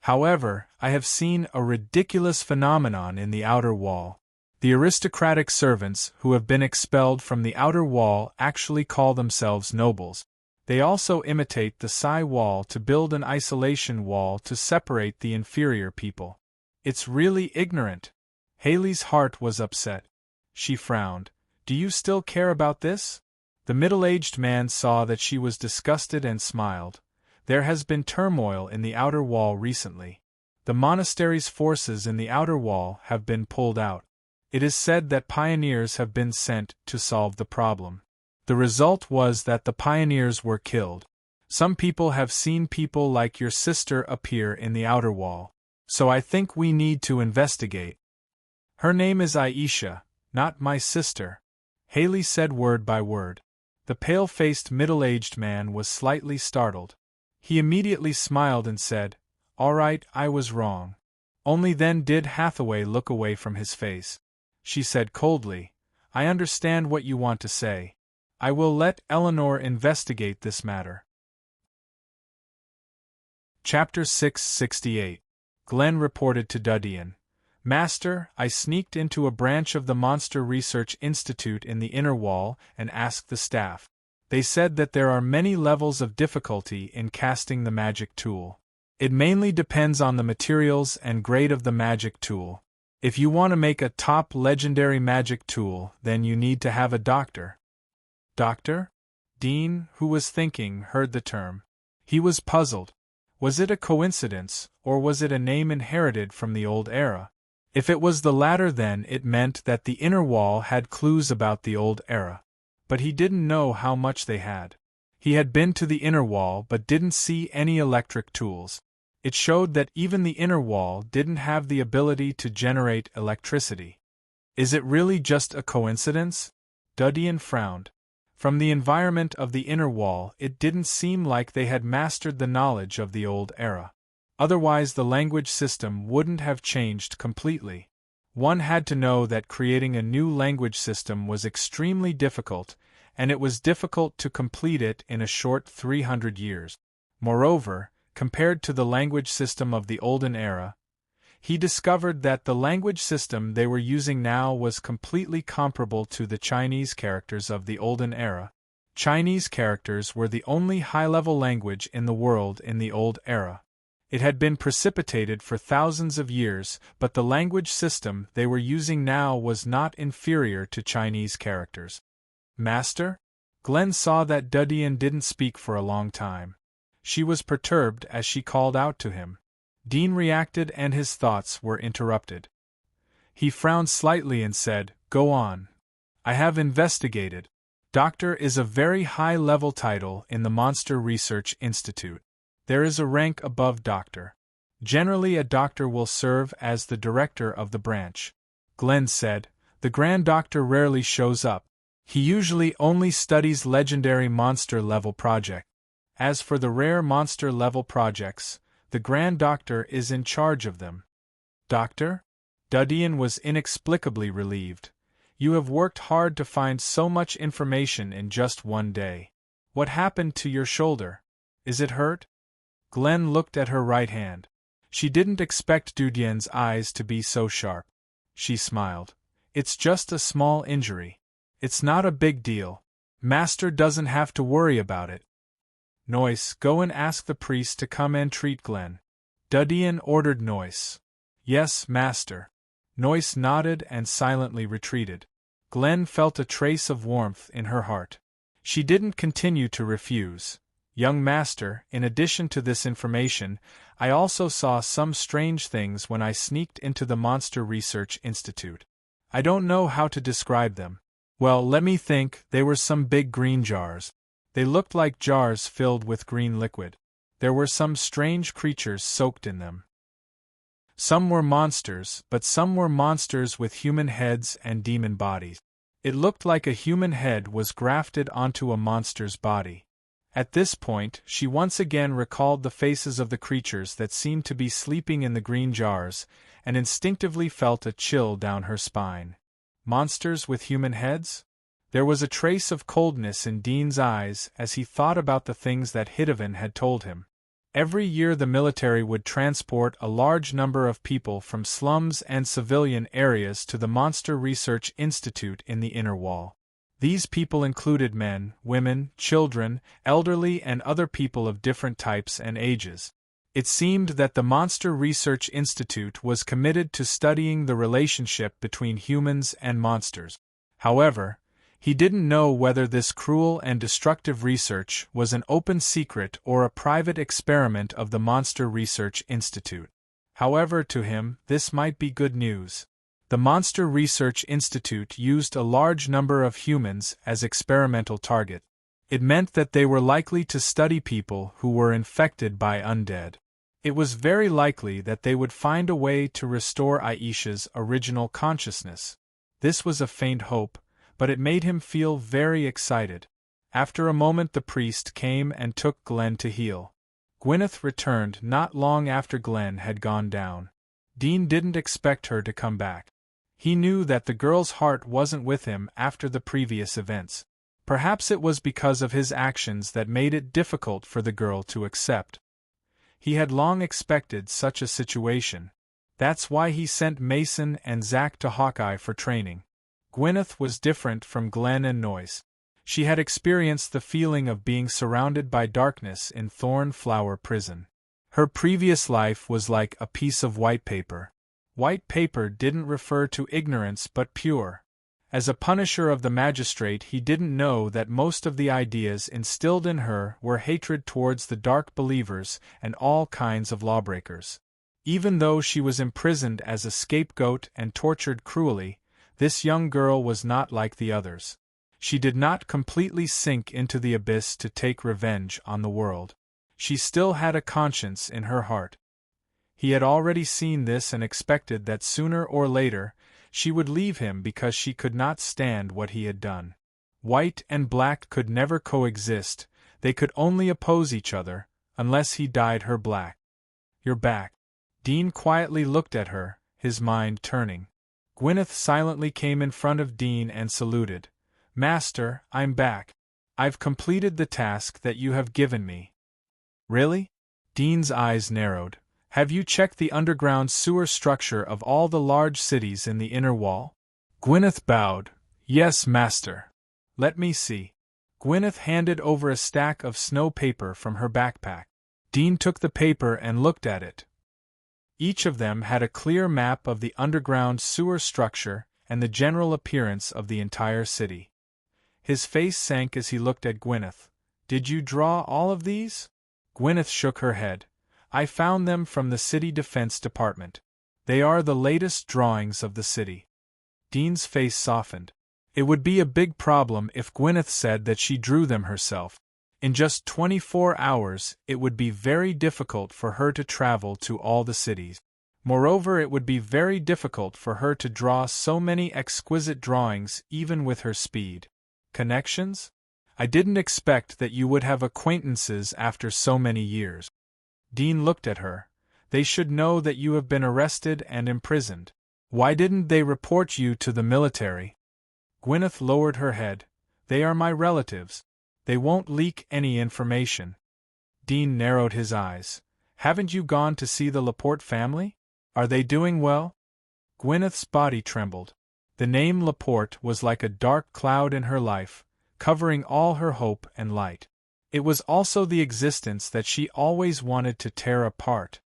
However, I have seen a ridiculous phenomenon in the outer wall. The aristocratic servants who have been expelled from the outer wall actually call themselves nobles. They also imitate the Psi wall to build an isolation wall to separate the inferior people. It's really ignorant." Haley's heart was upset. She frowned. "Do you still care about this?" The middle-aged man saw that she was disgusted and smiled. "There has been turmoil in the outer wall recently. The monastery's forces in the outer wall have been pulled out. It is said that pioneers have been sent to solve the problem. The result was that the pioneers were killed. Some people have seen people like your sister appear in the outer wall. So I think we need to investigate. Her name is Aisha, not my sister. Haley said word by word. The pale-faced middle-aged man was slightly startled. He immediately smiled and said, "All right, I was wrong." Only then did Hathaway look away from his face. She said coldly, "I understand what you want to say. I will let Eleanor investigate this matter." Chapter 668. Glenn reported to Dudian. "Master, I sneaked into a branch of the Monster Research Institute in the inner wall and asked the staff. They said that there are many levels of difficulty in casting the magic tool. It mainly depends on the materials and grade of the magic tool. If you want to make a top legendary magic tool, then you need to have a doctor." Doctor? Dean, who was thinking, heard the term. He was puzzled. Was it a coincidence, or was it a name inherited from the old era? If it was the latter, then it meant that the inner wall had clues about the old era. But he didn't know how much they had. He had been to the inner wall but didn't see any electric tools. It showed that even the inner wall didn't have the ability to generate electricity. Is it really just a coincidence? Dudian frowned. From the environment of the inner wall, it didn't seem like they had mastered the knowledge of the old era. Otherwise, the language system wouldn't have changed completely. One had to know that creating a new language system was extremely difficult, and it was difficult to complete it in a short 300 years. Moreover, compared to the language system of the olden era, he discovered that the language system they were using now was completely comparable to the Chinese characters of the olden era. Chinese characters were the only high-level language in the world in the old era. It had been precipitated for thousands of years, but the language system they were using now was not inferior to Chinese characters. "Master?" Glenn saw that Dudian didn't speak for a long time. She was perturbed as she called out to him. Dean reacted and his thoughts were interrupted. He frowned slightly and said, "Go on." "I have investigated. Doctor is a very high-level title in the Monster Research Institute. There is a rank above doctor. Generally a doctor will serve as the director of the branch." Glenn said, "The Grand Doctor rarely shows up. He usually only studies legendary monster-level projects. As for the rare monster-level projects, the Grand Doctor is in charge of them." "Doctor?" Dudian was inexplicably relieved. "You have worked hard to find so much information in just one day. What happened to your shoulder? Is it hurt?" Glenn looked at her right hand. She didn't expect Dudian's eyes to be so sharp. She smiled. "It's just a small injury. It's not a big deal. Master doesn't have to worry about it." "Noyce, go and ask the priest to come and treat Glenn." Dudian ordered Noyce. "Yes, master." Noyce nodded and silently retreated. Glenn felt a trace of warmth in her heart. She didn't continue to refuse. "Young master, in addition to this information, I also saw some strange things when I sneaked into the Monster Research Institute. I don't know how to describe them. Well, let me think. They were some big green jars. They looked like jars filled with green liquid. There were some strange creatures soaked in them. Some were monsters, but some were monsters with human heads and demon bodies. It looked like a human head was grafted onto a monster's body." At this point, she once again recalled the faces of the creatures that seemed to be sleeping in the green jars, and instinctively felt a chill down her spine. Monsters with human heads? There was a trace of coldness in Dean's eyes as he thought about the things that Hidovan had told him. Every year the military would transport a large number of people from slums and civilian areas to the Monster Research Institute in the inner wall. These people included men, women, children, elderly and other people of different types and ages. It seemed that the Monster Research Institute was committed to studying the relationship between humans and monsters. However, he didn't know whether this cruel and destructive research was an open secret or a private experiment of the Monster Research Institute. However, to him, this might be good news. The Monster Research Institute used a large number of humans as experimental target. It meant that they were likely to study people who were infected by undead. It was very likely that they would find a way to restore Aisha's original consciousness. This was a faint hope, but it made him feel very excited. After a moment the priest came and took Glenn to heal. Gwyneth returned not long after Glenn had gone down. Dean didn't expect her to come back. He knew that the girl's heart wasn't with him after the previous events. Perhaps it was because of his actions that made it difficult for the girl to accept. He had long expected such a situation. That's why he sent Mason and Zack to Hawkeye for training. Gwyneth was different from Glenn and Noyce. She had experienced the feeling of being surrounded by darkness in Thornflower Prison. Her previous life was like a piece of white paper. White paper didn't refer to ignorance but pure. As a punisher of the magistrate, he didn't know that most of the ideas instilled in her were hatred towards the dark believers and all kinds of lawbreakers. Even though she was imprisoned as a scapegoat and tortured cruelly, this young girl was not like the others. She did not completely sink into the abyss to take revenge on the world. She still had a conscience in her heart. He had already seen this and expected that sooner or later, she would leave him because she could not stand what he had done. White and black could never coexist, they could only oppose each other, unless he dyed her black. "You're back." Dean quietly looked at her, his mind turning. Gwyneth silently came in front of Dean and saluted. "Master, I'm back. I've completed the task that you have given me." "Really?" Dean's eyes narrowed. "Have you checked the underground sewer structure of all the large cities in the inner wall?" Gwyneth bowed. "Yes, master." "Let me see." Gwyneth handed over a stack of snow paper from her backpack. Dean took the paper and looked at it. Each of them had a clear map of the underground sewer structure and the general appearance of the entire city. His face sank as he looked at Gwyneth. "Did you draw all of these?" Gwyneth shook her head. "I found them from the City Defense Department. They are the latest drawings of the city." Dean's face softened. It would be a big problem if Gwyneth said that she drew them herself. In just 24 hours, it would be very difficult for her to travel to all the cities. Moreover, it would be very difficult for her to draw so many exquisite drawings even with her speed. "Connections? I didn't expect that you would have acquaintances after so many years." Dean looked at her. "They should know that you have been arrested and imprisoned. Why didn't they report you to the military?" Gwyneth lowered her head. "They are my relatives. They won't leak any information." Dean narrowed his eyes. "Haven't you gone to see the Laporte family? Are they doing well?" Gwyneth's body trembled. The name Laporte was like a dark cloud in her life, covering all her hope and light. It was also the existence that she always wanted to tear apart.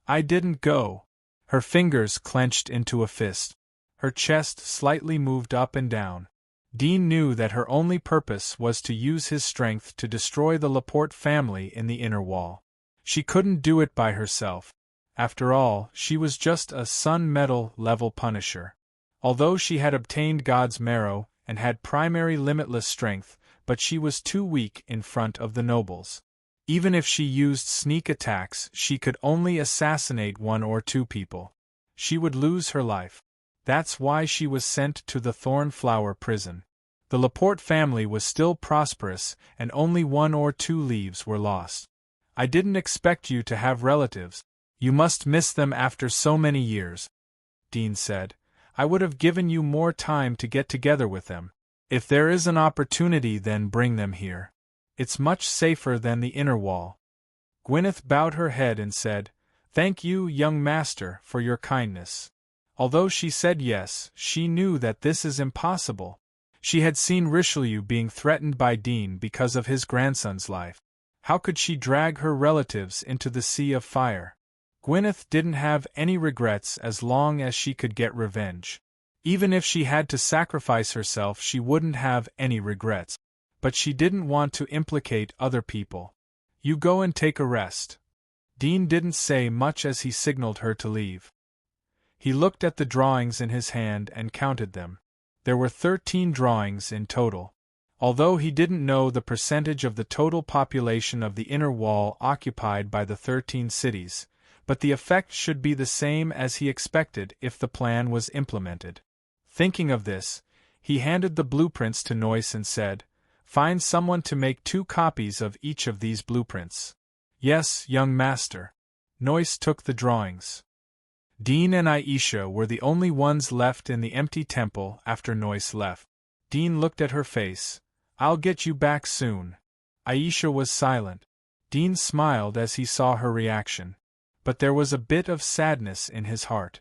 "I didn't go." Her fingers clenched into a fist. Her chest slightly moved up and down. Dean knew that her only purpose was to use his strength to destroy the Laporte family in the inner wall. She couldn't do it by herself. After all, she was just a Sun Metal level Punisher. Although she had obtained God's marrow and had primary limitless strength, but she was too weak in front of the nobles. Even if she used sneak attacks, she could only assassinate 1 or 2 people. She would lose her life. That's why she was sent to the Thornflower Prison. The Laporte family was still prosperous, and only 1 or 2 leaves were lost. "I didn't expect you to have relatives. You must miss them after so many years," Dean said. "I would have given you more time to get together with them. If there is an opportunity, then bring them here. It's much safer than the inner wall." Gwyneth bowed her head and said, "Thank you, young master, for your kindness." Although she said yes, she knew that this is impossible. She had seen Richelieu being threatened by Dean because of his grandson's life. How could she drag her relatives into the sea of fire? Gwyneth didn't have any regrets as long as she could get revenge. Even if she had to sacrifice herself, she wouldn't have any regrets. But she didn't want to implicate other people. "You go and take a rest." Dean didn't say much as he signaled her to leave. He looked at the drawings in his hand and counted them. There were 13 drawings in total. Although he didn't know the percentage of the total population of the inner wall occupied by the 13 cities, but the effect should be the same as he expected if the plan was implemented. Thinking of this, he handed the blueprints to Noyce and said, "Find someone to make 2 copies of each of these blueprints." "Yes, young master." Noyce took the drawings. Dean and Aisha were the only ones left in the empty temple after Noyce left. Dean looked at her face. "I'll get you back soon." Aisha was silent. Dean smiled as he saw her reaction. But there was a bit of sadness in his heart.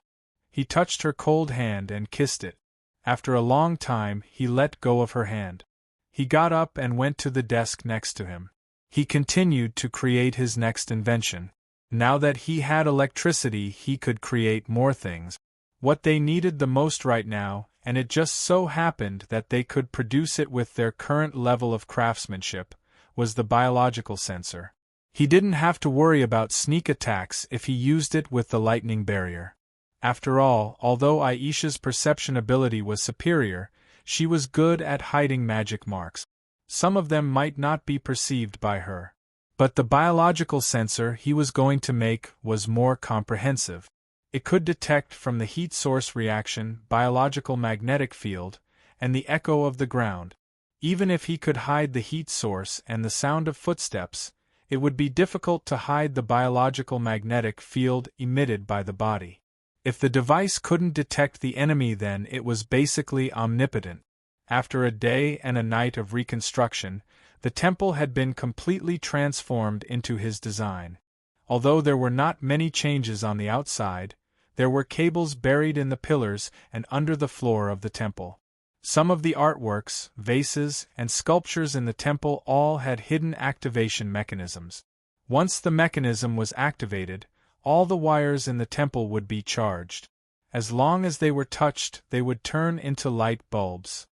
He touched her cold hand and kissed it. After a long time, he let go of her hand. He got up and went to the desk next to him. He continued to create his next invention. Now that he had electricity, he could create more things. What they needed the most right now, and it just so happened that they could produce it with their current level of craftsmanship, was the biological sensor. He didn't have to worry about sneak attacks if he used it with the lightning barrier. After all, although Aisha's perception ability was superior, she was good at hiding magic marks. Some of them might not be perceived by her. But the biological sensor he was going to make was more comprehensive. It could detect from the heat source reaction, biological magnetic field, and the echo of the ground. Even if he could hide the heat source and the sound of footsteps, it would be difficult to hide the biological magnetic field emitted by the body. If the device couldn't detect the enemy, then it was basically omnipotent. After a day and a night of reconstruction, the temple had been completely transformed into his design. Although there were not many changes on the outside, there were cables buried in the pillars and under the floor of the temple. Some of the artworks, vases, and sculptures in the temple all had hidden activation mechanisms. Once the mechanism was activated, all the wires in the temple would be charged. As long as they were touched, they would turn into light bulbs.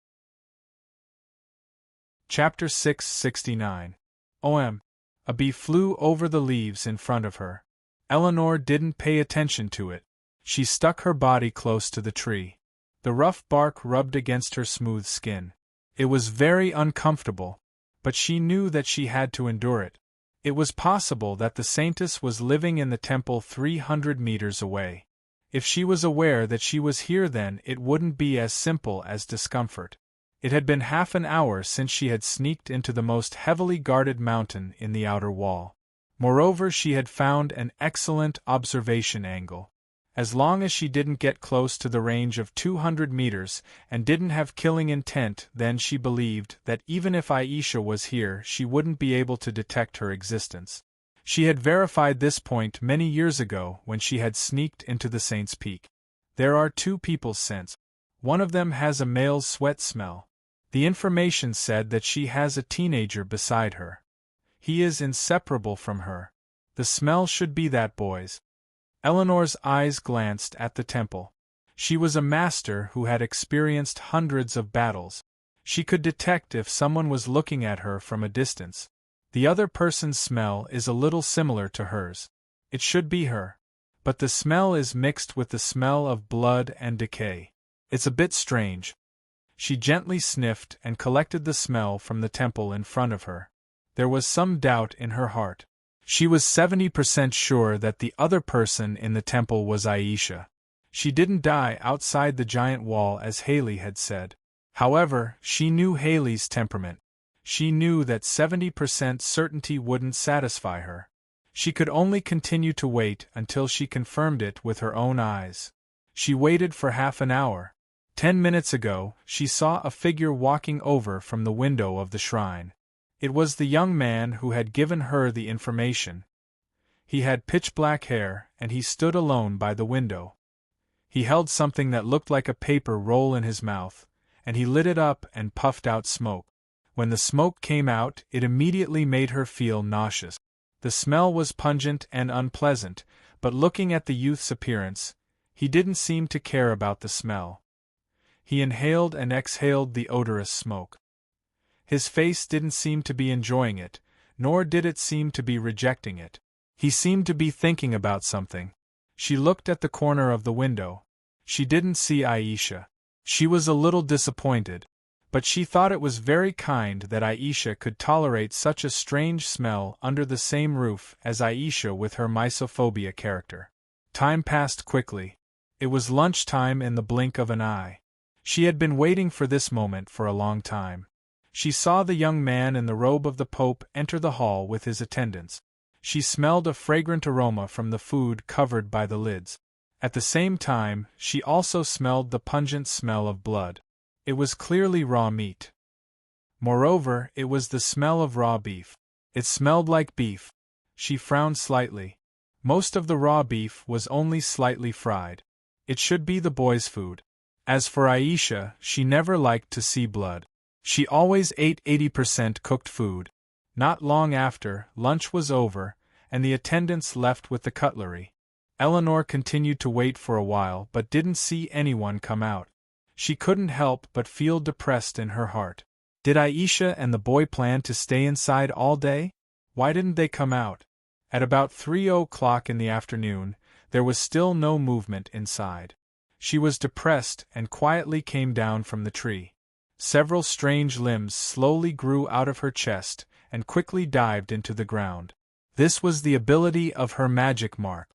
Chapter 669. A bee flew over the leaves in front of her. Eleanor didn't pay attention to it. She stuck her body close to the tree. The rough bark rubbed against her smooth skin. It was very uncomfortable, but she knew that she had to endure it. It was possible that the saintess was living in the temple 300 meters away. If she was aware that she was here, then it wouldn't be as simple as discomfort. It had been half an hour since she had sneaked into the most heavily guarded mountain in the outer wall. Moreover, she had found an excellent observation angle. As long as she didn't get close to the range of 200 meters and didn't have killing intent, then she believed that even if Aisha was here, she wouldn't be able to detect her existence. She had verified this point many years ago when she had sneaked into the Saint's Peak. There are 2 people's scents. One of them has a male's sweat smell. The information said that she has a teenager beside her. He is inseparable from her. The smell should be that boy's. Eleanor's eyes glanced at the temple. She was a master who had experienced hundreds of battles. She could detect if someone was looking at her from a distance. The other person's smell is a little similar to hers. It should be her. But the smell is mixed with the smell of blood and decay. It's a bit strange. She gently sniffed and collected the smell from the temple in front of her. There was some doubt in her heart. She was 70% sure that the other person in the temple was Aisha. She didn't die outside the giant wall as Haley had said. However, she knew Haley's temperament. She knew that 70% certainty wouldn't satisfy her. She could only continue to wait until she confirmed it with her own eyes. She waited for half an hour. 10 minutes ago, she saw a figure walking over from the window of the shrine. It was the young man who had given her the information. He had pitch-black hair, and he stood alone by the window. He held something that looked like a paper roll in his mouth, and he lit it up and puffed out smoke. When the smoke came out, it immediately made her feel nauseous. The smell was pungent and unpleasant, but looking at the youth's appearance, he didn't seem to care about the smell. He inhaled and exhaled the odorous smoke. His face didn't seem to be enjoying it, nor did it seem to be rejecting it. He seemed to be thinking about something. She looked at the corner of the window. She didn't see Aisha. She was a little disappointed, but she thought it was very kind that Aisha could tolerate such a strange smell under the same roof as Aisha with her mysophobia character. Time passed quickly. It was lunchtime in the blink of an eye. She had been waiting for this moment for a long time. She saw the young man in the robe of the Pope enter the hall with his attendants. She smelled a fragrant aroma from the food covered by the lids. At the same time, she also smelled the pungent smell of blood. It was clearly raw meat. Moreover, it was the smell of raw beef. It smelled like beef. She frowned slightly. Most of the raw beef was only slightly fried. It should be the boys' food. As for Aisha, she never liked to see blood. She always ate 80% cooked food. Not long after, lunch was over, and the attendants left with the cutlery. Eleanor continued to wait for a while but didn't see anyone come out. She couldn't help but feel depressed in her heart. Did Aisha and the boy plan to stay inside all day? Why didn't they come out? At about 3 o'clock in the afternoon, there was still no movement inside. She was depressed and quietly came down from the tree. Several strange limbs slowly grew out of her chest and quickly dived into the ground. This was the ability of her magic mark.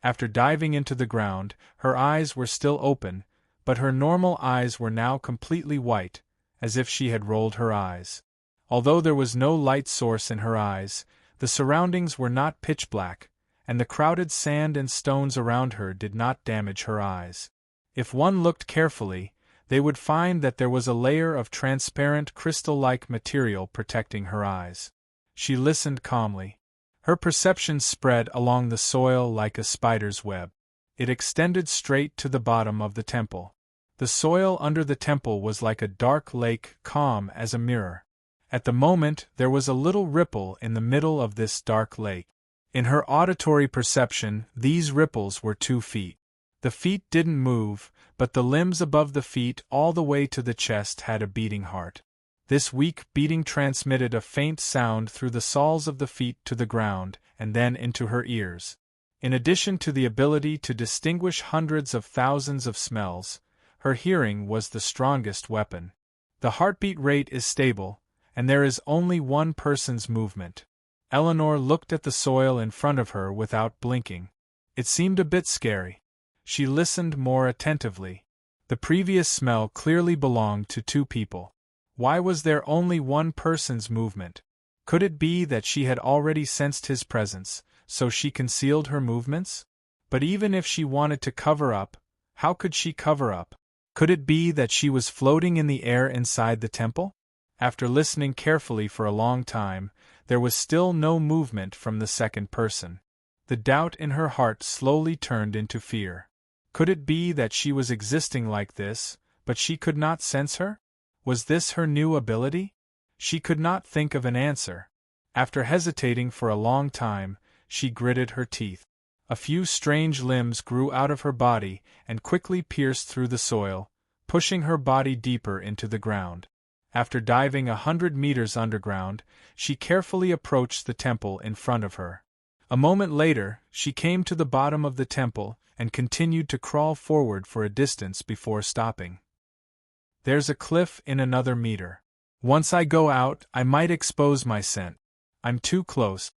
After diving into the ground, her eyes were still open, but her normal eyes were now completely white, as if she had rolled her eyes. Although there was no light source in her eyes, the surroundings were not pitch black, and the crowded sand and stones around her did not damage her eyes. If one looked carefully, they would find that there was a layer of transparent crystal-like material protecting her eyes. She listened calmly. Her perception spread along the soil like a spider's web. It extended straight to the bottom of the temple. The soil under the temple was like a dark lake, calm as a mirror. At the moment, there was a little ripple in the middle of this dark lake. In her auditory perception, these ripples were 2 feet. The feet didn't move, but the limbs above the feet all the way to the chest had a beating heart. This weak beating transmitted a faint sound through the soles of the feet to the ground, and then into her ears. In addition to the ability to distinguish hundreds of thousands of smells, her hearing was the strongest weapon. The heartbeat rate is stable, and there is only one person's movement. Eleanor looked at the soil in front of her without blinking. It seemed a bit scary. She listened more attentively. The previous smell clearly belonged to 2 people. Why was there only one person's movement? Could it be that she had already sensed his presence, so she concealed her movements? But even if she wanted to cover up, how could she cover up? Could it be that she was floating in the air inside the temple? After listening carefully for a long time, there was still no movement from the second person. The doubt in her heart slowly turned into fear. Could it be that she was existing like this, but she could not sense her? Was this her new ability? She could not think of an answer. After hesitating for a long time, she gritted her teeth. A few strange limbs grew out of her body and quickly pierced through the soil, pushing her body deeper into the ground. After diving 100 meters underground, she carefully approached the temple in front of her. A moment later, she came to the bottom of the temple and continued to crawl forward for a distance before stopping. There's a cliff in another meter. Once I go out, I might expose my scent. I'm too close.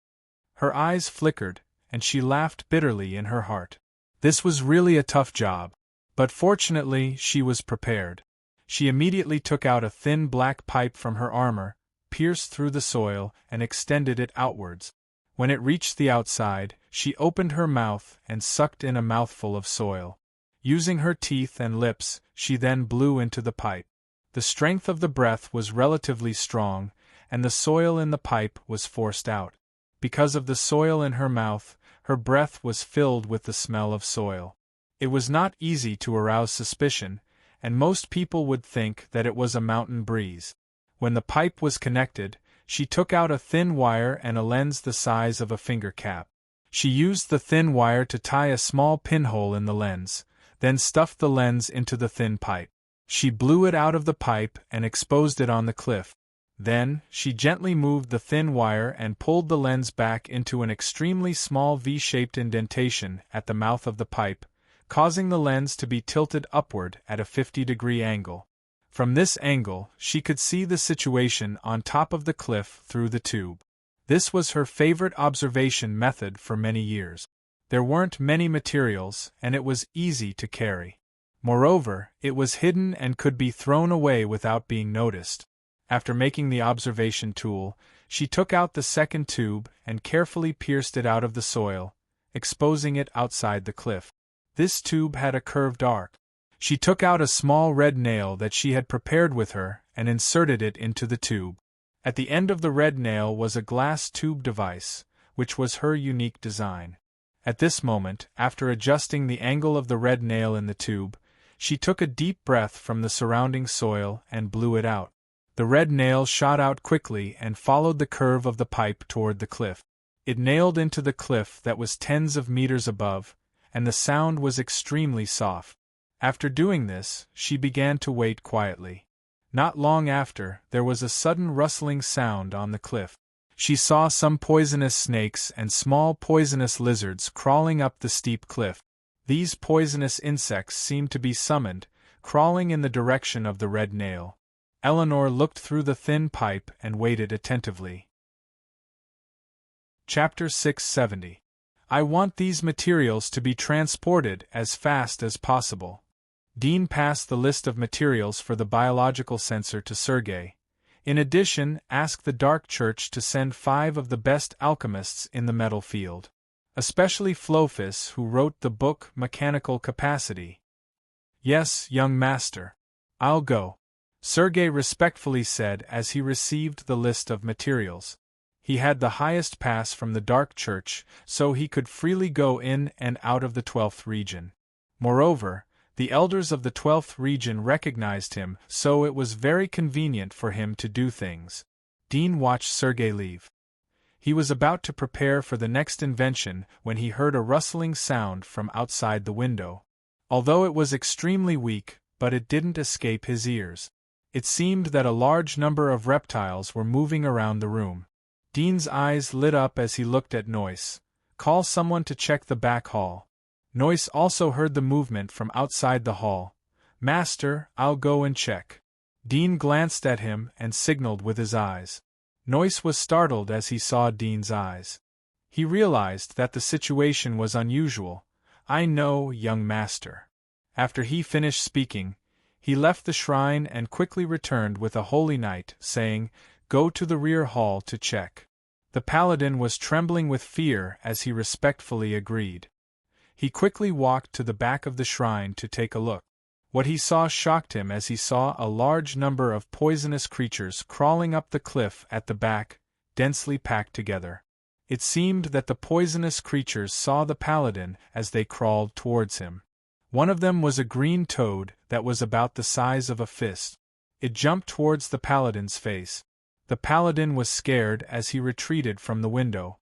Her eyes flickered, and she laughed bitterly in her heart. This was really a tough job. But fortunately, she was prepared. She immediately took out a thin black pipe from her armor, pierced through the soil, and extended it outwards. When it reached the outside, she opened her mouth and sucked in a mouthful of soil. Using her teeth and lips, she then blew into the pipe. The strength of the breath was relatively strong, and the soil in the pipe was forced out. Because of the soil in her mouth, her breath was filled with the smell of soil. It was not easy to arouse suspicion, and most people would think that it was a mountain breeze. When the pipe was connected, she took out a thin wire and a lens the size of a finger cap. She used the thin wire to tie a small pinhole in the lens, then stuffed the lens into the thin pipe. She blew it out of the pipe and exposed it on the cliff. Then, she gently moved the thin wire and pulled the lens back into an extremely small V-shaped indentation at the mouth of the pipe, causing the lens to be tilted upward at a 50-degree angle. From this angle, she could see the situation on top of the cliff through the tube. This was her favorite observation method for many years. There weren't many materials, and it was easy to carry. Moreover, it was hidden and could be thrown away without being noticed. After making the observation tool, she took out the second tube and carefully pierced it out of the soil, exposing it outside the cliff. This tube had a curved arc. She took out a small red nail that she had prepared with her and inserted it into the tube. At the end of the red nail was a glass tube device, which was her unique design. At this moment, after adjusting the angle of the red nail in the tube, she took a deep breath from the surrounding soil and blew it out. The red nail shot out quickly and followed the curve of the pipe toward the cliff. It nailed into the cliff that was tens of meters above, and the sound was extremely soft. After doing this, she began to wait quietly. Not long after, there was a sudden rustling sound on the cliff. She saw some poisonous snakes and small poisonous lizards crawling up the steep cliff. These poisonous insects seemed to be summoned, crawling in the direction of the red nail. Eleanor looked through the thin pipe and waited attentively. Chapter 670. I want these materials to be transported as fast as possible. Dean passed the list of materials for the biological sensor to Sergei. In addition, asked the Dark Church to send 5 of the best alchemists in the metal field. Especially Flophis, who wrote the book Mechanical Capacity. Yes, young master. I'll go, Sergei respectfully said as he received the list of materials. He had the highest pass from the Dark Church, so he could freely go in and out of the 12th region. Moreover, the elders of the 12th region recognized him, so it was very convenient for him to do things. Dean watched Sergei leave. He was about to prepare for the next invention when he heard a rustling sound from outside the window. Although it was extremely weak, but it didn't escape his ears. It seemed that a large number of reptiles were moving around the room. Dean's eyes lit up as he looked at Noyce. Call someone to check the back hall. Noyce also heard the movement from outside the hall. Master, I'll go and check. Dean glanced at him and signaled with his eyes. Noyce was startled as he saw Dean's eyes. He realized that the situation was unusual. I know, young master. After he finished speaking, he left the shrine and quickly returned with a holy knight, saying, Go to the rear hall to check. The paladin was trembling with fear as he respectfully agreed. He quickly walked to the back of the shrine to take a look. What he saw shocked him as he saw a large number of poisonous creatures crawling up the cliff at the back, densely packed together. It seemed that the poisonous creatures saw the paladin as they crawled towards him. One of them was a green toad that was about the size of a fist. It jumped towards the paladin's face. The paladin was scared as he retreated from the window.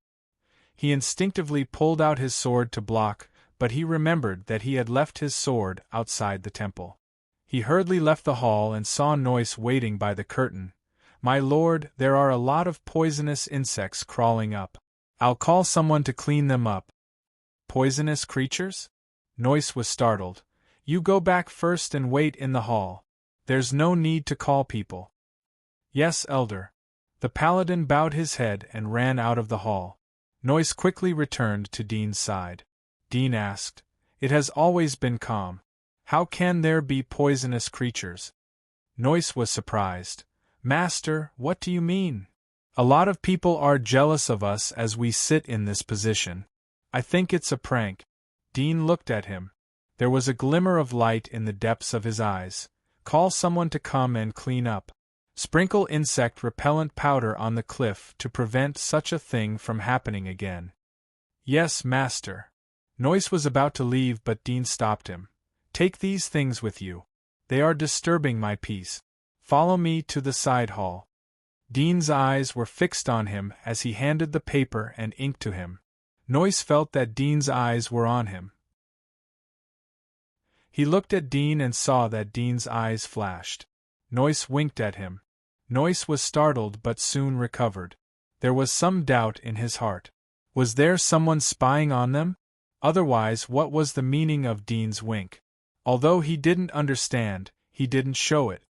He instinctively pulled out his sword to block, but he remembered that he had left his sword outside the temple. He hurriedly left the hall and saw Noyce waiting by the curtain. My lord, there are a lot of poisonous insects crawling up. I'll call someone to clean them up. Poisonous creatures? Noyce was startled. You go back first and wait in the hall. There's no need to call people. Yes, elder. The paladin bowed his head and ran out of the hall. Noyce quickly returned to Dean's side. Dean asked, It has always been calm. How can there be poisonous creatures? Noyce was surprised. Master, what do you mean? A lot of people are jealous of us as we sit in this position. I think it's a prank. Dean looked at him. There was a glimmer of light in the depths of his eyes. Call someone to come and clean up. Sprinkle insect repellent powder on the cliff to prevent such a thing from happening again. Yes, master. Noyce was about to leave, but Dean stopped him. Take these things with you. They are disturbing my peace. Follow me to the side hall. Dean's eyes were fixed on him as he handed the paper and ink to him. Noyce felt that Dean's eyes were on him. He looked at Dean and saw that Dean's eyes flashed. Noyce winked at him. Noyce was startled but soon recovered. There was some doubt in his heart. Was there someone spying on them? Otherwise, what was the meaning of Dean's wink? Although he didn't understand, he didn't show it.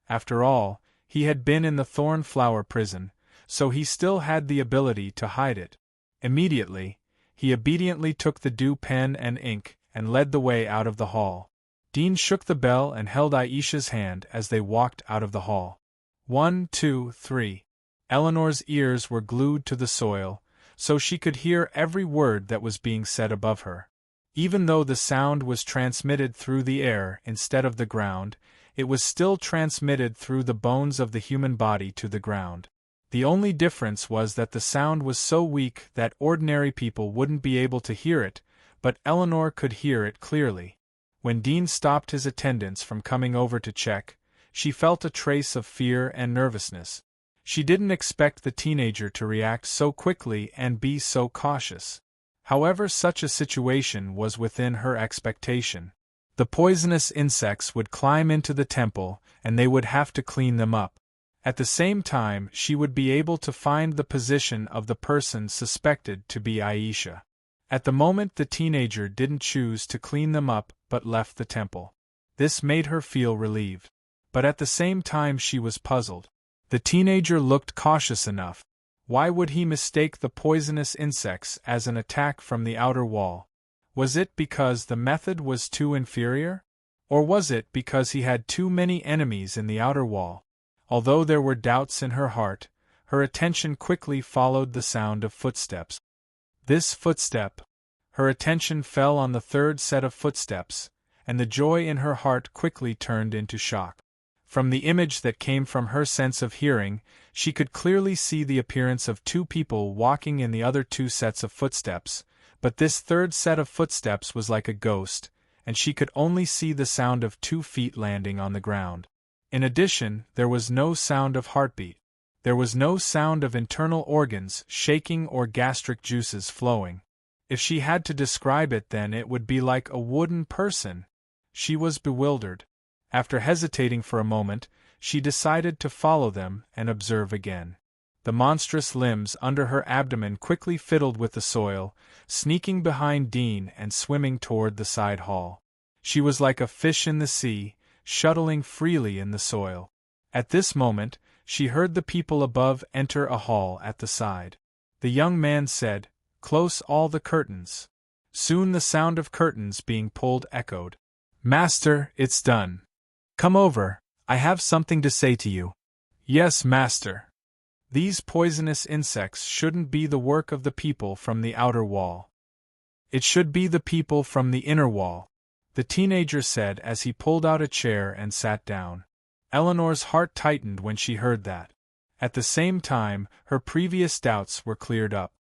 After all, he had been in the Thorn-Flower prison, so he still had the ability to hide it. Immediately, he obediently took the dew pen and ink and led the way out of the hall. Dean shook the bell and held Aisha's hand as they walked out of the hall. 1, 2, 3. Eleanor's ears were glued to the soil, so she could hear every word that was being said above her. Even though the sound was transmitted through the air instead of the ground, it was still transmitted through the bones of the human body to the ground. The only difference was that the sound was so weak that ordinary people wouldn't be able to hear it, but Eleanor could hear it clearly. When Dean stopped his attendants from coming over to check, she felt a trace of fear and nervousness. She didn't expect the teenager to react so quickly and be so cautious. However, such a situation was within her expectation. The poisonous insects would climb into the temple, and they would have to clean them up. At the same time, she would be able to find the position of the person suspected to be Aisha. At the moment, the teenager didn't choose to clean them up but left the temple. This made her feel relieved. But at the same time she was puzzled. The teenager looked cautious enough. Why would he mistake the poisonous insects as an attack from the outer wall? Was it because the method was too inferior? Or was it because he had too many enemies in the outer wall? Although there were doubts in her heart, her attention quickly followed the sound of footsteps. This footstep. Her attention fell on the third set of footsteps, and the joy in her heart quickly turned into shock. From the image that came from her sense of hearing, she could clearly see the appearance of two people walking in the other two sets of footsteps, but this third set of footsteps was like a ghost, and she could only see the sound of 2 feet landing on the ground. In addition, there was no sound of heartbeat. There was no sound of internal organs shaking or gastric juices flowing. If she had to describe it, then it would be like a wooden person. She was bewildered. After hesitating for a moment, she decided to follow them and observe again. The monstrous limbs under her abdomen quickly fiddled with the soil, sneaking behind Dean and swimming toward the side hall. She was like a fish in the sea, shuttling freely in the soil. At this moment, she heard the people above enter a hall at the side. The young man said, "Close all the curtains." Soon the sound of curtains being pulled echoed. "Master, it's done. Come over, I have something to say to you." "Yes, master." These poisonous insects shouldn't be the work of the people from the outer wall. It should be the people from the inner wall, the teenager said as he pulled out a chair and sat down. Eleanor's heart tightened when she heard that. At the same time, her previous doubts were cleared up.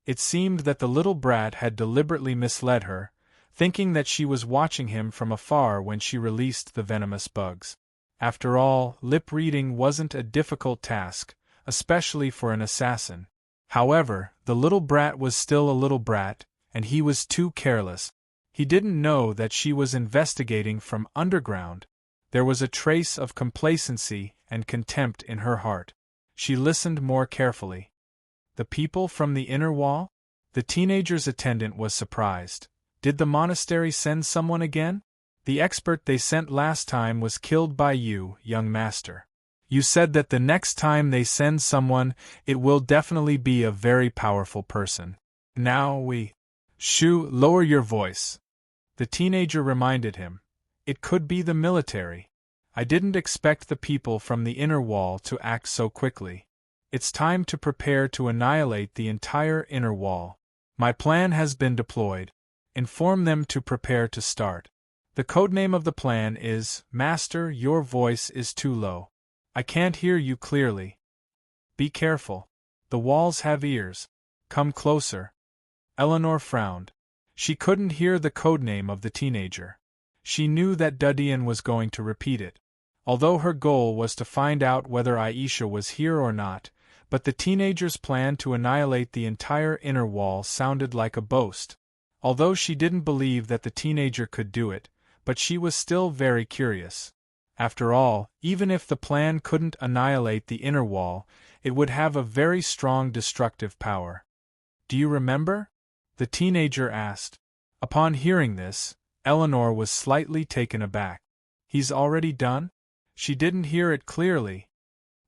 It seemed that the little brat had deliberately misled her, thinking that she was watching him from afar when she released the venomous bugs. After all, lip-reading wasn't a difficult task, especially for an assassin. However, the little brat was still a little brat, and he was too careless. He didn't know that she was investigating from underground. There was a trace of complacency and contempt in her heart. She listened more carefully. The people from the inner wall? The teenager's attendant was surprised. Did the monastery send someone again? The expert they sent last time was killed by you, young master. You said that the next time they send someone, it will definitely be a very powerful person. Now we... Shoo, lower your voice. The teenager reminded him. It could be the military. I didn't expect the people from the inner wall to act so quickly. It's time to prepare to annihilate the entire inner wall. My plan has been deployed. Inform them to prepare to start. The codename of the plan is, Master, your voice is too low. I can't hear you clearly. Be careful. The walls have ears. Come closer. Eleanor frowned. She couldn't hear the codename of the teenager. She knew that Dudian was going to repeat it. Although her goal was to find out whether Aisha was here or not, but the teenager's plan to annihilate the entire inner wall sounded like a boast. Although she didn't believe that the teenager could do it, but she was still very curious. After all, even if the plan couldn't annihilate the inner wall, it would have a very strong destructive power. Do you remember? The teenager asked. Upon hearing this, Eleanor was slightly taken aback. He's already done? She didn't hear it clearly.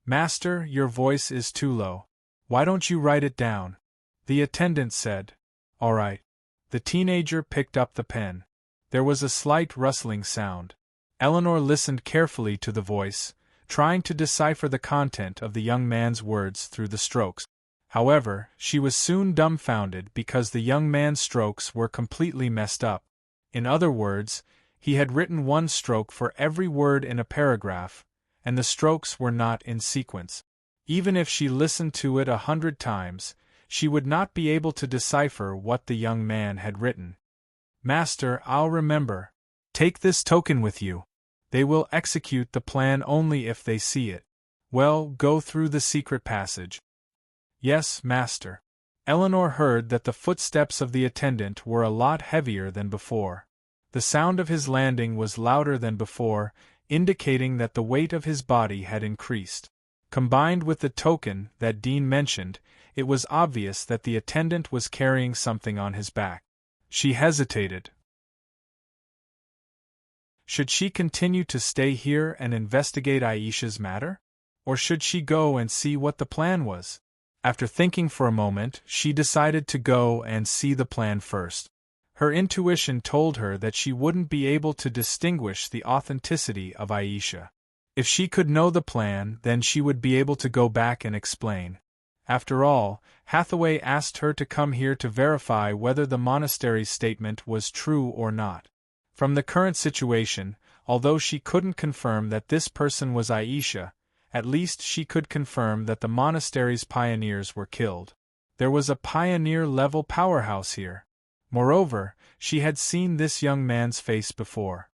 Master, your voice is too low. Why don't you write it down? The attendant said. All right. The teenager picked up the pen. There was a slight rustling sound. Eleanor listened carefully to the voice, trying to decipher the content of the young man's words through the strokes. However, she was soon dumbfounded because the young man's strokes were completely messed up. In other words, he had written one stroke for every word in a paragraph, and the strokes were not in sequence. Even if she listened to it 100 times, she would not be able to decipher what the young man had written. Master, I'll remember. Take this token with you. They will execute the plan only if they see it. Well, go through the secret passage. Yes, master. Eleanor heard that the footsteps of the attendant were a lot heavier than before. The sound of his landing was louder than before, indicating that the weight of his body had increased. Combined with the token that Dean mentioned, it was obvious that the attendant was carrying something on his back. She hesitated. Should she continue to stay here and investigate Aisha's matter? Or should she go and see what the plan was? After thinking for a moment, she decided to go and see the plan first. Her intuition told her that she wouldn't be able to distinguish the authenticity of Aisha. If she could know the plan, then she would be able to go back and explain. After all, Hathaway asked her to come here to verify whether the monastery's statement was true or not. From the current situation, although she couldn't confirm that this person was Aisha, at least she could confirm that the monastery's pioneers were killed. There was a pioneer-level powerhouse here. Moreover, she had seen this young man's face before.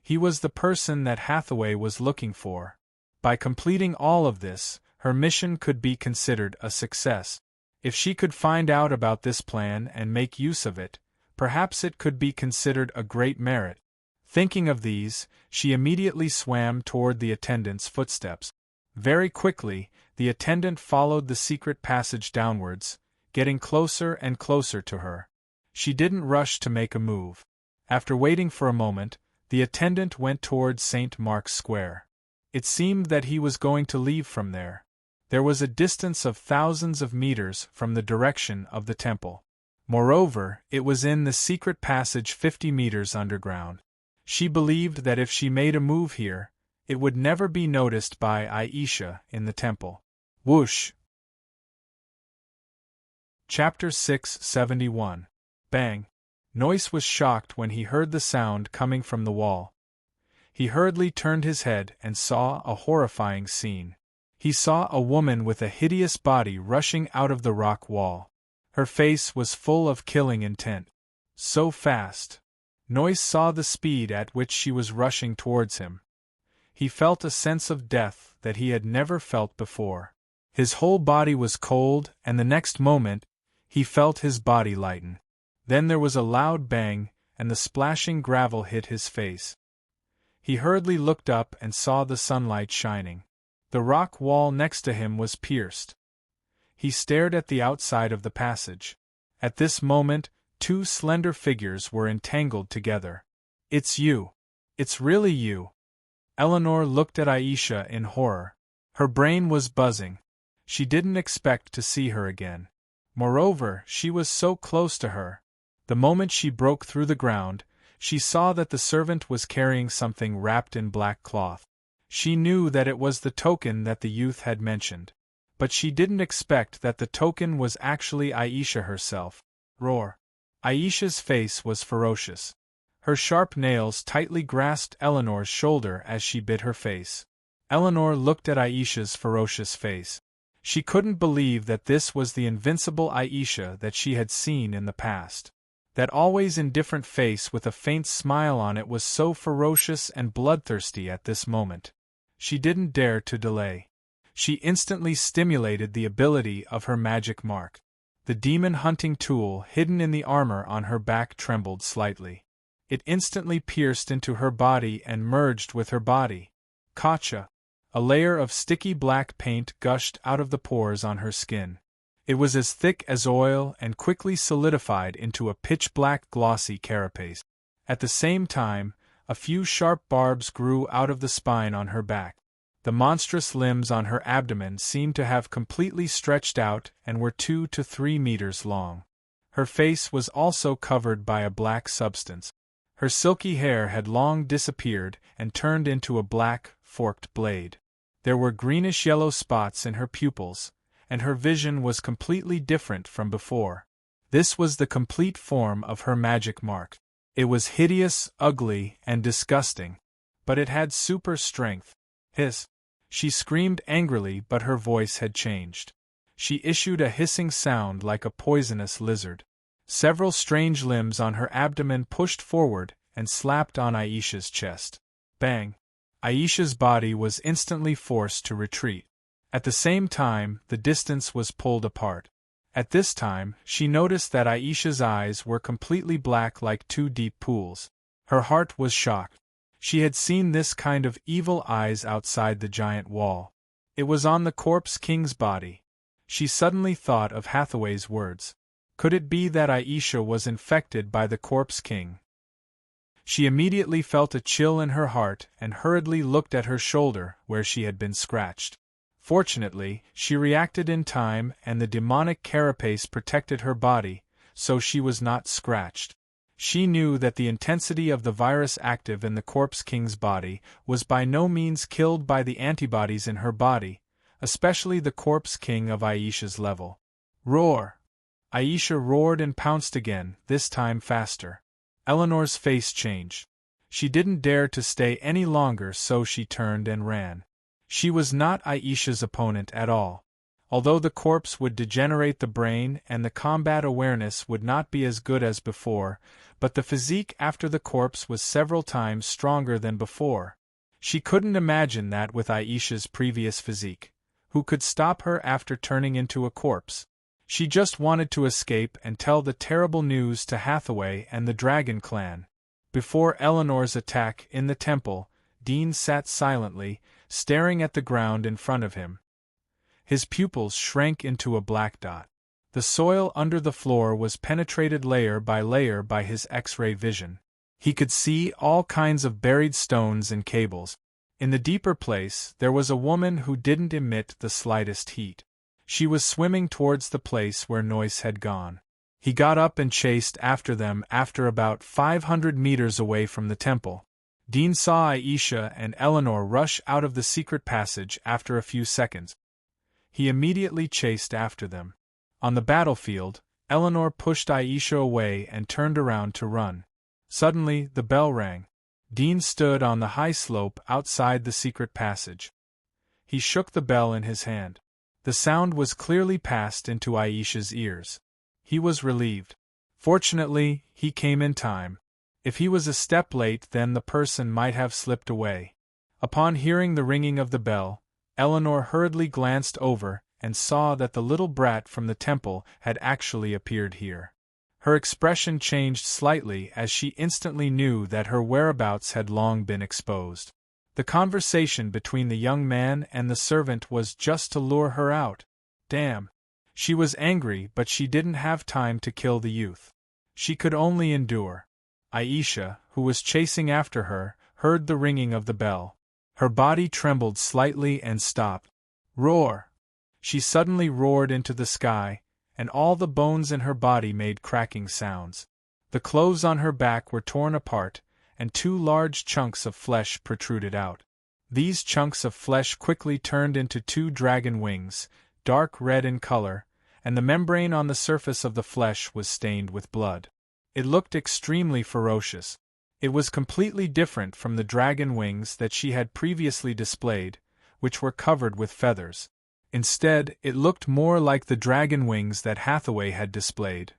He was the person that Hathaway was looking for. By completing all of this, her mission could be considered a success. If she could find out about this plan and make use of it, perhaps it could be considered a great merit. Thinking of these, she immediately swam toward the attendant's footsteps. Very quickly, the attendant followed the secret passage downwards, getting closer and closer to her. She didn't rush to make a move. After waiting for a moment, the attendant went towards St. Mark's Square. It seemed that he was going to leave from there. There was a distance of thousands of meters from the direction of the temple. Moreover, it was in the secret passage 50 meters underground. She believed that if she made a move here, it would never be noticed by Aisha in the temple. Whoosh! Chapter 671. Bang! Noyce was shocked when he heard the sound coming from the wall. He hurriedly turned his head and saw a horrifying scene. He saw a woman with a hideous body rushing out of the rock wall. Her face was full of killing intent. So fast! Noyce saw the speed at which she was rushing towards him. He felt a sense of death that he had never felt before. His whole body was cold, and the next moment, he felt his body lighten. Then there was a loud bang, and the splashing gravel hit his face. He hurriedly looked up and saw the sunlight shining. The rock wall next to him was pierced. He stared at the outside of the passage. At this moment, two slender figures were entangled together. It's you. It's really you. Eleanor looked at Aisha in horror. Her brain was buzzing. She didn't expect to see her again. Moreover, she was so close to her. The moment she broke through the ground, she saw that the servant was carrying something wrapped in black cloth. She knew that it was the token that the youth had mentioned. But she didn't expect that the token was actually Aisha herself. Roar! Aisha's face was ferocious. Her sharp nails tightly grasped Eleanor's shoulder as she bit her face. Eleanor looked at Aisha's ferocious face. She couldn't believe that this was the invincible Aisha that she had seen in the past. That always indifferent face with a faint smile on it was so ferocious and bloodthirsty at this moment. She didn't dare to delay. She instantly stimulated the ability of her magic mark. The demon-hunting tool hidden in the armor on her back trembled slightly. It instantly pierced into her body and merged with her body. Gotcha! A layer of sticky black paint gushed out of the pores on her skin. It was as thick as oil and quickly solidified into a pitch-black glossy carapace. At the same time, a few sharp barbs grew out of the spine on her back. The monstrous limbs on her abdomen seemed to have completely stretched out and were 2 to 3 meters long. Her face was also covered by a black substance. Her silky hair had long disappeared and turned into a black, forked blade. There were greenish-yellow spots in her pupils, and her vision was completely different from before. This was the complete form of her magic mark. It was hideous, ugly, and disgusting. But it had super strength. Hiss! She screamed angrily, but her voice had changed. She issued a hissing sound like a poisonous lizard. Several strange limbs on her abdomen pushed forward and slapped on Aisha's chest. Bang! Aisha's body was instantly forced to retreat. At the same time, the distance was pulled apart. At this time, she noticed that Aisha's eyes were completely black like 2 deep pools. Her heart was shocked. She had seen this kind of evil eyes outside the giant wall. It was on the corpse king's body. She suddenly thought of Hathaway's words. Could it be that Aisha was infected by the corpse king? She immediately felt a chill in her heart and hurriedly looked at her shoulder where she had been scratched. Fortunately, she reacted in time and the demonic carapace protected her body, so she was not scratched. She knew that the intensity of the virus active in the corpse king's body was by no means killed by the antibodies in her body, especially the corpse king of Aisha's level. Roar! Aisha roared and pounced again, this time faster. Eleanor's face changed. She didn't dare to stay any longer, so she turned and ran. She was not Aisha's opponent at all. Although the corpse would degenerate the brain and the combat awareness would not be as good as before, but the physique after the corpse was several times stronger than before. She couldn't imagine that with Aisha's previous physique. Who could stop her after turning into a corpse? She just wanted to escape and tell the terrible news to Hathaway and the Dragon Clan. Before Eleanor's attack in the temple, Dean sat silently, staring at the ground in front of him. His pupils shrank into a black dot. The soil under the floor was penetrated layer by his X-ray vision. He could see all kinds of buried stones and cables. In the deeper place, there was a woman who didn't emit the slightest heat. She was swimming towards the place where Noyce had gone. He got up and chased after them after about 500 meters away from the temple. Dean saw Aisha and Eleanor rush out of the secret passage after a few seconds. He immediately chased after them. On the battlefield, Eleanor pushed Aisha away and turned around to run. Suddenly, the bell rang. Dean stood on the high slope outside the secret passage. He shook the bell in his hand. The sound was clearly passed into Aisha's ears. He was relieved. Fortunately, he came in time. If he was a step late, then the person might have slipped away. Upon hearing the ringing of the bell, Eleanor hurriedly glanced over and saw that the little brat from the temple had actually appeared here. Her expression changed slightly as she instantly knew that her whereabouts had long been exposed. The conversation between the young man and the servant was just to lure her out. Damn! She was angry, but she didn't have time to kill the youth. She could only endure. Aisha, who was chasing after her, heard the ringing of the bell. Her body trembled slightly and stopped. Roar! She suddenly roared into the sky, and all the bones in her body made cracking sounds. The clothes on her back were torn apart, and 2 large chunks of flesh protruded out. These chunks of flesh quickly turned into 2 dragon wings, dark red in color, and the membrane on the surface of the flesh was stained with blood. It looked extremely ferocious. It was completely different from the dragon wings that she had previously displayed, which were covered with feathers. Instead, it looked more like the dragon wings that Hathaway had displayed.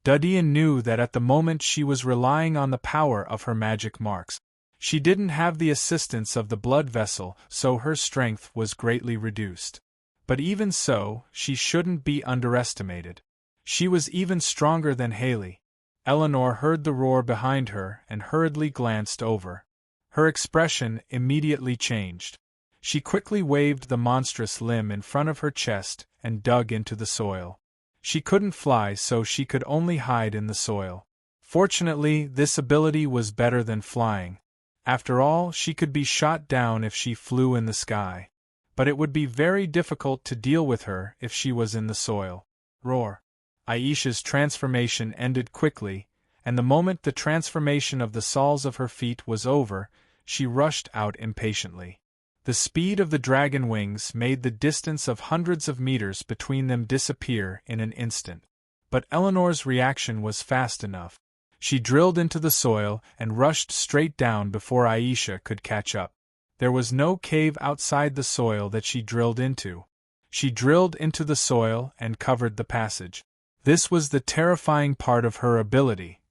Dudian knew that at the moment she was relying on the power of her magic marks. She didn't have the assistance of the blood vessel, so her strength was greatly reduced. But even so, she shouldn't be underestimated. She was even stronger than Haley. Eleanor heard the roar behind her and hurriedly glanced over. Her expression immediately changed. She quickly waved the monstrous limb in front of her chest and dug into the soil. She couldn't fly, so she could only hide in the soil. Fortunately, this ability was better than flying. After all, she could be shot down if she flew in the sky. But it would be very difficult to deal with her if she was in the soil. Roar! Aisha's transformation ended quickly, and the moment the transformation of the soles of her feet was over, she rushed out impatiently. The speed of the dragon wings made the distance of hundreds of meters between them disappear in an instant. But Eleanor's reaction was fast enough. She drilled into the soil and rushed straight down before Aisha could catch up. There was no cave outside the soil that she drilled into. She drilled into the soil and covered the passage. This was the terrifying part of her ability.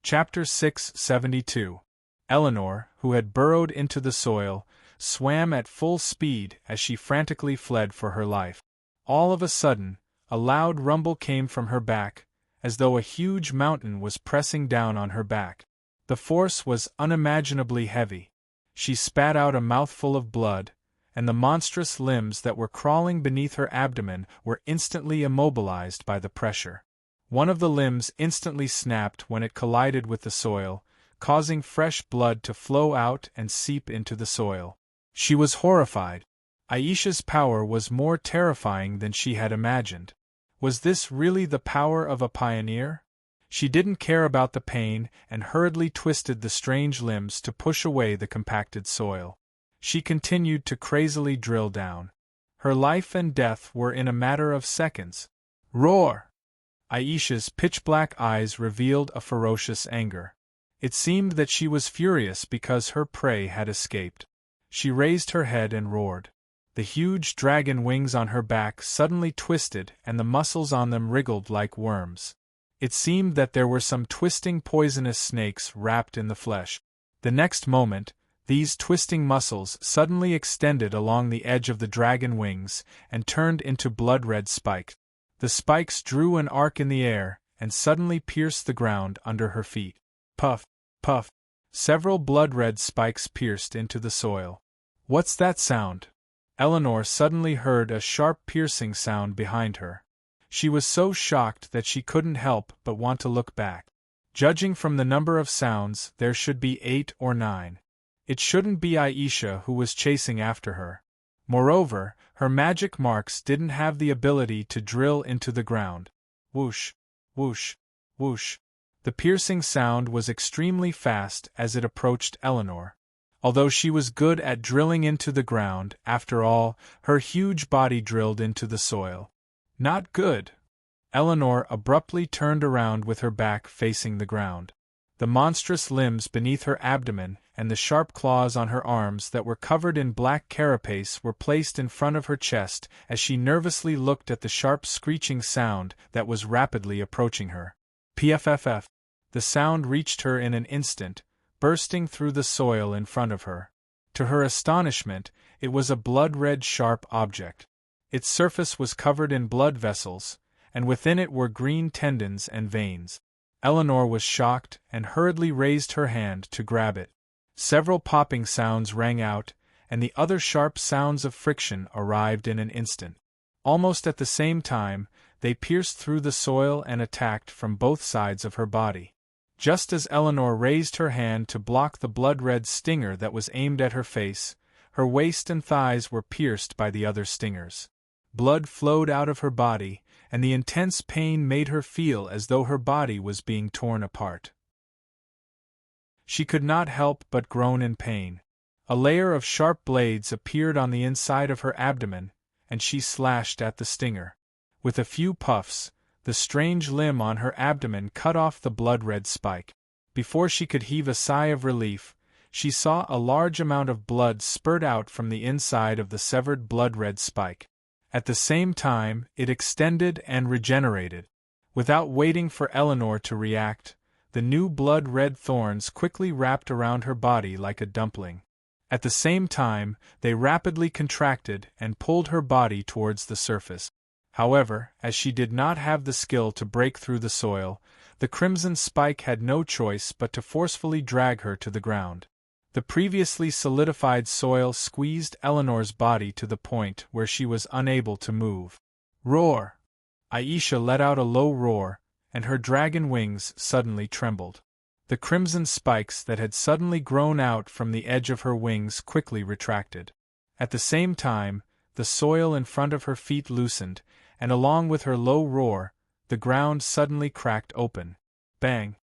Chapter 672. Eleanor, who had burrowed into the soil, swam at full speed as she frantically fled for her life. All of a sudden, a loud rumble came from her back, as though a huge mountain was pressing down on her back. The force was unimaginably heavy. She spat out a mouthful of blood, and the monstrous limbs that were crawling beneath her abdomen were instantly immobilized by the pressure. One of the limbs instantly snapped when it collided with the soil, causing fresh blood to flow out and seep into the soil. She was horrified. Aisha's power was more terrifying than she had imagined. Was this really the power of a pioneer? She didn't care about the pain and hurriedly twisted the strange limbs to push away the compacted soil. She continued to crazily drill down. Her life and death were in a matter of seconds. Roar! Aisha's pitch-black eyes revealed a ferocious anger. It seemed that she was furious because her prey had escaped. She raised her head and roared. The huge dragon wings on her back suddenly twisted and the muscles on them wriggled like worms. It seemed that there were some twisting poisonous snakes wrapped in the flesh. The next moment, these twisting muscles suddenly extended along the edge of the dragon wings and turned into blood-red spikes. The spikes drew an arc in the air and suddenly pierced the ground under her feet. Puff, puff. Several blood-red spikes pierced into the soil. What's that sound? Eleanor suddenly heard a sharp piercing sound behind her. She was so shocked that she couldn't help but want to look back. Judging from the number of sounds, there should be 8 or 9. It shouldn't be Aisha who was chasing after her. Moreover, her magic marks didn't have the ability to drill into the ground. Whoosh, whoosh, whoosh. The piercing sound was extremely fast as it approached Eleanor. Although she was good at drilling into the ground, after all, her huge body drilled into the soil. Not good. Eleanor abruptly turned around with her back facing the ground. The monstrous limbs beneath her abdomen and the sharp claws on her arms that were covered in black carapace were placed in front of her chest as she nervously looked at the sharp screeching sound that was rapidly approaching her. Pfff. The sound reached her in an instant, bursting through the soil in front of her. To her astonishment, it was a blood-red sharp object. Its surface was covered in blood vessels, and within it were green tendons and veins. Eleanor was shocked and hurriedly raised her hand to grab it. Several popping sounds rang out, and the other sharp sounds of friction arrived in an instant. Almost at the same time, they pierced through the soil and attacked from both sides of her body. Just as Eleanor raised her hand to block the blood-red stinger that was aimed at her face, her waist and thighs were pierced by the other stingers. Blood flowed out of her body, and the intense pain made her feel as though her body was being torn apart. She could not help but groan in pain. A layer of sharp blades appeared on the inside of her abdomen, and she slashed at the stinger. With a few puffs, the strange limb on her abdomen cut off the blood-red spike. Before she could heave a sigh of relief, she saw a large amount of blood spurt out from the inside of the severed blood-red spike. At the same time, it extended and regenerated. Without waiting for Eleanor to react, the new blood-red thorns quickly wrapped around her body like a dumpling. At the same time, they rapidly contracted and pulled her body towards the surface. However, as she did not have the skill to break through the soil, the crimson spike had no choice but to forcefully drag her to the ground. The The previously solidified soil squeezed Eleanor's body to the point where she was unable to move. Roar! Aisha let out a low roar, and her dragon wings suddenly trembled. The crimson spikes that had suddenly grown out from the edge of her wings quickly retracted. At the same time, the soil in front of her feet loosened, and along with her low roar, the ground suddenly cracked open. Bang!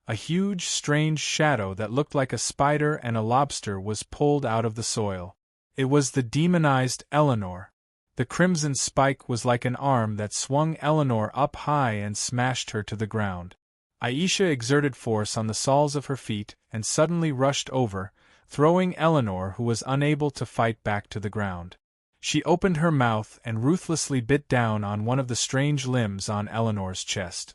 A huge, strange shadow that looked like a spider and a lobster was pulled out of the soil. It was the demonized Eleanor. The crimson spike was like an arm that swung Eleanor up high and smashed her to the ground. Aisha exerted force on the soles of her feet and suddenly rushed over, throwing Eleanor, who was unable to fight, back to the ground. She opened her mouth and ruthlessly bit down on one of the strange limbs on Eleanor's chest.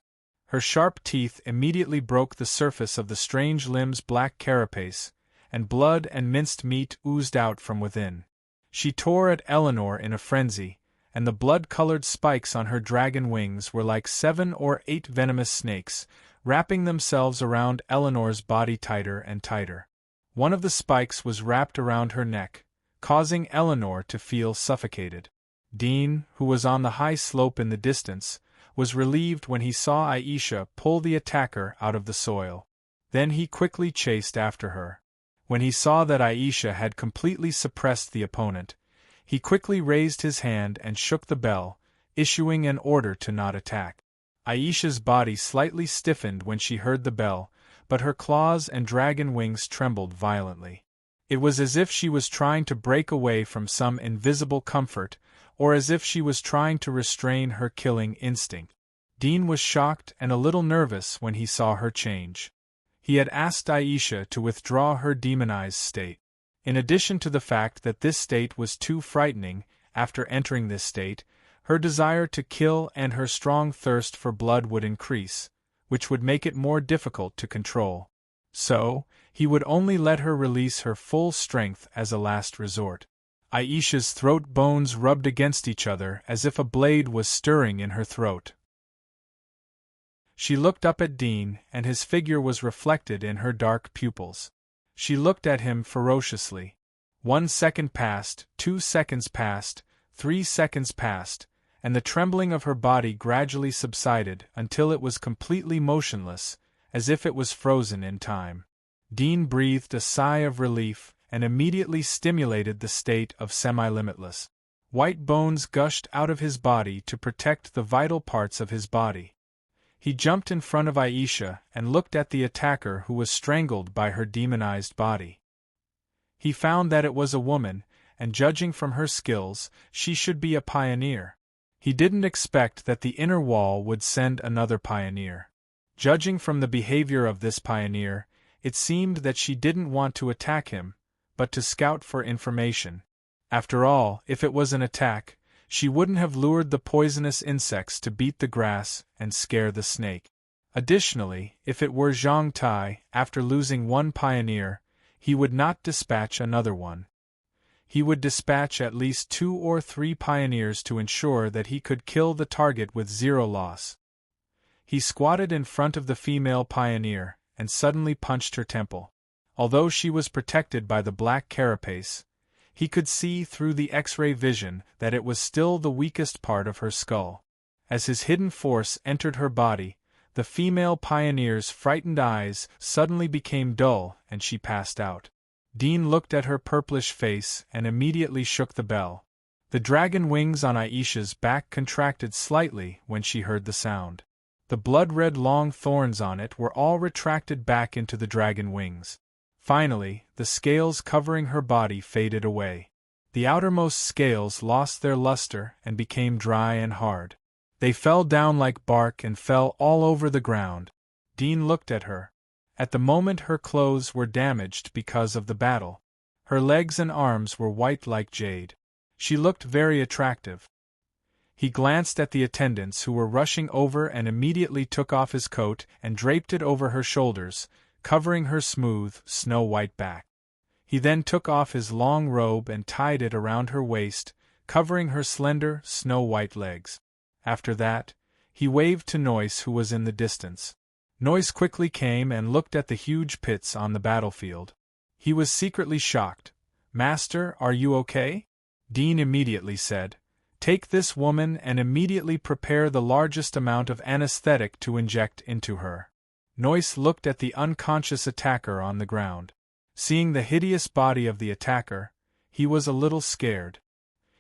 Her sharp teeth immediately broke the surface of the strange limb's black carapace, and blood and minced meat oozed out from within. She tore at Eleanor in a frenzy, and the blood-colored spikes on her dragon wings were like 7 or 8 venomous snakes, wrapping themselves around Eleanor's body tighter and tighter. One of the spikes was wrapped around her neck, causing Eleanor to feel suffocated. Dean, who was on the high slope in the distance, was relieved when he saw Aisha pull the attacker out of the soil. Then he quickly chased after her. When he saw that Aisha had completely suppressed the opponent, he quickly raised his hand and shook the bell, issuing an order to not attack. Aisha's body slightly stiffened when she heard the bell, but her claws and dragon wings trembled violently. It was as if she was trying to break away from some invisible comfort, or as if she was trying to restrain her killing instinct. Dean was shocked and a little nervous when he saw her change. He had asked Aisha to withdraw her demonized state. In addition to the fact that this state was too frightening, after entering this state, her desire to kill and her strong thirst for blood would increase, which would make it more difficult to control. So, he would only let her release her full strength as a last resort. Aisha's throat bones rubbed against each other as if a blade was stirring in her throat. She looked up at Dean, and his figure was reflected in her dark pupils. She looked at him ferociously. 1 second passed, 2 seconds passed, 3 seconds passed, and the trembling of her body gradually subsided until it was completely motionless, as if it was frozen in time. Dean breathed a sigh of relief and immediately stimulated the state of semi-limitless. White bones gushed out of his body to protect the vital parts of his body. He jumped in front of Aisha and looked at the attacker who was strangled by her demonized body. He found that it was a woman, and judging from her skills, she should be a pioneer. He didn't expect that the inner wall would send another pioneer. Judging from the behavior of this pioneer, it seemed that she didn't want to attack him, but to scout for information. After all, if it was an attack, she wouldn't have lured the poisonous insects to beat the grass and scare the snake. Additionally, if it were Zhang Tai, after losing one pioneer, he would not dispatch another one. He would dispatch at least 2 or 3 pioneers to ensure that he could kill the target with 0 loss. He squatted in front of the female pioneer and suddenly punched her temple. Although she was protected by the black carapace, he could see through the X-ray vision that it was still the weakest part of her skull. As his hidden force entered her body, the female pioneer's frightened eyes suddenly became dull and she passed out. Dean looked at her purplish face and immediately shook the bell. The dragon wings on Aisha's back contracted slightly when she heard the sound. The blood-red long thorns on it were all retracted back into the dragon wings. Finally, the scales covering her body faded away. The outermost scales lost their luster and became dry and hard. They fell down like bark and fell all over the ground. Dean looked at her. At the moment her clothes were damaged because of the battle. Her legs and arms were white like jade. She looked very attractive. He glanced at the attendants who were rushing over and immediately took off his coat and draped it over her shoulders, covering her smooth, snow-white back. He then took off his long robe and tied it around her waist, covering her slender, snow-white legs. After that, he waved to Noyce, who was in the distance. Noyce quickly came and looked at the huge pits on the battlefield. He was secretly shocked. "Master, are you okay?" Dean immediately said, "Take this woman and immediately prepare the largest amount of anesthetic to inject into her." Noyce looked at the unconscious attacker on the ground. Seeing the hideous body of the attacker, he was a little scared.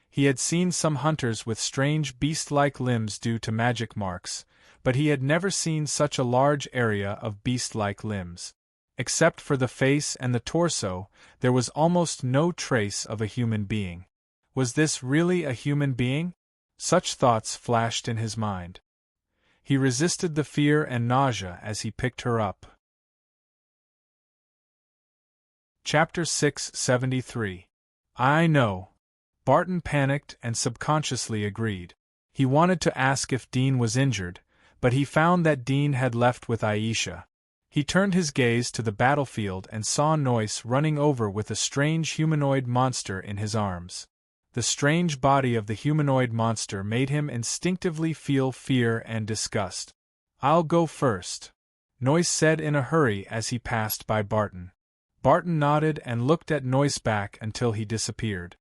He had seen some hunters with strange beast-like limbs due to magic marks, but he had never seen such a large area of beast-like limbs. Except for the face and the torso, there was almost no trace of a human being. Was this really a human being? Such thoughts flashed in his mind. He resisted the fear and nausea as he picked her up. Chapter 673. I know. Barton panicked and subconsciously agreed. He wanted to ask if Dean was injured, but he found that Dean had left with Aisha. He turned his gaze to the battlefield and saw Noyce running over with a strange humanoid monster in his arms. The strange body of the humanoid monster made him instinctively feel fear and disgust. "I'll go first," Noyce said in a hurry as he passed by Barton. Barton nodded and looked at Noyce back until he disappeared.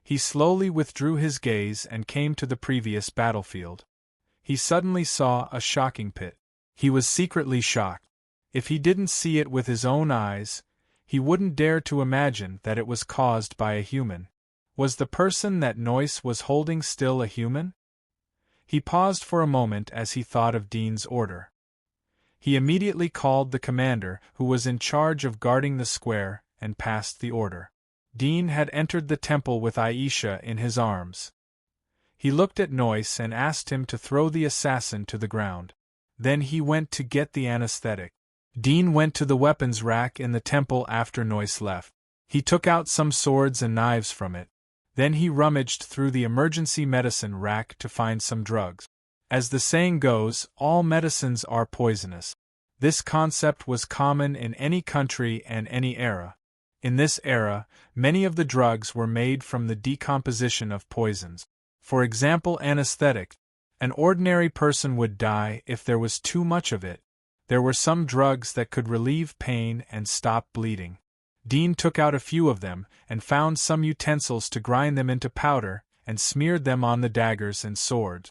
He slowly withdrew his gaze and came to the previous battlefield. He suddenly saw a shocking pit. He was secretly shocked. If he didn't see it with his own eyes, he wouldn't dare to imagine that it was caused by a human. Was the person that Noyce was holding still a human? He paused for a moment as he thought of Dean's order. He immediately called the commander who was in charge of guarding the square and passed the order. Dean had entered the temple with Aisha in his arms. He looked at Noyce and asked him to throw the assassin to the ground. Then he went to get the anesthetic. Dean went to the weapons rack in the temple after Noyce left. He took out some swords and knives from it. Then he rummaged through the emergency medicine rack to find some drugs. As the saying goes, all medicines are poisonous. This concept was common in any country and any era. In this era, many of the drugs were made from the decomposition of poisons. For example, anesthetic. An ordinary person would die if there was too much of it. There were some drugs that could relieve pain and stop bleeding. Dean took out a few of them and found some utensils to grind them into powder and smeared them on the daggers and swords.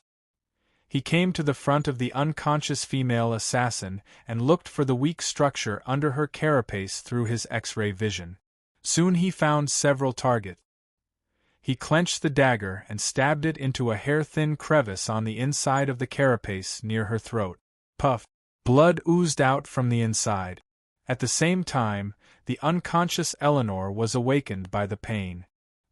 He came to the front of the unconscious female assassin and looked for the weak structure under her carapace through his X-ray vision. Soon he found several targets. He clenched the dagger and stabbed it into a hair-thin crevice on the inside of the carapace near her throat. Puff! Blood oozed out from the inside. At the same time, the unconscious Eleanor was awakened by the pain.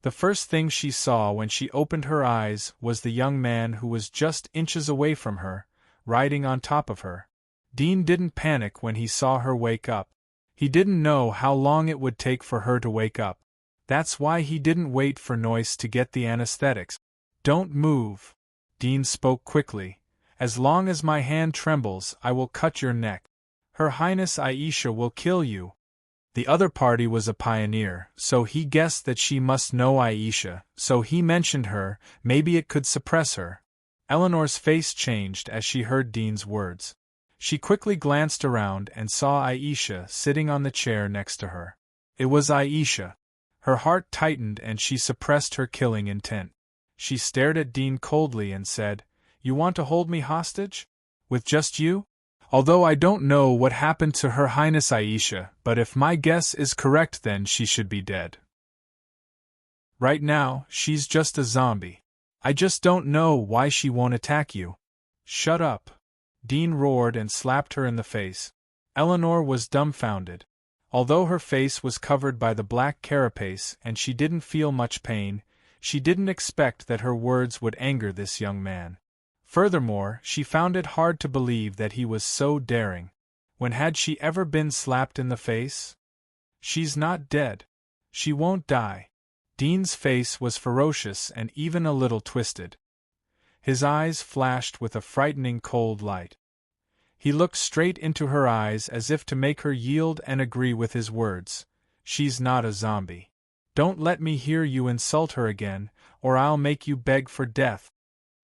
The first thing she saw when she opened her eyes was the young man who was just inches away from her, riding on top of her. Dean didn't panic when he saw her wake up. He didn't know how long it would take for her to wake up. That's why he didn't wait for Noyce to get the anesthetics. "Don't move," Dean spoke quickly. "As long as my hand trembles, I will cut your neck. Her Highness Aisha will kill you." The other party was a pioneer, so he guessed that she must know Aisha, so he mentioned her, maybe it could suppress her. Eleanor's face changed as she heard Dean's words. She quickly glanced around and saw Aisha sitting on the chair next to her. It was Aisha. Her heart tightened and she suppressed her killing intent. She stared at Dean coldly and said, "You want to hold me hostage? With just you? Although I don't know what happened to Her Highness Aisha, but if my guess is correct then she should be dead. Right now, she's just a zombie. I just don't know why she won't attack you." "Shut up!" Dean roared and slapped her in the face. Eleanor was dumbfounded. Although her face was covered by the black carapace and she didn't feel much pain, she didn't expect that her words would anger this young man. Furthermore, she found it hard to believe that he was so daring. When had she ever been slapped in the face? "She's not dead. She won't die." Dean's face was ferocious and even a little twisted. His eyes flashed with a frightening cold light. He looked straight into her eyes as if to make her yield and agree with his words. "She's not a zombie. Don't let me hear you insult her again, or I'll make you beg for death."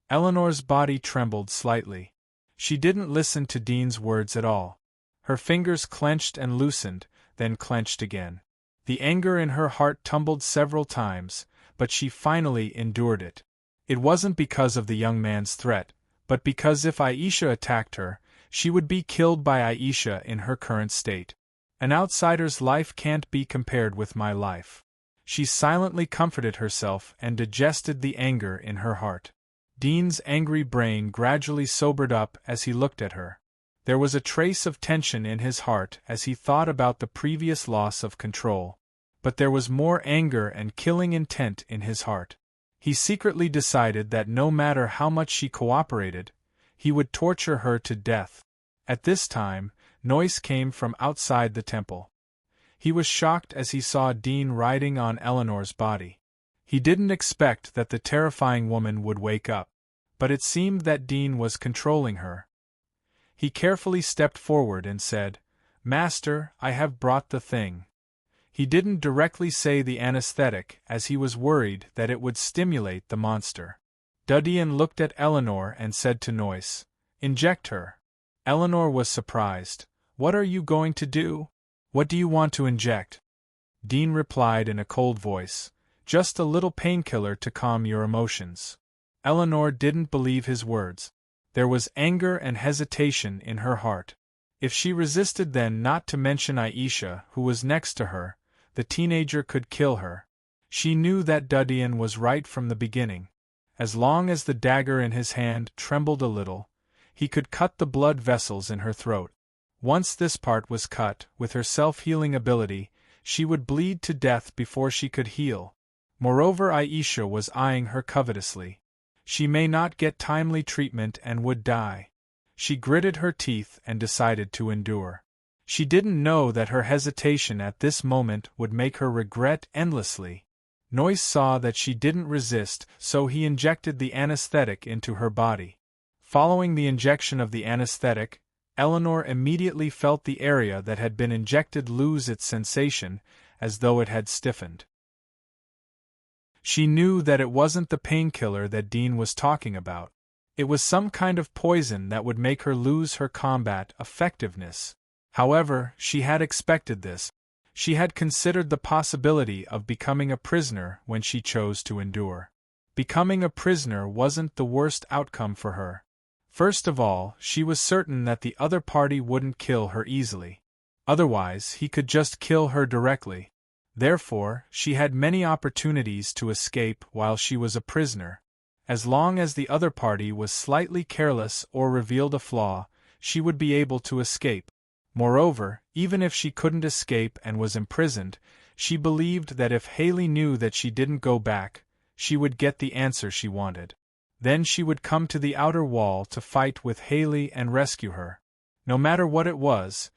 Eleanor's body trembled slightly. She didn't listen to Dean's words at all. Her fingers clenched and loosened, then clenched again. The anger in her heart tumbled several times, but she finally endured it. It wasn't because of the young man's threat, but because if Aisha attacked her, she would be killed by Aisha in her current state. An outsider's life can't be compared with my life. She silently comforted herself and digested the anger in her heart. Dean's angry brain gradually sobered up as he looked at her. There was a trace of tension in his heart as he thought about the previous loss of control. But there was more anger and killing intent in his heart. He secretly decided that no matter how much she cooperated, he would torture her to death. At this time, noise came from outside the temple. He was shocked as he saw Dean riding on Eleanor's body. He didn't expect that the terrifying woman would wake up, but it seemed that Dean was controlling her. He carefully stepped forward and said, "Master, I have brought the thing." He didn't directly say the anesthetic as he was worried that it would stimulate the monster. Dudian looked at Eleanor and said to Noyce, "Inject her." Eleanor was surprised. "What are you going to do? What do you want to inject?" Dean replied in a cold voice, "Just a little painkiller to calm your emotions." Eleanor didn't believe his words. There was anger and hesitation in her heart. If she resisted, then not to mention Aisha, who was next to her, the teenager could kill her. She knew that Dudian was right from the beginning. As long as the dagger in his hand trembled a little, he could cut the blood vessels in her throat. Once this part was cut, with her self-healing ability, she would bleed to death before she could heal. Moreover, Aisha was eyeing her covetously. She may not get timely treatment and would die. She gritted her teeth and decided to endure. She didn't know that her hesitation at this moment would make her regret endlessly. Noyce saw that she didn't resist, so he injected the anesthetic into her body. Following the injection of the anesthetic, Eleanor immediately felt the area that had been injected lose its sensation, as though it had stiffened. She knew that it wasn't the painkiller that Dean was talking about. It was some kind of poison that would make her lose her combat effectiveness. However, she had expected this. She had considered the possibility of becoming a prisoner when she chose to endure. Becoming a prisoner wasn't the worst outcome for her. First of all, she was certain that the other party wouldn't kill her easily. Otherwise, he could just kill her directly. Therefore, she had many opportunities to escape while she was a prisoner. As long as the other party was slightly careless or revealed a flaw, she would be able to escape. Moreover, even if she couldn't escape and was imprisoned, she believed that if Haley knew that she didn't go back, she would get the answer she wanted. Then she would come to the outer wall to fight with Haley and rescue her. No matter what it was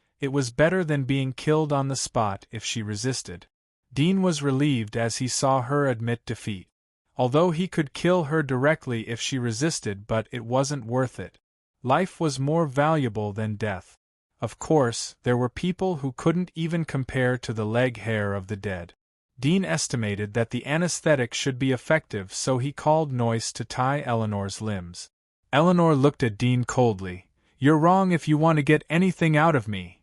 better than being killed on the spot if she resisted. Dean was relieved as he saw her admit defeat. Although he could kill her directly if she resisted, but it wasn't worth it. Life was more valuable than death. Of course, there were people who couldn't even compare to the leg hair of the dead. Dean estimated that the anesthetic should be effective, so he called Noyce to tie Eleanor's limbs. Eleanor looked at Dean coldly. "You're wrong if you want to get anything out of me.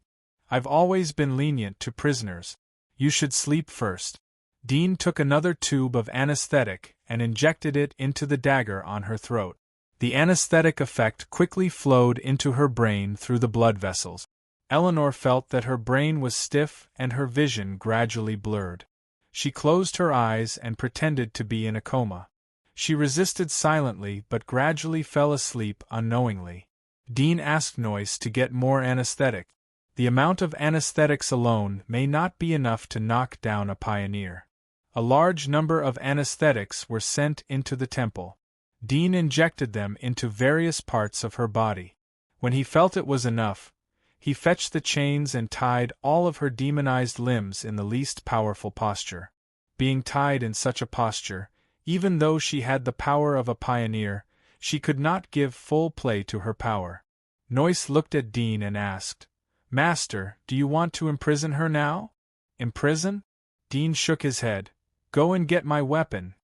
I've always been lenient to prisoners. You should sleep first." Dean took another tube of anesthetic and injected it into the dagger on her throat. The anesthetic effect quickly flowed into her brain through the blood vessels. Eleanor felt that her brain was stiff and her vision gradually blurred. She closed her eyes and pretended to be in a coma. She resisted silently but gradually fell asleep unknowingly. Dean asked Noyce to get more anesthetic. The amount of anesthetics alone may not be enough to knock down a pioneer. A large number of anesthetics were sent into the temple. Dean injected them into various parts of her body. When he felt it was enough, he fetched the chains and tied all of her demonized limbs in the least powerful posture. Being tied in such a posture, even though she had the power of a pioneer, she could not give full play to her power. Noyce looked at Dean and asked, "Master, do you want to imprison her now?" "Imprison?" Dean shook his head. "Go and get my weapon."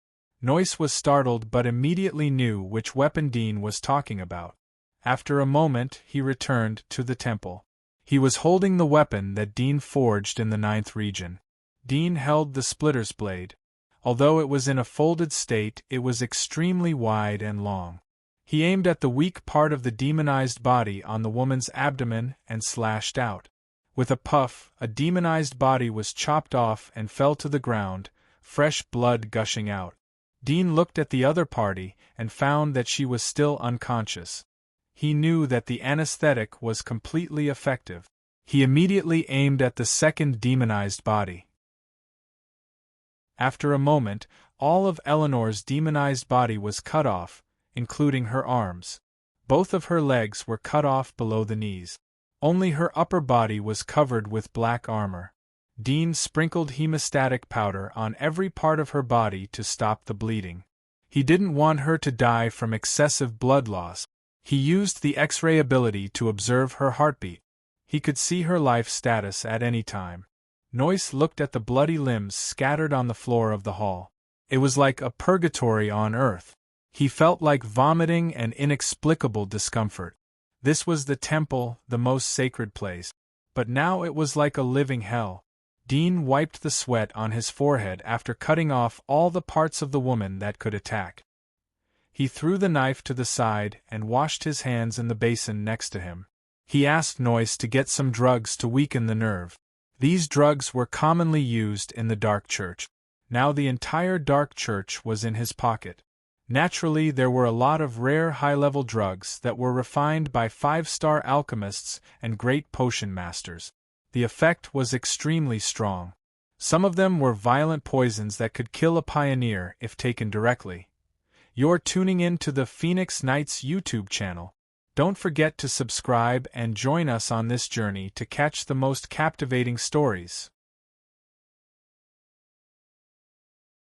Noyce was startled but immediately knew which weapon Dean was talking about. After a moment, he returned to the temple. He was holding the weapon that Dean forged in the 9th region. Dean held the splitter's blade. Although it was in a folded state, it was extremely wide and long. He aimed at the weak part of the demonized body on the woman's abdomen and slashed out. With a puff, a demonized body was chopped off and fell to the ground, fresh blood gushing out. Dean looked at the other party and found that she was still unconscious. He knew that the anesthetic was completely effective. He immediately aimed at the second demonized body. After a moment, all of Eleanor's demonized body was cut off, including her arms. Both of her legs were cut off below the knees. Only her upper body was covered with black armor. Dean sprinkled hemostatic powder on every part of her body to stop the bleeding. He didn't want her to die from excessive blood loss. He used the X-ray ability to observe her heartbeat. He could see her life status at any time. Noyce looked at the bloody limbs scattered on the floor of the hall. It was like a purgatory on Earth. He felt like vomiting and inexplicable discomfort. This was the temple, the most sacred place. But now it was like a living hell. Dean wiped the sweat on his forehead after cutting off all the parts of the woman that could attack. He threw the knife to the side and washed his hands in the basin next to him. He asked Noyce to get some drugs to weaken the nerve. These drugs were commonly used in the Dark Church. Now the entire Dark Church was in his pocket. Naturally, there were a lot of rare high-level drugs that were refined by 5-star alchemists and great potion masters. The effect was extremely strong. Some of them were violent poisons that could kill a pioneer if taken directly. You're tuning in to the Phoenix Knights YouTube channel. Don't forget to subscribe and join us on this journey to catch the most captivating stories.